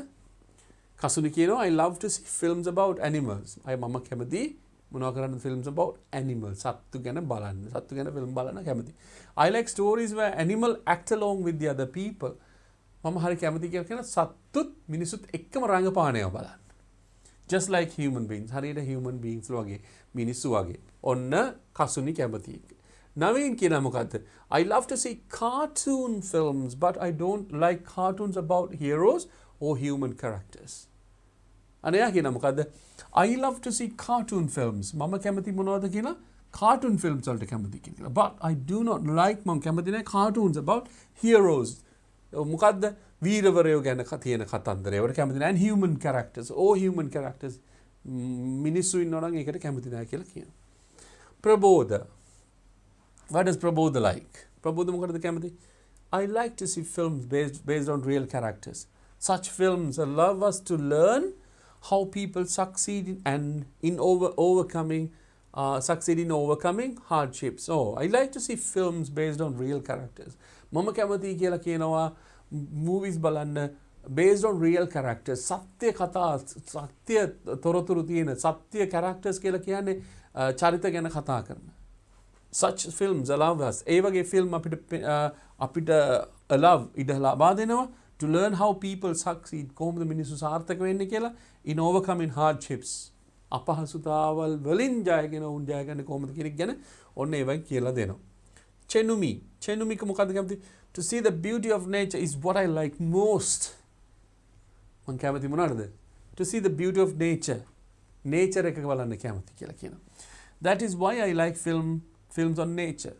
කසුනි කියනවා I love to see films about animals. මම කැමති මොනවා කරන්න films about animals. සත්තු ගැන බලන්න. සත්තු ගැන film බලන්න කැමති. I like stories where animals act along with the other people. මම හරි කැමති කියලා කියන සත්තුත් මිනිසුත් එක්කම රංගපානයව බලන්න. Just like human beings. හරියට human beings වගේ මිනිස්සු වගේ. ඔන්න කසුනි කැමති. නවීන් කියනවා මොකද්ද? I love to see cartoon films but I don't like cartoons about heroes or human characters. අනේ කියනවා මොකද්ද? I love to see cartoon films. මම කැමති මොනවද කියලා? Cartoon films වලට කැමති කියලා. But I do not like මම කැමති නැහැ cartoons about heroes. මොකද්ද? වීරවරයෝ ගැන තියෙන කතන්දරය වලට කැමති නැහැ. And human characters. All human characters මිනිස්සු ඉන්නවා නම් ඒකට කැමති නැහැ කියලා කියනවා. ප්‍රබෝධ. What does ප්‍රබෝධ like? ප්‍රබෝධ මොකටද කැමති? I like to see films based on real characters. Such films allow us to learn how people succeed in overcoming hardships. Oh, I like to see films based on real characters. මම කැමති කියලා කියනවා movies බලන්න based on real characters. සත්‍ය කතා, සත්‍ය තොරතුරු තියෙන සත්‍ය characters කියලා කියන්නේ චරිත ගැන කතා කරන. Such films allow us. ඒ වගේ film අපිට allow ඉඩ ලබා දෙනවා to learn how people succeed. කොහොමද මිනිස්සු සාර්ථක වෙන්නේ කියලා in overcoming hardships. අපහසුතාවල් වලින් ජයගෙන උන් ජයගන්නේ කොහොමද කියන එක ගැන ඔන්න ඒවයි කියලා දෙනවා. චෙනුමික මොකද්ද කැමති? To see the beauty of nature is what I like most. මං කැමති මොනවද? To see the beauty of nature. Nature එක බලන්න කැමති කියලා කියනවා. That is why I like films on nature.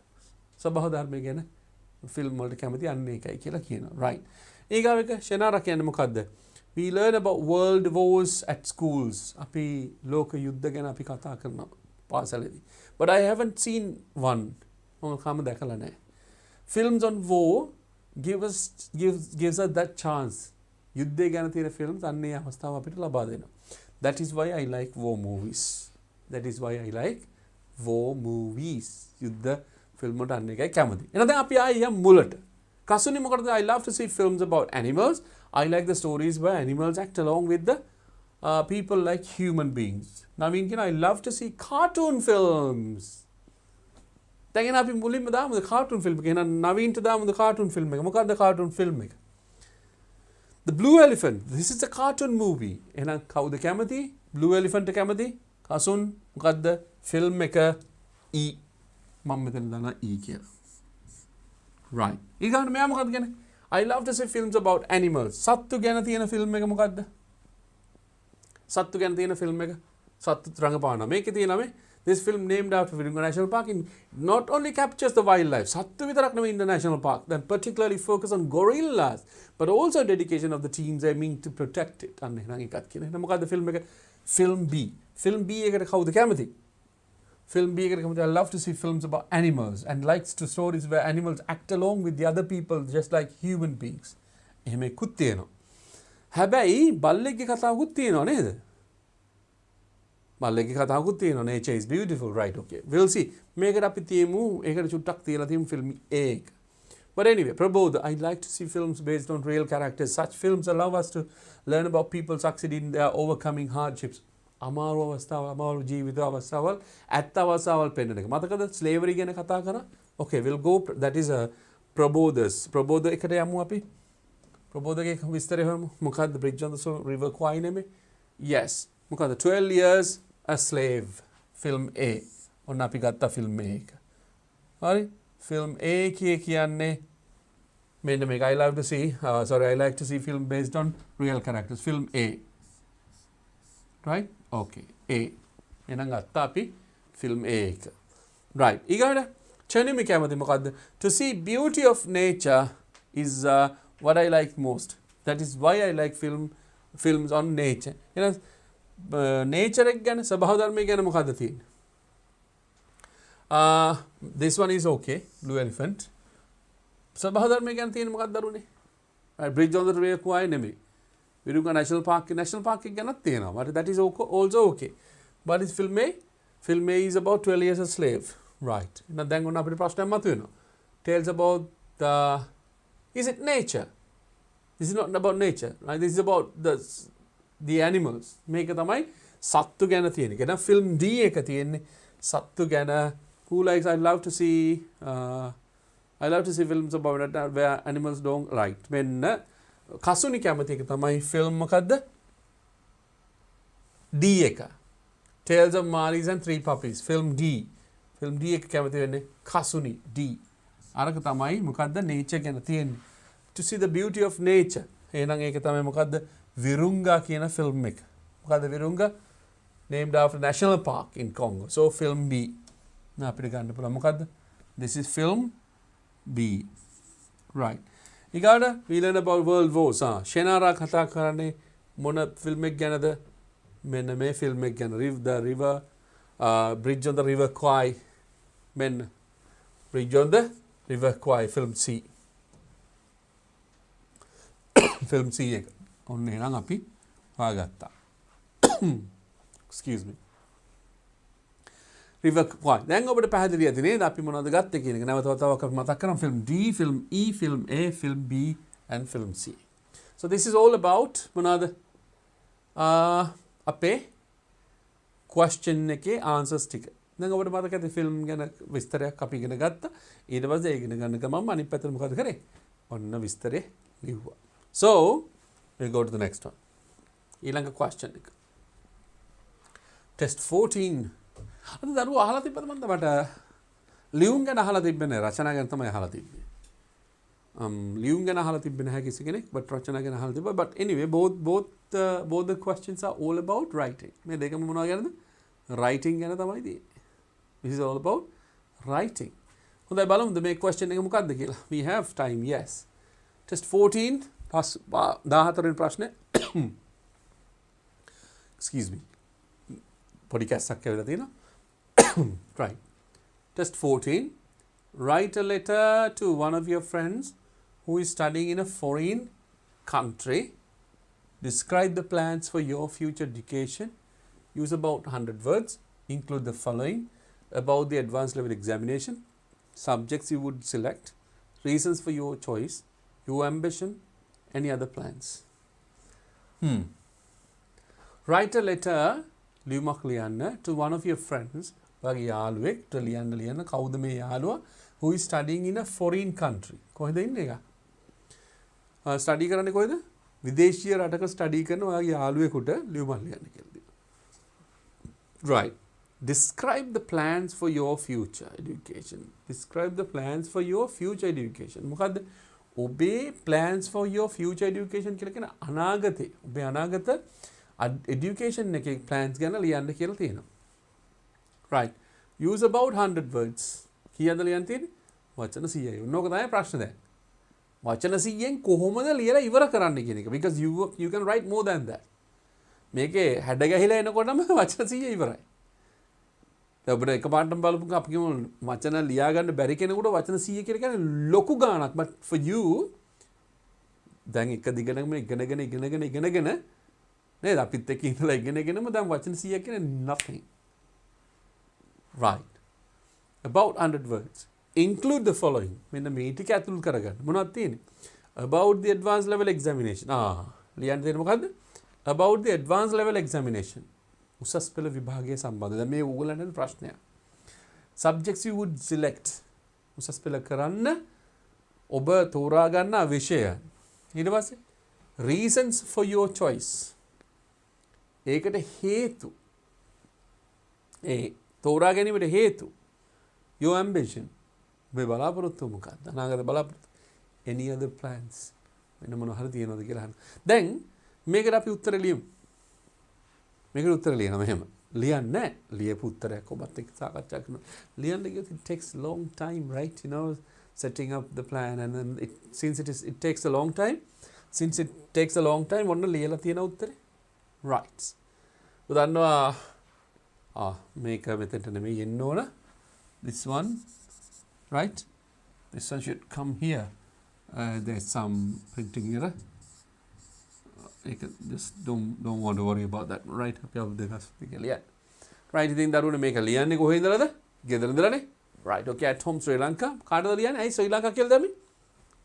සබහ ධර්මය ගැන ෆිල්ම් වලට කැමති අන්න ඒකයි කියලා කියනවා. Right. ඊගාව එක ෂෙනාරා කියන්නේ මොකද්ද? We learn about world wars at schools. අපි ලෝක යුද්ධ ගැන අපි කතා කරනවා පාසලේදී. But I haven't seen one. මම කම දැකලා නැහැ. Films on war gives us that chance. යුද්ධය ගැන තියෙන ෆිල්ම්ස් අන්නේ අවස්ථාව අපිට ලබා දෙනවා. That is why I like war movies. That is why I like war movies. යුද්ධ ෆිල්ම් වලට අන්න එකයි කැමති. එහෙනම් දැන් අපි ආයෙ යමු මුලට. කසුනි මොකටද? I love to see films about animals. I like the stories where animals act along with the people like human beings. Naveen I love to see cartoon films. දැන් අපි මුලින්ම දාමුද cartoon film එක. එහෙනම් නවීන්ට දාමුද cartoon film එක. මොකක්ද cartoon film එක? The Blue Elephant. This is a cartoon movie. එහෙනම් කවුද කැමති? Blue Elephant කැමති? කසුන් මොකද්ද? film එක E. මම මෙතන දානවා E කියලා. Right. ඊගාට මෙයා මොකක්ද කියන්නේ? I love to see films about animals. සත්තු ගැන තියෙන ෆිල්ම් එක මොකද්ද? සත්තු ගැන තියෙන ෆිල්ම් එක සත්තු රංගපානවා. මේකේ තියෙනවා මේ this film named after Virunga National Park not only captures the wildlife. සත්තු විතරක් නෙවෙයි in the national park. Then particularly focus on gorillas, but also dedication of the teams aiming to protect it. අන්න එහෙනම් එකක් කියන. එහෙනම් මොකද්ද film එක? Film B. Film B එකට කවුද කැමති? Film B එකට කැමති. I love to see films about animals and likes to stories where animals act along with the other people just like human beings. එහෙම එක්කුත් තියෙනවා. හැබැයි බල්ලෙක්ගේ කතාවකුත් තියෙනවා නේද? බල්ලෙක්ගේ කතාවකුත් තියෙනවා. Nature is beautiful, right? Okay. We'll see. මේකට අපි තියමු ඒකට චුට්ටක් තියලා තියමු film A එක. But anyway, Prabodh, I like to see films based on real characters. Such films allow us to learn about people succeeding in their overcoming hardships. අමාරු අවස්ථාවල් අමාරු ජීවිත අවස්ථාවල් ඇත්ත අවස්ථාවල් පෙන්වන එක. මතකද slavery ගැන කතා කරා? Okay, we'll go. That is a Prabodhas. Prabodha එකට යමු අපි. Prabodhගේ විස්තරය හොයමු. මොකද්ද Bridge on the River Kwai නෙමෙයි? Yes. මොකද්ද 12 years a slave. Film A. ඔන්න අපි ගත්තා film A එක. හරි? Film A කියන්නේ මෙන්න මේක. I like to see film based on real characters. Film A. Right? Okay. A. එහෙනම් ගත්තා අපි film A එක. Right. ඊගොඩ චෙනිමි කැමති මොකද්ද? To see beauty of nature is what I like most. That is why I like films on nature. එහෙනම් nature එක ගැන ස්වභාව ධර්මය ගැන මොකද්ද තියෙන්නේ? This one is okay. Blue Elephant. ස්වභාව ධර්මය ගැන තියෙන්නේ මොකක්ද දරුනේ? Bridge on the River Kwai නෙමෙයි. Virunga National Park එක ගැනත් තියෙනවා. But that is also okay. But it's film A. Film A is about 12 years a slave. Right. Now දැන් ඔන්න අපිට ප්‍රශ්නයක් මතුවෙනවා. Tales about is it nature? This is not about nature. Right? This is about the animals. මේක තමයි සත්තු ගැන තියෙන එක. දැන් film D එක තියෙන්නේ සත්තු ගැන. Who likes I love to see films about where animals don't right. මෙන්න කසුනි කැමති එක තමයි film මොකද්ද? D එක. Tales of Maris and Three Puppies. Film D. Film D එක කැමති වෙන්නේ කසුනි D. අරක තමයි මොකද්ද nature ගැන තියෙන්නේ. To see the beauty of nature. එහෙනම් ඒක තමයි මොකද්ද? Virunga කියන film එක. මොකද්ද Virunga? Named after National Park in Congo. So film B. නා අපිට ගන්න පුළුවන් මොකද්ද? This is film B. Right. ඊගාට we learn about world wars. ෂෙනාරා කතා කරන්නේ මොන ෆිල්ම් එක ගැනද? මෙන්න මේ ෆිල්ම් එක ගැන the river bridge on the river Kwai මෙන්න bridge on the river Kwai film C film C එක ඔන්න එහෙනම් අපි හොයාගත්තා excuse me river Kwai දැන් ඔබට පැහැදිලි ඇති නේද අපි මොනවද ගත්තේ කියන එක නැවත වතාවක් අපි මතක් කරමු film D film E film A film B and film C so this is all about මොනවද අපේ question එකේ answers ටික දැන් ඔබට මතක ඇති film ගැන විස්තරයක් අපි ඉගෙන ගත්තා ඊට පස්සේ ඒ ඉගෙන ගන්න ගමන් අනිත් පැත්තට මොකද කරේ ඔන්න විස්තරේ ලිව්වා so we'll go to the next one ඊළඟ question එක test 14 අද දරුවෝ අහලා තිබ්බද මන්ද මට ලියුම් ගැන අහලා තිබ්බේ නැහැ රචනා ගැන තමයි අහලා තිබ්බේ ලියුම් ගැන අහලා තිබ්බේ නැහැ කිසි කෙනෙක් but රචනා ගැන අහලා තිබ්බා but anyway both the questions are all about writing මේ දෙකම මොනවා ගැනද writing ගැන තමයි තියෙන්නේ this is all about writing හොඳයි බලමුද මේ question එක මොකක්ද කියලා we have time yes test 14 14 වෙනි ප්‍රශ්නේ excuse me පොඩි කැස්සක් ඇවිල්ලා තියෙනවා right test 14 write a letter to one of your friends who is studying in a foreign country describe the plans for your future education use about 100 words include the following about the advanced level examination subjects you would select reasons for your choice your ambition any other plans write a letter ලියුමක් ලියන්න to one of your friends වගේ යාළුවෙක්ට ලියන්න කවුද මේ යාළුවා who is studying in a foreign country කොහෙද ඉන්නේ එක study කරන්නේ කොහෙද විදේශීය රටක ස්ටඩි කරන ඔයාගේ යාළුවෙකුට ලියුමක් ලියන්න කියලා දෙනවා right describe the plans for your future education describe the plans for your future education මොකද්ද ඔබේ plans for your future education කියලා කියන අනාගතේ ඔබේ අනාගත education එකේ plans ගැන ලියන්න කියලා තියෙනවා. right use about 100 words කීයද ලියන්න තියෙන්නේ වචන 100යි. ඕක තමයි ප්‍රශ්නේ දැන්. වචන 100ෙන් කොහොමද ලියලා ඉවර කරන්න කියන එක because you can write more than that. මේකේ හැඩ ගැහිලා එනකොටම වචන 100 ඉවරයි. දැන් ඔබට එකපාරටම බලපුවම අපි කියමු වචන ලියා ගන්න බැරි කෙනෙකුට වචන 100 කියලා කියන්නේ ලොකු ගාණක් but for you දැන් එක දිගටම ඉගෙනගෙන නේද අපිත් එක්ක ඉඳලා ඉගෙනගෙනම දැන් වචන 100ක් කියන්නේ nothing right about 100 words include the following මෙන්න මේ ටික ඇතුළු කරගන්න මොනවද තියෙන්නේ about the advanced level examination ලියන්න තියෙන්නේ මොකද්ද about the advanced level examination උසස් පෙළ විභාගයේ සම්බන්ධ දැන් මේ ඕගොල්ලන්ට ප්‍රශ්නයක් subjects you would select උසස් පෙළ කරන්න ඔබ තෝරා ගන්නා විෂය ඊට පස්සේ reasons for your choice ඒකට හේතු ඒ තෝරා ගැනීමට හේතු your ambition ඔබේ බලාපොරොත්තු මොකක්ද අනාගත බලාපොරොත්තු any other plans වෙන මොනවා හරි තියෙනවද කියලා අහන්න දැන් මේකට අපි උත්තර ලියමු මේකට උත්තර ලියනවා මෙහෙම ලියන්නේ නැහැ ලියපු උත්තරයක් ඔබත් එක්ක සාකච්ඡා කරනවා ලියන්න ගියොත් it takes a long time right you know setting up the plan and then it takes a long time ඔන්න ලියලා තියෙන උත්තරේ right උදාහරණවා මේක මෙතනට නෙමෙයි එන්න ඕන this one right this one should come here there's some printing error just don't want to worry about that right අපි අප දෙකස් ලියන්න right ඉතින් දරුවනේ මේක ලියන්නේ කොහේ ඉඳලාද ගෙදර ඉඳලානේ right okay at home Sri Lanka කාටද ලියන්නේ ඇයි ශ්‍රී ලංකා කියලා දැම්මේ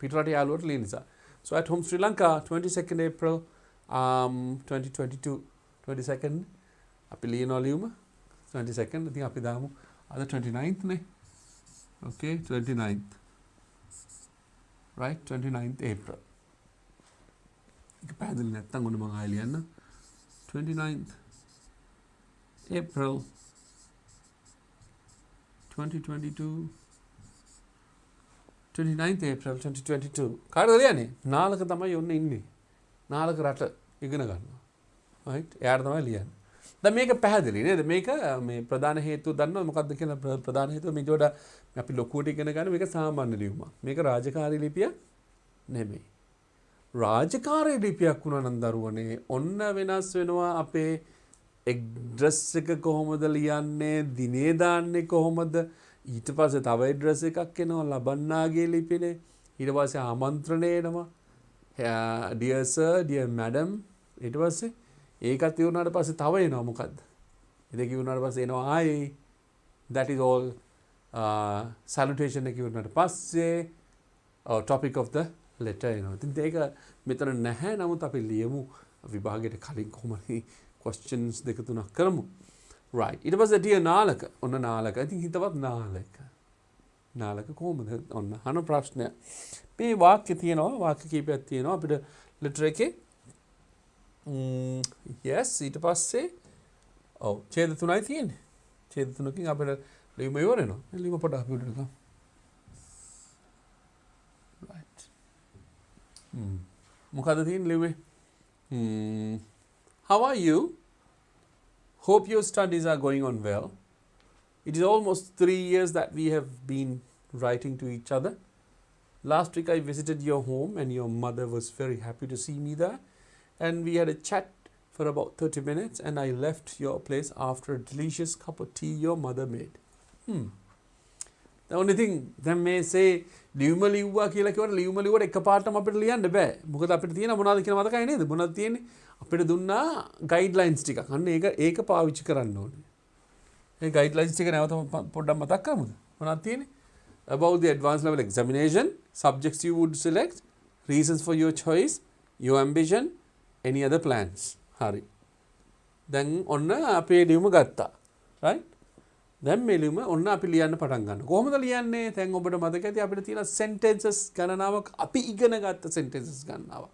පිටරට යාළුවට ලියන නිසා so at home Sri Lanka 22nd April 2022 22nd අපි ලියනවා ලියුම 22nd ඉතින් අපි දාමු අද 29th නේ okay 29th right 29th April ඒක පැහැදිලි නැත්තම් ඔන්න මම ආයෙ ලියන්න 29th April 2022 29th April 2022 කාටද ලියන්නේ නාලක තමයි ඔන්න ඉන්නේ නාලක රට ඉගෙන ගන්නවා right එයාට තමයි ලියන්නේ දැන් මේක පැහැදිලි නේද මේක මේ ප්‍රධාන හේතුව දන්නවද මොකක්ද කියලා ප්‍රධාන හේතුව මේක වඩා අපි ලොකුවට ඉගෙන ගන්න මේක සාමාන්‍ය ලියුමක් මේක රාජකාරී ලිපිය නෙමෙයි රාජකාරී ලිපියක් වුණා නම් දරුවනේ ඔන්න වෙනස් වෙනවා අපේ එක්ඩ්‍රස් එක කොහොමද ලියන්නේ දිනේ දාන්නේ කොහොමද ඊට පස්සේ තව එඩ්‍රස් එකක් එනවා ලබන්නාගේ ලිපිනේ ඊට පස්සේ ආමන්ත්‍රණය එනවා dear sir dear madam ඊට පස්සේ ඒකත් ඉවරනාට පස්සේ තව එනවා මොකද්ද ඒක ඉවරනාට පස්සේ එනවා ආයේ that is all salutation එක ඉවරනාට පස්සේ topic of the letter එනවා ඉතින් ඒක මෙතන නැහැ නමුත් අපි ලියමු විභාගයට කලින් කොහොමද questions දෙක තුනක් කරමු right ඊට පස්සේ dear නාලක ඔන්න නාලක ඉතින් හිතවත් නාලක කොහොමද ඔන්න අහන ප්‍රශ්නය මේ වාක්‍ය තියෙනවා වාක්‍ය කීපයක් තියෙනවා අපිට letter එකේ yes ඊට පස්සේ ඔව් ඡේද තුනයි තියෙන්නේ ඡේද තුනකින් අපිට ලියුම ඉවර වෙනවා ලියුම පොඩ්ඩක් අපිට ගමු right මොකද තියෙන්නේ ලියුමේ how are you? Hope your studies are going on well. It is almost 3 years that we have been writing to each other. Last week I visited your home and your mother was very happy to see me there. And we had a chat for about 30 minutes and I left your place after a delicious cup of tea your mother made. The only thing them may say ලියුම ලිව්වා කියලා කිව්වට ලියුම ලිව්වට එකපාරටම අපිට ලියන්න බෑ. මොකද අපිට තියෙන මොනවද කියලා මතකයි නේද? මොනවද තියෙන්නේ? අපිට දුන්නා ගයිඩ්ලයින්ස් ටිකක්. අන්න ඒක පාවිච්චි කරන්න ඕනේ. ඒ ගයිඩ්ලයින්ස් ටික නැවත පොඩ්ඩක් මතක් කරමුද? මොනවද තියෙන්නේ? About the advanced level examination, subjects you would select, reasons for your choice, your ambition, any other plans. හරි. දැන් ඔන්න අපේ ලියුම ගත්තා. right? දැන් මේ ලියුම ඔන්න අපි ලියන්න පටන් ගන්න. කොහොමද ලියන්නේ? දැන් ඔබට මතක ඇති අපිට තියෙන sentences ගණනාවක් අපි ඉගෙන ගත්ත sentences ගණනාවක්.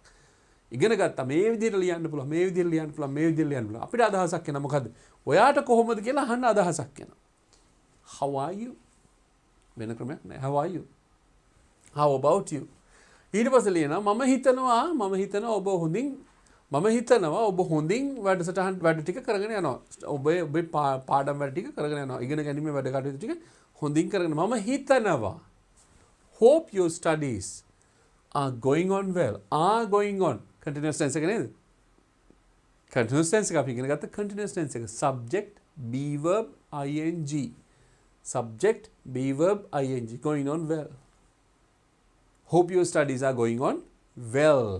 ඉගෙන ගත්තා මේ විදිහට ලියන්න පුළුවන්, මේ විදිහට ලියන්න පුළුවන්, මේ විදිහට ලියන්න පුළුවන්. අපිට අදහසක් එනවා මොකද්ද? ඔයාට කොහොමද කියලා අහන්න අදහසක් එනවා. How are you? වෙන ක්‍රමයක් නෑ. How are you? How about you? ඊට පස්සේ ලියනවා මම හිතනවා ඔබ හොඳින් වැඩ ටික කරගෙන යනවා. ඔබේ පාඩම් වැඩ ටික කරගෙන යනවා. ඉගෙන ගැනීමේ වැඩ කටයුතු ටික හොඳින් කරගෙන මම හිතනවා. Hope your studies are going on well. Are going on. Continuous tense එක නේද? Continuous tense එක අපි ඉගෙන ගත්ත continuous tense එක. Subject, be verb, ing. Subject, be verb, ing. Going on well. Hope your studies are going on well.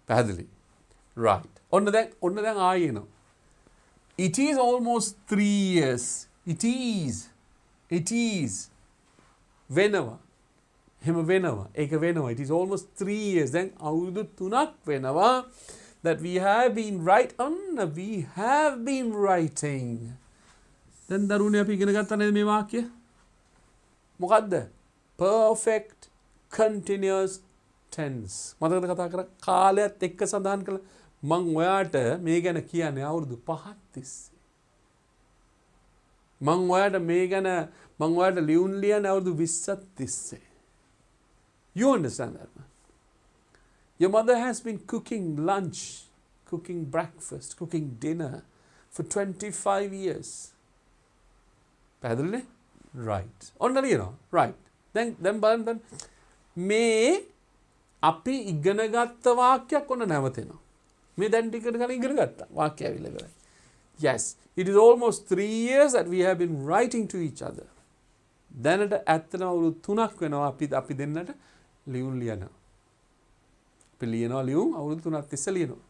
පැහැදිලි. right. ඔන්න දැන් ආයේ එනවා. It is almost 3 years. It is. වෙනවා. එහෙම වෙනවා. ඒක වෙනවා. It is almost 3 years. දැන් අවුරුදු 3ක් වෙනවා that we have been writing. දැන් දරුවනේ අපි ඉගෙන ගත්තා නේද මේ වාක්‍ය? මොකද්ද? Perfect continuous tense. මතකද කතා කරා කාලයත් එක්ක සඳහන් කළා මං ඔයාට මේ ගැන කියන්නේ අවුරුදු 5ක් තිස්සේ. මං ඔයාට ලියුම් ලියන්නේ අවුරුදු 20ක් තිස්සේ. You understand that, man? Your mother has been cooking lunch, cooking breakfast, cooking dinner for 25 years. පැහැදිලිනේ? right. ඔන්න ලියනවා. right. දැන් බලන්න මේ අපි ඉගෙන ගත්ත වාක්‍යයක් ඔන්න නැවතෙනවා. මේ දැන් ටිකට කලින් ඉගෙන ගත්තා. වාක්‍යය ඇවිල්ලා ඉවරයි. Yes, it is almost 3 years that we have been writing to each other. දැනට ඇත්තටම අවුරුදු 3ක් වෙනවා අපි දෙන්නට ලියුම් ලියනවා. අපි ලියනවා ලියුම් අවුරුදු 3ක් තිස්සේ ලියනවා.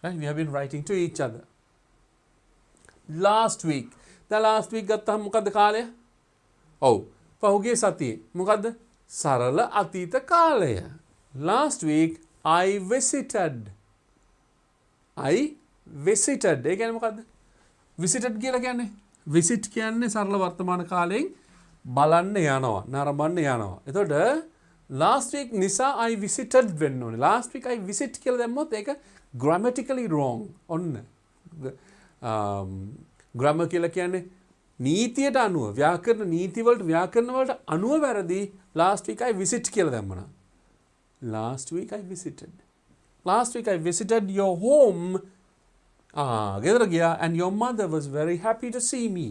Right? We have been writing to each other. Last week ගත්තාම මොකද්ද කාලය? ඔව්. පහුගිය සතියේ මොකද්ද? සරල අතීත කාලය. Last week I visited. ඒ කියන්නේ මොකද්ද? visited කියලා කියන්නේ visit කියන්නේ සරල වර්තමාන කාලයෙන් බලන්න යනවා, නරඹන්න යනවා. එතකොට last week නිසා I visited වෙන්න ඕනේ. last week I visit කියලා දැම්මොත් ඒක grammatically wrong. ඔන්න. grammar කියලා කියන්නේ නීතියට අනුව ව්‍යාකරණ වලට අනුව වැරදි. last week I visit කියලා දැම්මනම්. last week I visited your home. ගෙදර ගියා and your mother was very happy to see me.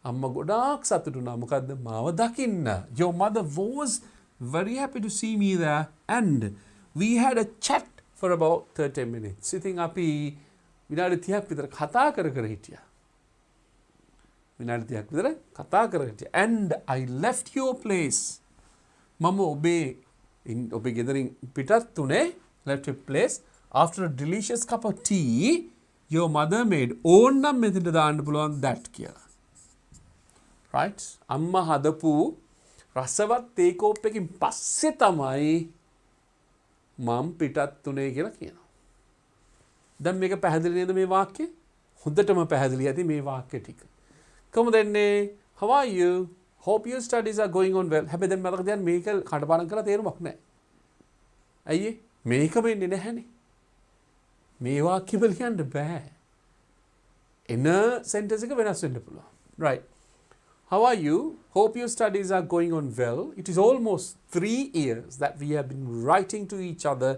අම්මා ගොඩාක් සතුටු වුණා. මොකද්ද? මාව දකින්න. Your mother was very happy to see me there and we had a chat for about 30 minutes. ඉතින් අපි විනාඩි 30ක් විතර කතා කර කර හිටියා. විනාඩි 30ක් විතර කතා කර හිටියා. And I left your place. මම ඔබේ ගෙදරින් පිටත් උනේ left your place after a delicious cup of tea your mother made. ඕන්නම් මෙතනට දාන්න පුළුවන් that කියලා. right? අම්මා හදපු රසවත් තේ කෝප් එකකින් පස්සේ තමයි මම පිටත් උනේ කියලා කියනවා. දැන් මේක පැහැදිලි නේද මේ වාක්‍යය? හොඳටම පැහැදිලි ඇති මේ වාක්‍ය ටික. කොහොමද එන්නේ? How are you? Hope your studies are going on well. හැබැයි දැන් මතක තියාගන්න මේක කඩපාඩම් කරලා තේරුමක් නැහැ. ඇයි මේකම එන්නේ නැහැනේ. මේ වාක්‍ය වල කියන්න බෑ. එන sentence එක වෙනස් වෙන්න පුළුවන්. right. How are you? Hope your studies are going on well. It is almost 3 years that we have been writing to each other.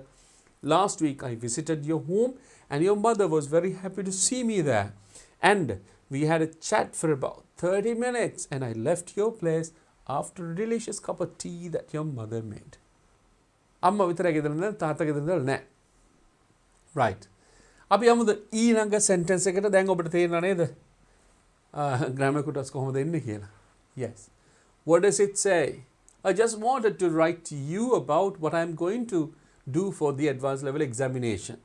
Last week I visited your home and your mother was very happy to see me there. And we had a chat for about 30 minutes and I left your place after a delicious cup of tea that your mother made. Amma vitara ගෙදරද තාත්තා ගෙදරද නැහැ. right. අපි යමුද ඊළඟ sentence එකට. දැන් ඔබට තේරෙනව නේද? grammar kutas කොහොමද එන්නේ කියලා. yes. What does it say? I just wanted to write to you about what I'm going to do for the advanced level examination.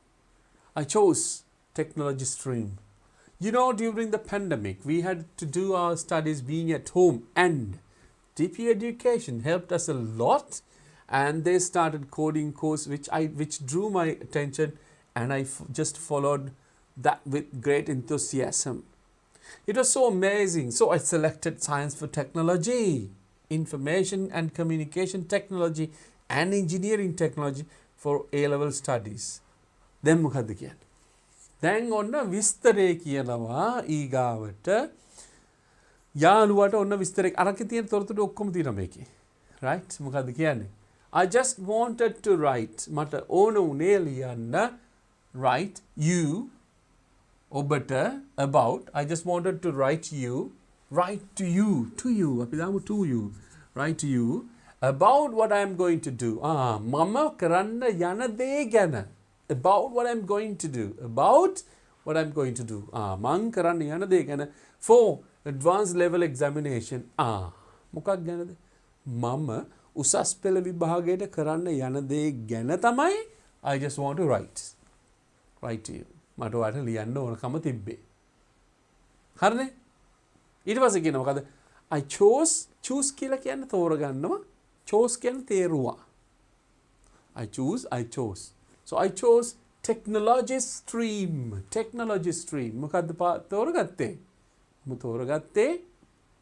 I chose technology stream. You know, during the pandemic, we had to do our studies being at home, and DP Education helped us a lot, and they started coding course which drew my attention, and I just followed that with great enthusiasm. It was so amazing. So I selected science for technology, information and communication technology, and engineering technology for A-level studies. Then මොකද්ද කියන්නේ? දැන් ඔන්න විස්තරේ කියනවා ඊගාවට. යාළුවට ඔන්න විස්තරේ අරකේ තියෙන තොරතුරු ඔක්කොම තියෙනවා මේකේ. right? මොකද්ද කියන්නේ? I just wanted to write. මට ඕන උනේ ලියන්න write you ඔබට about. I just wanted to write to you අපි දාමු to you, write to you about what I am going to do. මම කරන්න යන දේ ගැන. about what I'm going to do. මං කරන්න යන දේ ගැන for advanced level examination. මොකක් ගැනද? මම උසස් පෙළ විභාගයට කරන්න යන දේ ගැන තමයි I just want to write to you. මට ඔයාලට ලියන්න ඕනකම තිබ්බේ. හරිනේ? ඊට පස්සේ කියනවා මොකද? I choose කියලා කියන්නේ තෝරගන්නවා. chose කියන්නේ තේරුවා. I chose. So I chose technology stream. මොකද්ද තෝරගත්තේ? මම තෝරගත්තේ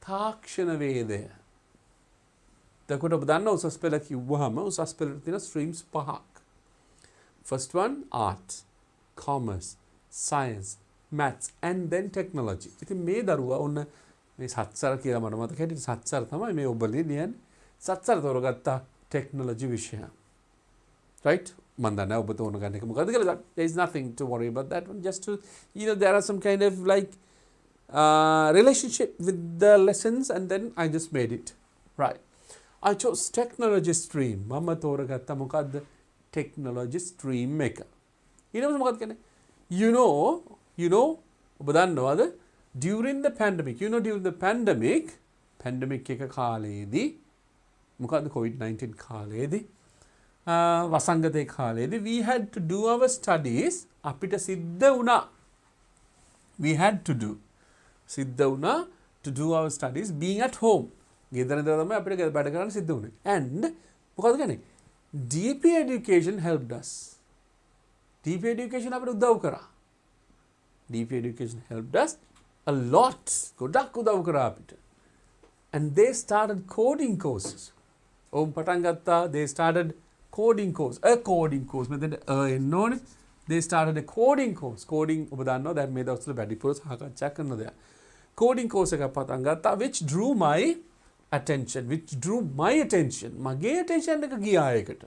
තාක්ෂණ වේදය. එතකොට ඔබ දන්න උසස් පෙළ කිව්වහම උසස් පෙළට තියෙන streams 5ක්. First one art, commerce, science, maths and then technology. ඉතින් මේ දරුවා ඔන්න මේ සත්සර කියලා මට මතක හිටියේ සත්සර තමයි මේ ඔබ ලියන්නේ. සත්සර තෝරගත්තා technology විෂය. right? මම දන්නේ ඔබ තෝරගන්න එක මොකද්ද කියලා. There is nothing to worry about that one. Just to, there are some kind of like relationship with the lessons and then I just made it. right. I chose technology stream. මම තෝරගත්තා මොකද්ද? technology stream එක. ඊට පස්සේ මොකක්ද කියන්නේ? You know ඔබ දන්නවද? during the pandemic එක කාලේදී මොකද්ද COVID-19 කාලේදී වසංගතේ කාලේදී we had to do our studies. අපිට සිද්ධ වුණා. to do our studies being at home. ගෙදර ඉඳලා තමයි අපිට වැඩ කරන්න සිද්ධ වුණේ. and මොකද්ද කියන්නේ? DP Education helped us. DP Education අපිට උදව් කරා. DP Education helped us a lot. ගොඩක් උදව් කරා අපිට. And they started coding courses. පටන් ගත්තා. They started coding course. A coding course. මෙතන එන්න ඕනේ. They started a coding course. Coding ඔබ දන්නවා දැන් මේ දවස්වල වැඩිපුර සාකච්ඡා කරන දෙයක්. Coding course එකක් පටන් ගත්තා which drew my attention. මගේ attention එක ගියා ඒකට.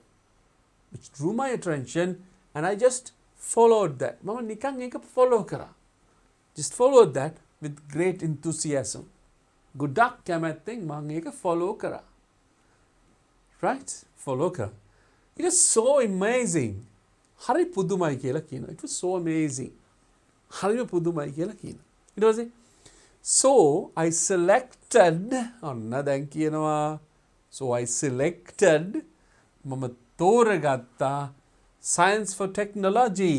which drew my attention and I just followed that. මම නිකන් ඒක follow කරා. just followed that with great enthusiasm. ගොඩක් කැමැත්තෙන් මම ඒක follow කරා. right? follow කරා. It was so amazing. හරි පුදුමයි කියලා කියනවා. It was so amazing. හරිම පුදුමයි කියලා කියනවා. ඊට පස්සේ so I selected ඔන්න දැන් කියනවා so I selected මම තෝරගත්තා science for technology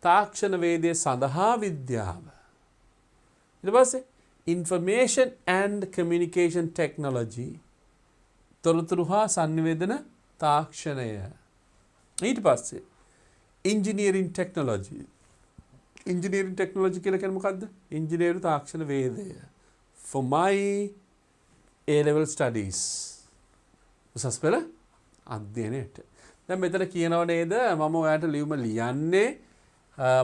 තාක්ෂණ වේදය සඳහා විද්‍යාව. ඊට පස්සේ information and communication technology තොරතුරු හා සංනිවේදන තාක්ෂණය. ඊට පස්සේ engineering technology engineering technology කියලා කියන්නේ මොකද්ද? ඉංජිනේරු තාක්ෂණ වේදය for my A level studies උසස් පෙළ අධ්‍යයනයට. දැන් මෙතන කියනව නේද මම ඔයාලට ලියුම ලියන්නේ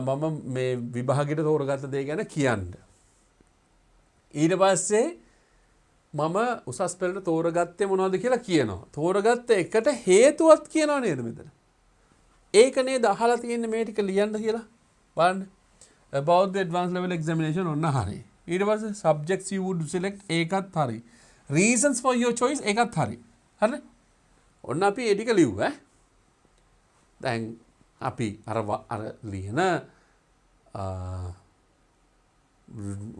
මම මේ විභාගයට තෝරගත්ත දේ ගැන කියන්න. ඊට පස්සේ මම උසස් පෙළට තෝරගත්තේ මොනවද කියලා කියනවා. තෝරගත්ත එකට හේතුවත් කියනව නේද මෙතන? ඒක නේද අහලා තියෙන්නේ මේ ටික ලියන්න කියලා. බලන්න. About the advanced level examination ඔන්න හරි. ඊට පස්සේ subjects you would select ඒකත් හරි. Reasons for your choice ඒකත් හරි. හරිනේ? ඔන්න අපි ඒ ටික ලිව්වා. දැන් අපි අර ලියන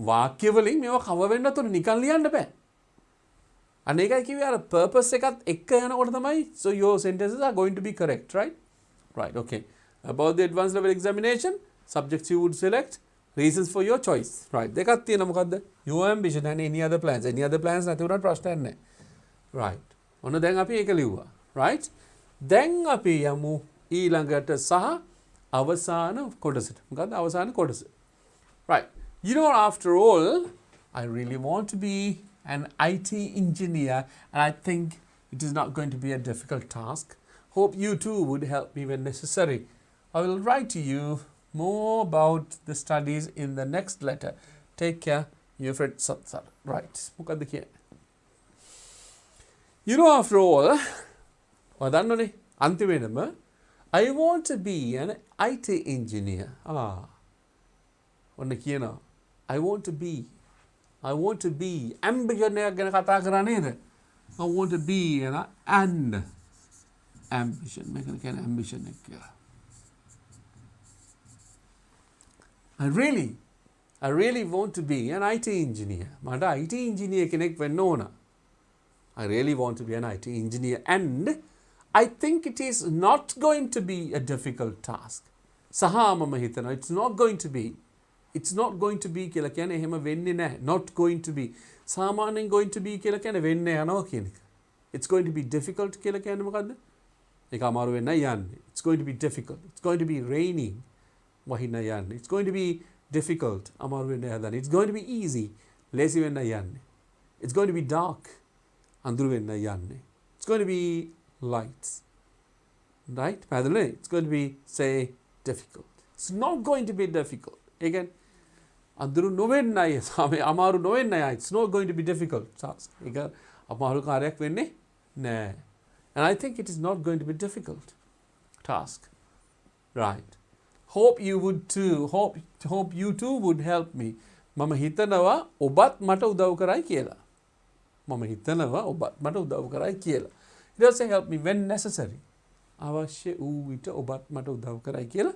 වාක්‍ය වලින් මේවා කව වෙන්න තුන නිකන් ලියන්න බෑ. අනේකයි කිව්වේ අර purpose එකත් එක්ක යනකොට තමයි so your sentences are going to be correct, right? Right, okay. About the advanced level examination, subjects you would select, reasons for your choice. Right. දෙකක් තියෙනවා මොකද්ද? Your ambition and any other plans. Any other plans නැති වුණාට ප්‍රශ්නයක් නැහැ. Right. ඔන්න දැන් අපි ඒක ලිව්වා. Right? දැන් අපි යමු ඊළඟට සහ අවසාන කොටසට. මොකද්ද අවසාන කොටස? Right. You know, after all, I really want to be an IT engineer and I think it is not going to be a difficult task. Hope you too would help me when necessary. I will write to you more about the studies in the next letter. Take care, your friend Satsar. Right. මොකද්ද කියන්නේ? You know, after all, වදන්නනේ අන්තිමේනම I want to be an IT engineer. ඔන්න කියනවා. I want to be ambition එක ගැන කතා කරා නේද? I want to be an ambition. මේක කියන්නේ ambition එක කියලා. I really want to be an IT engineer. මට IT engineer කෙනෙක් වෙන්න ඕන. I really want to be an IT engineer and I think it is not going to be a difficult task. සහ මම හිතනවා it's not going to be කියලා කියන්නේ එහෙම වෙන්නේ නැහැ. Not going to be. සාමාන්‍යයෙන් going to be කියලා කියන්නේ වෙන්නේ යනවා කියන එක. It's going to be difficult කියලා කියන්නේ මොකද්ද? ඒක අමාරු වෙන්න යන්නේ. It's going to be difficult. It's going to be raining. වහින්න යන්නේ. It's going to be difficult. අමාරු වෙන්න හදන්නේ. It's going to be easy. ලේසි වෙන්න යන්නේ. It's going to be dark. අඳුර වෙන්න යන්නේ. It's going to be light. Right? පැහැදිලිනේ? It's going to be say difficult. It's not going to be difficult. Again, අඳුරු නොවෙන්නයි අමාරු නොවෙන්නයි. It's not going to be difficult task. ඒක අමාරු කාර්යයක් වෙන්නේ නෑ. And I think it is not going to be difficult task. Right. Hope you would too. Hope you too would help me. මම හිතනවා ඔබත් මට උදව් කරයි කියලා. මම හිතනවා ඔබත් මට උදව් කරයි කියලා. It does say help me when necessary. අවශ්‍ය වූ විට ඔබත් මට උදව් කරයි කියලා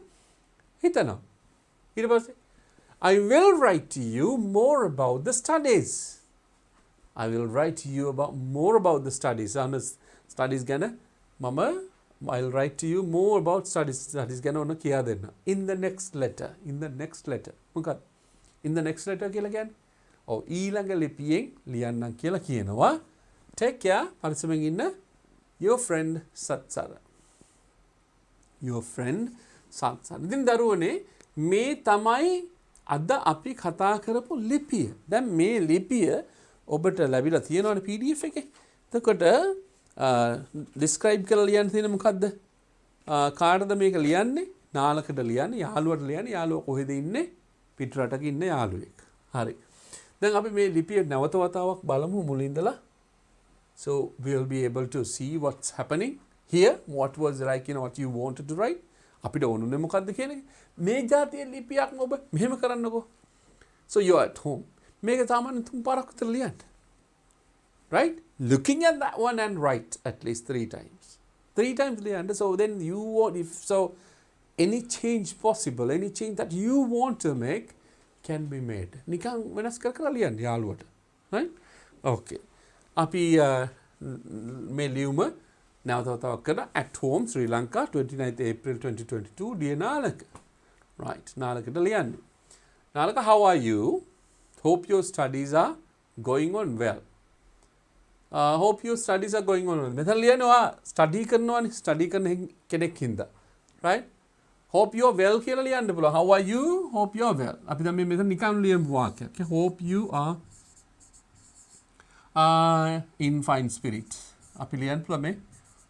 හිතනවා. ඊට පස්සේ I will write to you more about the studies. I will write to you more about the studies. Studies ගැන මම I'll write to you more about studies ගැන ඔන්න කියා දෙන්න. In the next letter. මොකක්ද? In the next letter කියලා කියන්නේ? ඔව් ඊළඟ ලිපියෙන් ලියන්නම් කියලා කියනවා. Take care. පරිස්සමෙන් ඉන්න. Your friend Satsara. Your friend Satsara. ඉතින් දරුවනේ මේ තමයි අද අපි කතා කරපු ලිපිය. දැන් මේ ලිපිය ඔබට ලැබිලා තියෙනවනේ PDF එකේ. එතකොට describe කරලා ලියන්න තියෙන මොකද්ද? කාටද මේක ලියන්නේ? නාලකට ලියන්නේ, යාළුවට ලියන්නේ, යාළුවා කොහෙද ඉන්නේ? පිට රටක ඉන්න යාළුවෙක්. හරි. දැන් අපි මේ ලිපිය නැවත වතාවක් බලමු මුලින්දලා. So we'll be able to see what's happening here. What was like, what you wanted to write. අපිට ඕනුනේ මොකද්ද කියන එක. මේ જાතිය ලිපියක් ඔබ මෙහෙම කරන්නකෝ. So you're at home. මේක සාමාන්‍ය 3 පාරක් විතර ලියන්න. Right? Looking at that one and write at least 3 times. 3 times ලියන්න. So then you want any change possible, any change that you want to make can be made. නිකන් වෙනස් කර කර ලියන්න යාළුවට. right? okay. අපි මේ ලියුම නැවතවතාවක් කරලා at home Sri Lanka 29th April 2022 dear Nalaka. right. නාලකට ලියන්නේ. Nalaka, how are you? Hope your studies are going on well. Hope your studies are going on well. මෙතන ලියනවා study කරනවානේ, study කරන කෙනෙක් හින්දා. right? Hope you are well කියලා ලියන්න පුළුවන්. How are you? Hope you are well. අපි දැන් මේ මෙතන නිකන් ලියමු වාක්‍යයක්. okay? Hope you are in fine spirit. අපි ලියන්න පුළුවන් මේ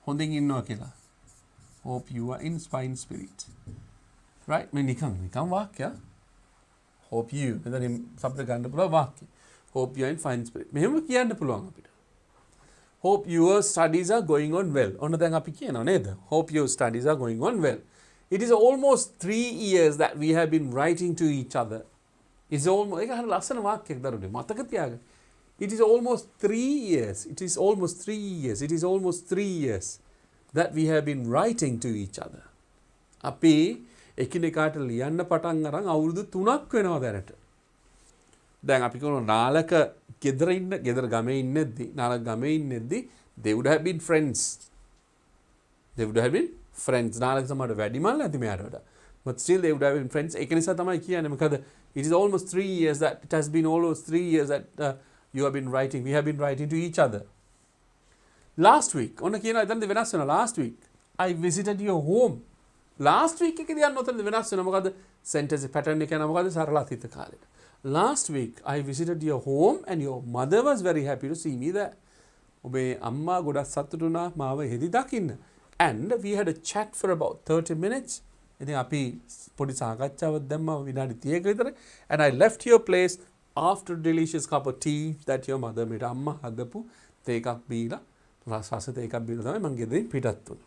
හොඳින් ඉන්නවා කියලා. Hope you are in fine spirit. right? මේ නිකන් වාක්‍යයක්. Hope you. මෙතන શબ્ද ගන්න පුළුවන් වාක්‍ය. Hope you are in fine spirit. මෙහෙම කියන්න පුළුවන් අපිට. Hope your studies are going on well. ඔන්න දැන් අපි කියනවා නේද? Hope your studies are going on well. It is almost 3 years that we have been writing to each other. It's almost ඒක හරිය ලස්සන වාක්‍යයක් දරුනේ. මතක තියාගන්න. It is almost 3 years. It is almost 3 years. It is almost 3 years that we have been writing to each other. අපි එකිනෙකාට ලියන්න පටන් අරන් අවුරුදු 3ක් වෙනවා දැනට. දැන් අපි කියනවා නාලක ගෙදර ගමේ ඉන්නේද්දි they would have been friends. They would have been friends. Nalaka සමහර වැඩිමල් නැති මෙයාට වඩා. But still they would have been friends. ඒක නිසා තමයි කියන්නේ මොකද it is almost 3 years that it has been almost 3 years that you have been writing. We have been writing to each other. Last week ඔන්න කියනවා එතනදී වෙනස් වෙනවා. Last week I visited your home. Last week එකේදී යන්න ඔතනදී වෙනස් වෙනවා. මොකද sentence pattern එක යනවා මොකද සරල අතීත කාලෙට. Last week I visited your home and your mother was very happy to see me there. ඔබේ අම්මා ගොඩක් සතුටු වුණා මාව එහිදී දකින්න. And we had a chat for about 30 minutes. ඉතින් අපි පොඩි සාකච්ඡාවක් දැම්මා විනාඩි 30ක විතර. And I left your place after a delicious cup of tea that your mother made. අම්මා හදපු තේ එකක් බීලා රස තේ එකක් බීලා තමයි මං ගෙදරින් පිටත් වුණේ.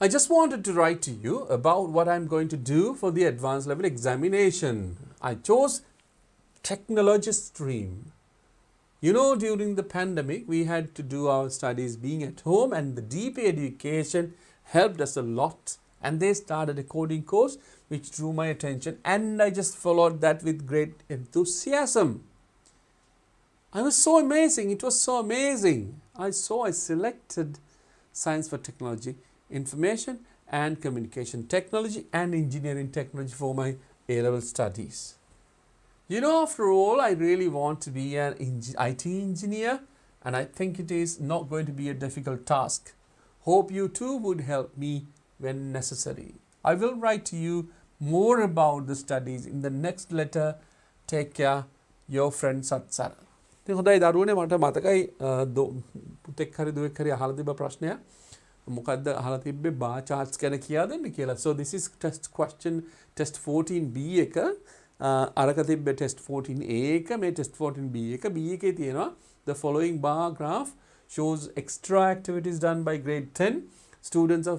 I just wanted to write to you about what I'm going to do for the advanced level examination. I chose technology stream. You know, during the pandemic, we had to do our studies being at home, and the DP education helped us a lot. And they started a coding course which drew my attention, and I just followed that with great enthusiasm. I was so amazing. It was so amazing. I selected science for technology, information and communication technology and engineering technology for my A-level studies. You know, after all, I really want to be an IT engineer, and I think it is not going to be a difficult task. Hope you too would help me when necessary. I will write to you more about the studies in the next letter. Take care, your friend Satsara. ඉතින් හොඳයි දරුවනේ මට මතකයි පුතෙක් හරි දුවෙක් හරි අහලා තිබ්බ ප්‍රශ්නයක්. මොකද්ද අහලා තිබ්බේ bar charts ගැන කියලා දෙන්න කියලා. So this is test 14B එක අරක තිබ්බේ test 14A එක මේ test 14B එක B එකේ තියෙනවා the following bar graph shows extra activities done by grade 10 students of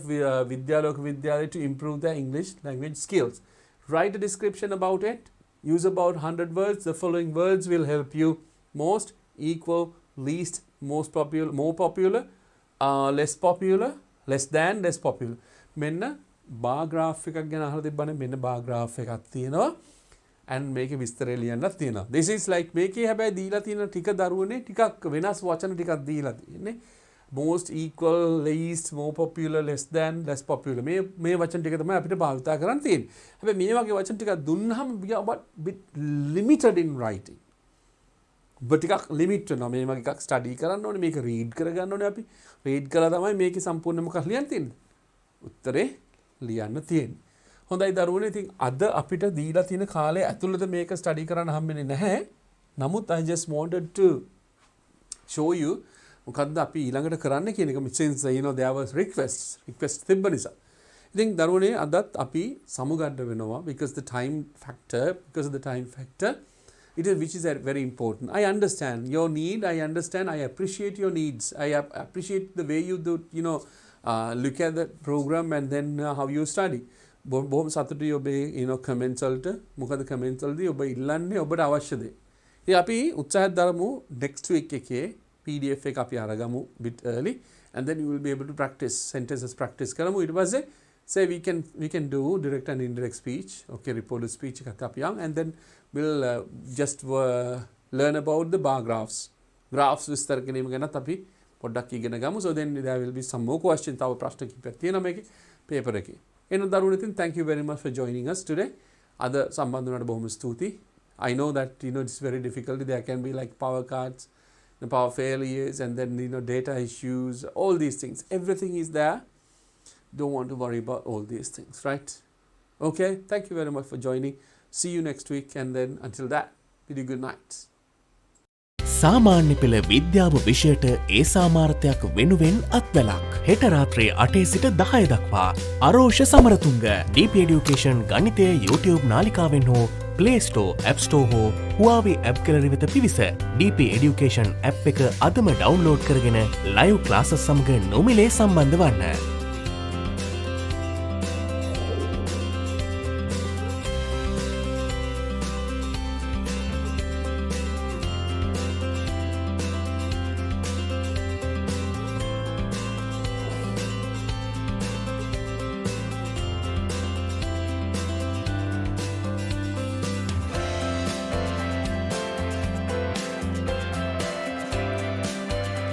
Vidyaloka Vidyalaya to improve their English language skills. Write a description about it. Use about 100 words. The following words will help you most, equal, least, most popular, more popular, less popular, less than, less popular. මෙන්න bar graph එකක් ගැන අහලා තිබ්බනේ මෙන්න bar graph එකක් තියෙනවා and මේකේ විස්තරය ලියන්නත් තියෙනවා. This is like මේකේ හැබැයි දීලා තියෙන ටික දරුවනේ ටිකක් වෙනස් වචන ටිකක් දීලා තියෙන්නේ. Most, equal, least, more popular, less than, less popular. මේ වචන ටික තමයි අපිට භාවිතා කරන්න තියෙන්නේ. හැබැයි මේ වගේ වචන ටිකක් දුන්නාම we are bit limited in writing. ටිකක් ලිමිට් වෙනවා. මේ වගේ එකක් ස්ටඩි කරන්න ඕනේ. මේක රීඩ් කරගන්න ඕනේ අපි. රීඩ් කරලා තමයි මේකේ සම්පූර්ණ මොකක් ලියන්න තියෙන්නේ. උත්තරේ ලියන්න තියෙන්නේ. හොඳයි දරුවනේ ඉතින් අද අපිට දීලා තියෙන කාලය ඇතුළත මේක ස්ටඩි කරන්න හම්බෙන්නේ නැහැ. නමුත් I just wanted to show you මොකද්ද අපි ඊළඟට කරන්න කියන එක. since you know there was request තිබ්බ නිසා. ඉතින් දරුවනේ අදත් අපි සමුගන්න වෙනවා because of the time factor. Which is very important. I understand your need. I appreciate your needs. I appreciate the way you do, look at the program and then how you study. බොහොම සතුටුයි ඔබේ comments වලට. මොකද comments වලදී ඔබ ඉල්ලන්නේ ඔබට අවශ්‍ය දේ. ඉතින් අපි උත්සාහයක් දරමු next week එකේ PDF එක අපි අරගමු bit early and then you will be able to practice sentences practice කරමු. ඊට පස්සේ say we can do direct and indirect speech, okay, reported speech එකක් අපි යන්, and then we'll just learn about the bar graphs. Graphs විස්තර කිරීම ගැනත් අපි පොඩ්ඩක් ඉගෙන ගමු. So then there will be some more questions. තව ප්‍රශ්න කිහිපයක් තියෙනවා මේකේ paper එකේ. එහෙනම් දරුවෝ ඉතින් thank you very much for joining us today. අද සම්බන්ධ වුණාට බොහොම ස්තුතියි. I know that it's very difficult. There can be like power cuts, the power failures, and then data issues, all these things. Everything is there. Don't want to worry about all these things, right? Okay, thank you very much for joining. See you next week, and then until that, bid you good night. සාමාන්‍ය පෙළ විද්‍යාව විෂයට ඒ සාමාර්ථයක් වෙනුවෙන් අත්වැලක් හෙට රාත්‍රයේ 8 සිට 10 දක්වා අරෝෂ Samaratunga DP Education ගණිතය YouTube නාලිකාවෙන් හෝ Play Store, App Store හෝ Huawei app gallery වෙත පිවිස DP Education app එක අදම ඩවුන්ලෝඩ් කරගෙන live classes සමග නොමිලේ සම්බන්ධ වන්න.